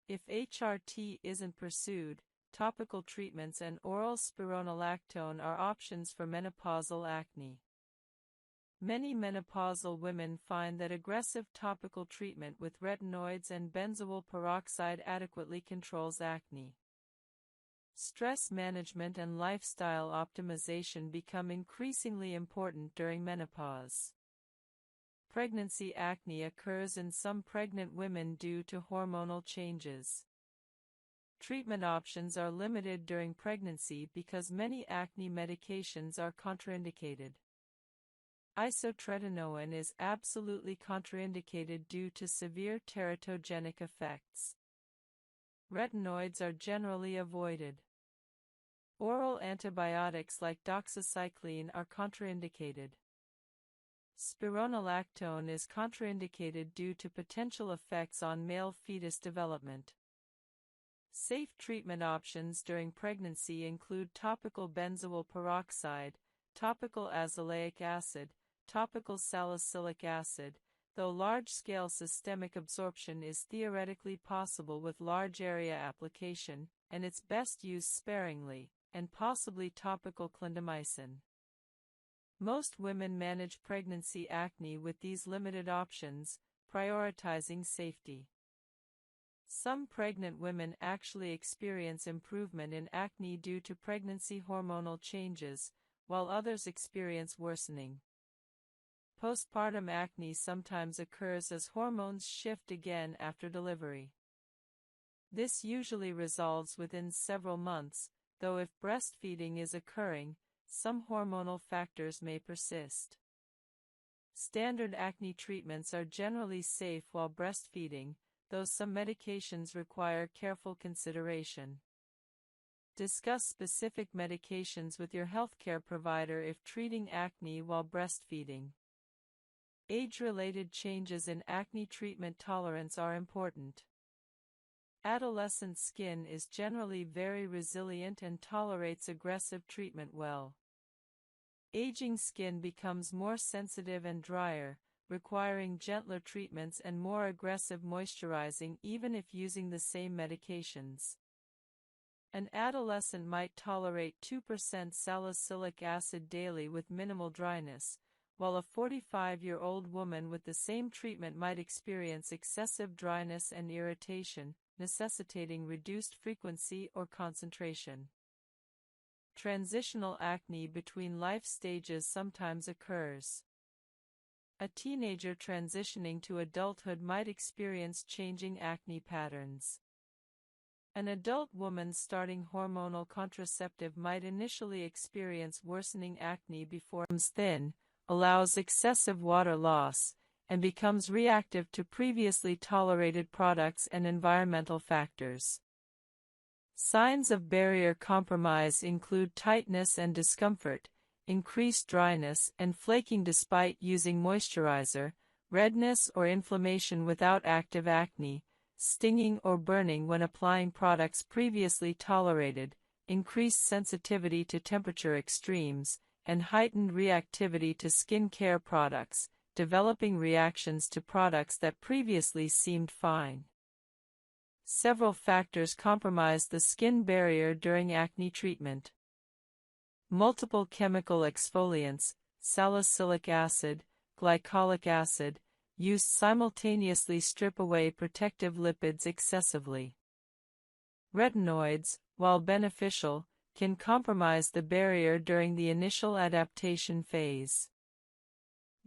S1: If HRT isn't pursued, topical treatments and oral spironolactone are options for menopausal acne. Many menopausal women find that aggressive topical treatment with retinoids and benzoyl peroxide adequately controls acne. Stress management and lifestyle optimization become increasingly important during menopause. Pregnancy acne occurs in some pregnant women due to hormonal changes. Treatment options are limited during pregnancy because many acne medications are contraindicated. Isotretinoin is absolutely contraindicated due to severe teratogenic effects. Retinoids are generally avoided. Oral antibiotics like doxycycline are contraindicated. Spironolactone is contraindicated due to potential effects on male fetus development. Safe treatment options during pregnancy include topical benzoyl peroxide, topical azelaic acid, topical salicylic acid, though large-scale systemic absorption is theoretically possible with large-area application, and it's best used sparingly, and possibly topical clindamycin. Most women manage pregnancy acne with these limited options, prioritizing safety. Some pregnant women actually experience improvement in acne due to pregnancy hormonal changes, while others experience worsening. Postpartum acne sometimes occurs as hormones shift again after delivery. This usually resolves within several months, though if breastfeeding is occurring, some hormonal factors may persist. Standard acne treatments are generally safe while breastfeeding, though some medications require careful consideration. Discuss specific medications with your healthcare provider if treating acne while breastfeeding. Age-related changes in acne treatment tolerance are important. Adolescent skin is generally very resilient and tolerates aggressive treatment well. Aging skin becomes more sensitive and drier, requiring gentler treatments and more aggressive moisturizing even if using the same medications. An adolescent might tolerate 2% salicylic acid daily with minimal dryness, while a 45-year-old woman with the same treatment might experience excessive dryness and irritation, necessitating reduced frequency or concentration. Transitional acne between life stages sometimes occurs. A teenager transitioning to adulthood might experience changing acne patterns. An adult woman starting hormonal contraceptive might initially experience worsening acne before it becomes thin, allows excessive water loss, and becomes reactive to previously tolerated products and environmental factors. Signs of barrier compromise include tightness and discomfort, increased dryness and flaking despite using moisturizer, redness or inflammation without active acne, stinging or burning when applying products previously tolerated, increased sensitivity to temperature extremes, and heightened reactivity to skin care products, developing reactions to products that previously seemed fine. Several factors compromise the skin barrier during acne treatment. Multiple chemical exfoliants, salicylic acid, glycolic acid, used simultaneously strip away protective lipids excessively. Retinoids, while beneficial, can compromise the barrier during the initial adaptation phase.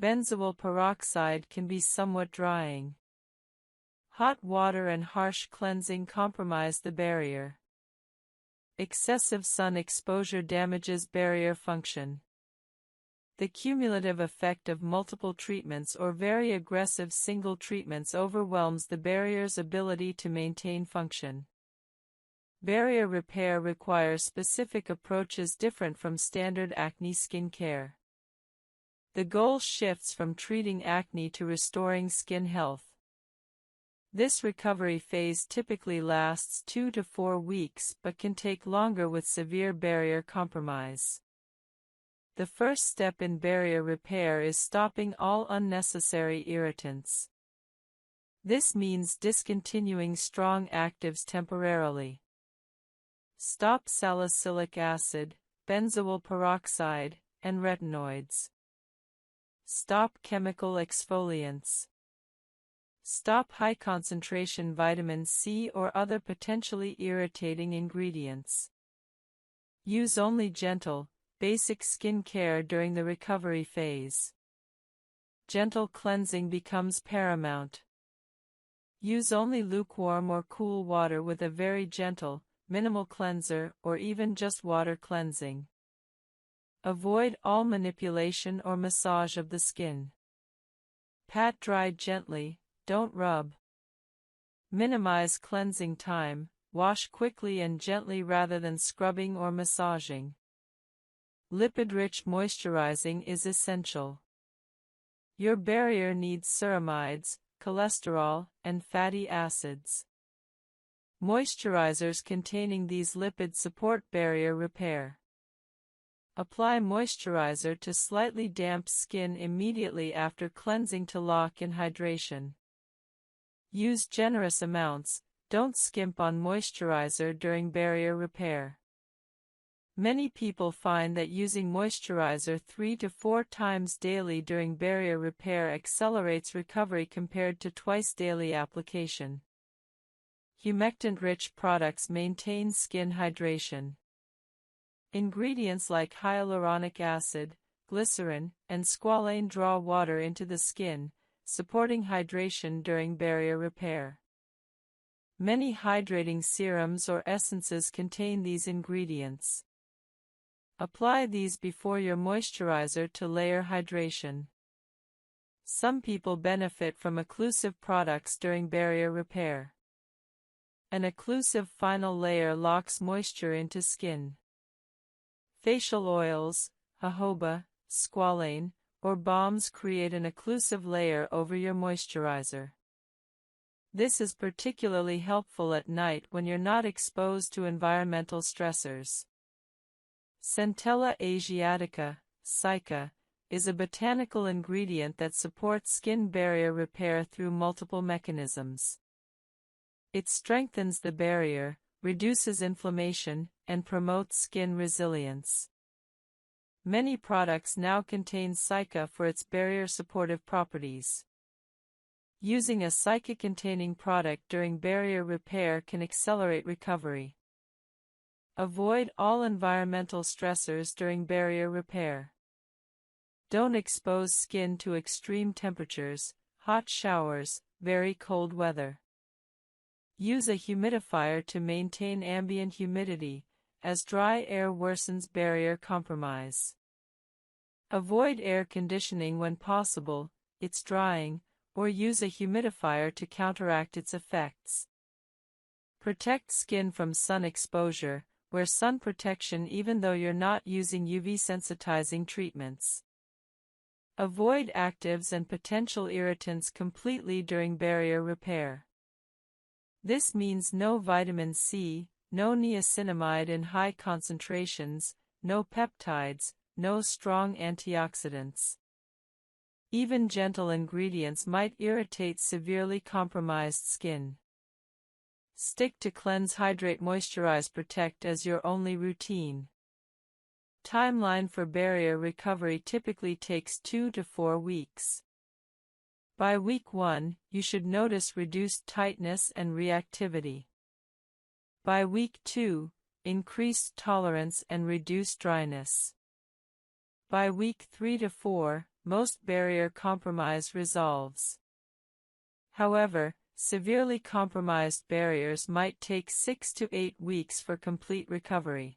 S1: Benzoyl peroxide can be somewhat drying. Hot water and harsh cleansing compromise the barrier. Excessive sun exposure damages barrier function. The cumulative effect of multiple treatments or very aggressive single treatments overwhelms the barrier's ability to maintain function. Barrier repair requires specific approaches different from standard acne skin care. The goal shifts from treating acne to restoring skin health. This recovery phase typically lasts 2 to 4 weeks but can take longer with severe barrier compromise. The first step in barrier repair is stopping all unnecessary irritants. This means discontinuing strong actives temporarily. Stop salicylic acid, benzoyl peroxide, and retinoids. Stop chemical exfoliants. Stop high-concentration vitamin C or other potentially irritating ingredients. Use only gentle, basic skin care during the recovery phase. Gentle cleansing becomes paramount. Use only lukewarm or cool water with a very gentle, minimal cleanser or even just water cleansing. Avoid all manipulation or massage of the skin. Pat dry gently, don't rub. Minimize cleansing time, wash quickly and gently rather than scrubbing or massaging. Lipid-rich moisturizing is essential. Your barrier needs ceramides, cholesterol, and fatty acids. Moisturizers containing these lipids support barrier repair. Apply moisturizer to slightly damp skin immediately after cleansing to lock in hydration. Use generous amounts, don't skimp on moisturizer during barrier repair. Many people find that using moisturizer 3 to 4 times daily during barrier repair accelerates recovery compared to twice daily application. Humectant-rich products maintain skin hydration. Ingredients like hyaluronic acid, glycerin, and squalane draw water into the skin, supporting hydration during barrier repair. Many hydrating serums or essences contain these ingredients. Apply these before your moisturizer to layer hydration. Some people benefit from occlusive products during barrier repair. An occlusive final layer locks moisture into skin. Facial oils, jojoba, squalane, or balms create an occlusive layer over your moisturizer. This is particularly helpful at night when you're not exposed to environmental stressors. Centella asiatica, SICA, is a botanical ingredient that supports skin barrier repair through multiple mechanisms. It strengthens the barrier, reduces inflammation, and promotes skin resilience. Many products now contain SICA for its barrier-supportive properties. Using a SICA-containing product during barrier repair can accelerate recovery. Avoid all environmental stressors during barrier repair. Don't expose skin to extreme temperatures, hot showers, very cold weather. Use a humidifier to maintain ambient humidity, as dry air worsens barrier compromise. Avoid air conditioning when possible, it's drying, or use a humidifier to counteract its effects. Protect skin from sun exposure. Wear sun protection even though you're not using UV sensitizing treatments. Avoid actives and potential irritants completely during barrier repair. This means no vitamin C, no niacinamide in high concentrations, no peptides, no strong antioxidants. Even gentle ingredients might irritate severely compromised skin. Stick to cleanse, hydrate, moisturize, protect as your only routine. Timeline for barrier recovery typically takes 2 to 4 weeks. By week 1, you should notice reduced tightness and reactivity. By week 2, increased tolerance and reduced dryness. By week 3 to 4, most barrier compromise resolves. However, severely compromised barriers might take 6 to 8 weeks for complete recovery.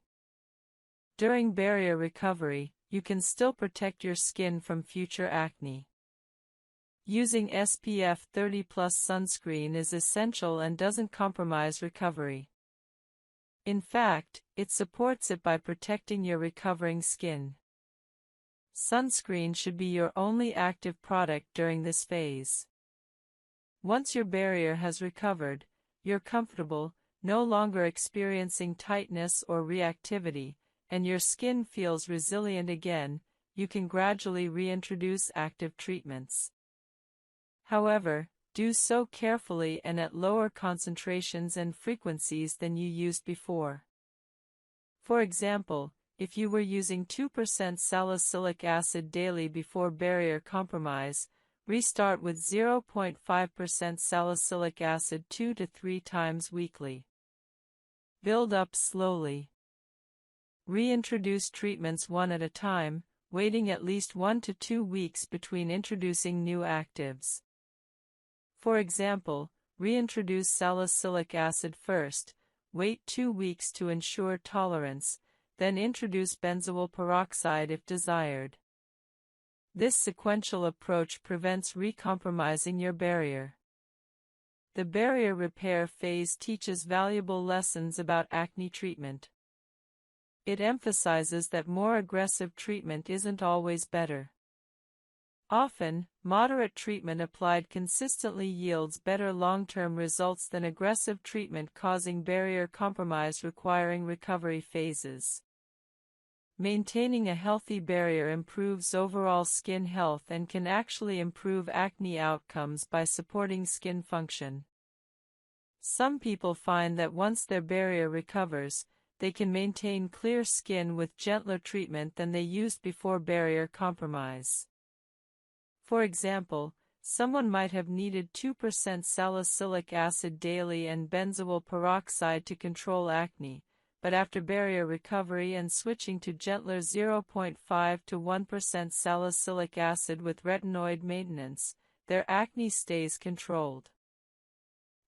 S1: During barrier recovery, you can still protect your skin from future acne. Using SPF 30+ sunscreen is essential and doesn't compromise recovery. In fact, it supports it by protecting your recovering skin. Sunscreen should be your only active product during this phase. Once your barrier has recovered, you're comfortable, no longer experiencing tightness or reactivity, and your skin feels resilient again, you can gradually reintroduce active treatments. However, do so carefully and at lower concentrations and frequencies than you used before. For example, if you were using 2% salicylic acid daily before barrier compromise, restart with 0.5% salicylic acid 2 to 3 times weekly. Build up slowly. Reintroduce treatments one at a time, waiting at least 1 to 2 weeks between introducing new actives. For example, reintroduce salicylic acid first, wait 2 weeks to ensure tolerance, then introduce benzoyl peroxide if desired. This sequential approach prevents recompromising your barrier. The barrier repair phase teaches valuable lessons about acne treatment. It emphasizes that more aggressive treatment isn't always better. Often, moderate treatment applied consistently yields better long-term results than aggressive treatment causing barrier compromise requiring recovery phases. Maintaining a healthy barrier improves overall skin health and can actually improve acne outcomes by supporting skin function. Some people find that once their barrier recovers, they can maintain clear skin with gentler treatment than they used before barrier compromise. For example, someone might have needed 2% salicylic acid daily and benzoyl peroxide to control acne, but after barrier recovery and switching to gentler 0.5 to 1% salicylic acid with retinoid maintenance, their acne stays controlled.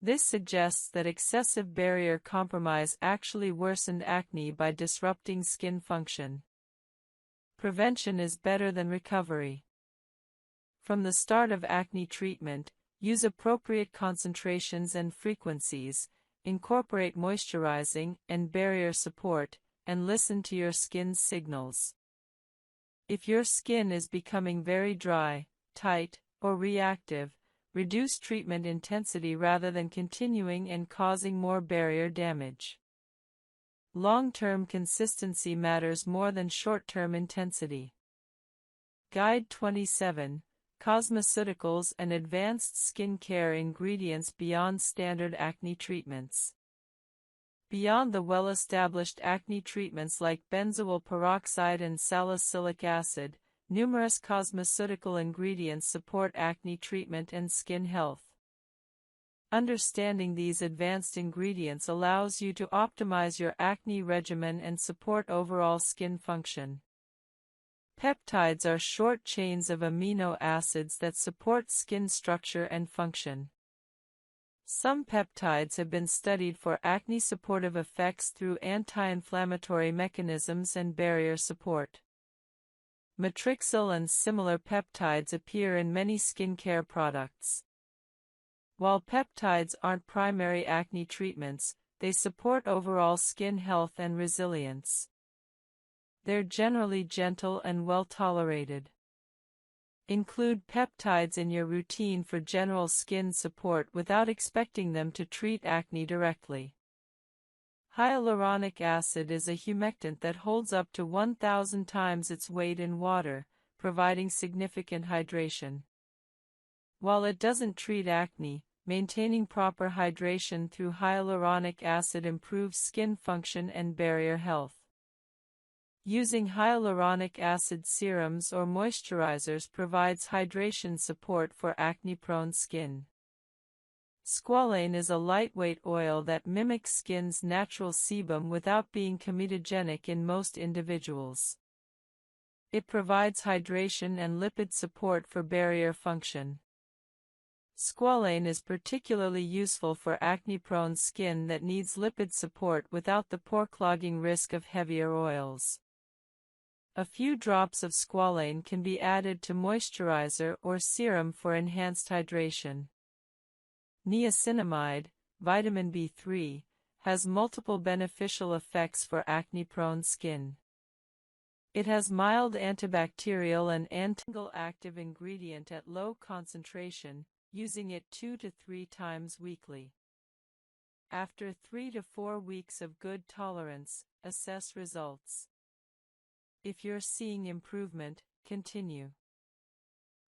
S1: This suggests that excessive barrier compromise actually worsened acne by disrupting skin function. Prevention is better than recovery. From the start of acne treatment, use appropriate concentrations and frequencies, incorporate moisturizing and barrier support, and listen to your skin's signals. If your skin is becoming very dry, tight, or reactive, reduce treatment intensity rather than continuing and causing more barrier damage. Long-term consistency matters more than short-term intensity. Guide 27. Cosmeceuticals and advanced skincare ingredients beyond standard acne treatments. Beyond the well-established acne treatments like benzoyl peroxide and salicylic acid, numerous cosmeceutical ingredients support acne treatment and skin health. Understanding these advanced ingredients allows you to optimize your acne regimen and support overall skin function. Peptides are short chains of amino acids that support skin structure and function. Some peptides have been studied for acne-supportive effects through anti-inflammatory mechanisms and barrier support. Matrixyl and similar peptides appear in many skincare products. While peptides aren't primary acne treatments, they support overall skin health and resilience. They're generally gentle and well tolerated. Include peptides in your routine for general skin support without expecting them to treat acne directly. Hyaluronic acid is a humectant that holds up to 1,000 times its weight in water, providing significant hydration. While it doesn't treat acne, maintaining proper hydration through hyaluronic acid improves skin function and barrier health. Using hyaluronic acid serums or moisturizers provides hydration support for acne-prone skin. Squalane is a lightweight oil that mimics skin's natural sebum without being comedogenic in most individuals. It provides hydration and lipid support for barrier function. Squalane is particularly useful for acne-prone skin that needs lipid support without the pore-clogging risk of heavier oils. A few drops of squalane can be added to moisturizer or serum for enhanced hydration. Niacinamide, vitamin B3, has multiple beneficial effects for acne-prone skin. It has mild antibacterial and antifungal active ingredient at low concentration, using it 2 to 3 times weekly. After 3 to 4 weeks of good tolerance, assess results. If you're seeing improvement, continue.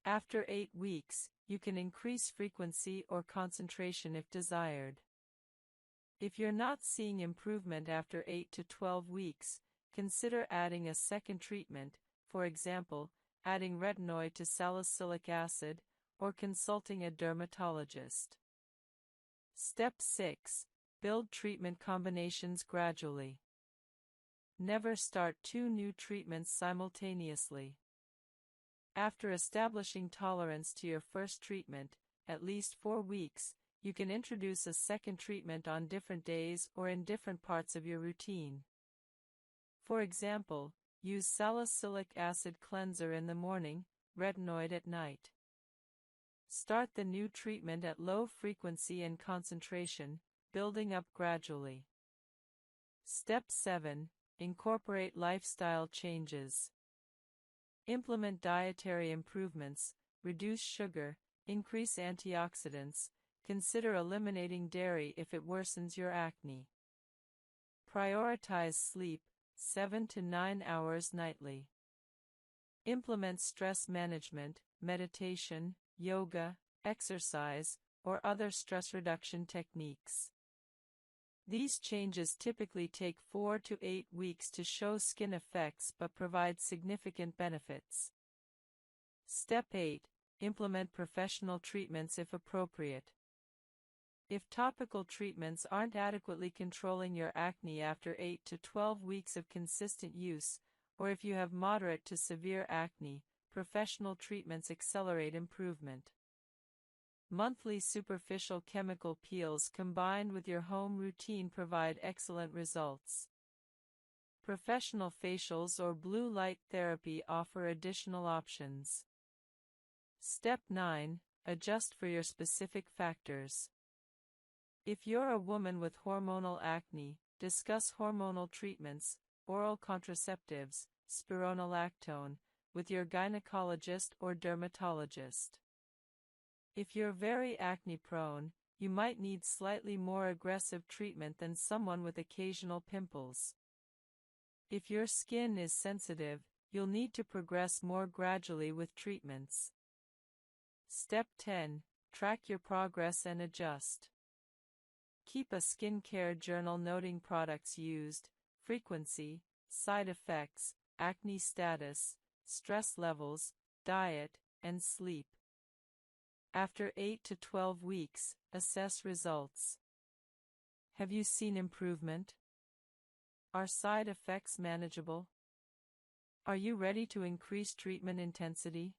S1: After 8 weeks, you can increase frequency or concentration if desired. If you're not seeing improvement after 8 to 12 weeks, consider adding a second treatment, for example, adding retinoid to salicylic acid, or consulting a dermatologist. Step 6. Build treatment combinations gradually. Never start 2 new treatments simultaneously. After establishing tolerance to your first treatment, at least 4 weeks, you can introduce a second treatment on different days or in different parts of your routine. For example, use salicylic acid cleanser in the morning, retinoid at night. Start the new treatment at low frequency and concentration, building up gradually. Step 7. Incorporate lifestyle changes. Implement dietary improvements, reduce sugar, increase antioxidants, consider eliminating dairy if it worsens your acne. Prioritize sleep, 7 to 9 hours nightly. Implement stress management, meditation, yoga, exercise, or other stress reduction techniques. These changes typically take 4 to 8 weeks to show skin effects but provide significant benefits. Step 8. Implement professional treatments if appropriate. If topical treatments aren't adequately controlling your acne after 8 to 12 weeks of consistent use, or if you have moderate to severe acne, professional treatments accelerate improvement. Monthly superficial chemical peels combined with your home routine provide excellent results. Professional facials or blue light therapy offer additional options. Step 9. Adjust for your specific factors. If you're a woman with hormonal acne, discuss hormonal treatments, oral contraceptives, spironolactone, with your gynecologist or dermatologist. If you're very acne-prone, you might need slightly more aggressive treatment than someone with occasional pimples. If your skin is sensitive, you'll need to progress more gradually with treatments. Step 10. Track your progress and adjust. Keep a skincare journal noting products used, frequency, side effects, acne status, stress levels, diet, and sleep. After 8 to 12 weeks, assess results. Have you seen improvement? Are side effects manageable? Are you ready to increase treatment intensity?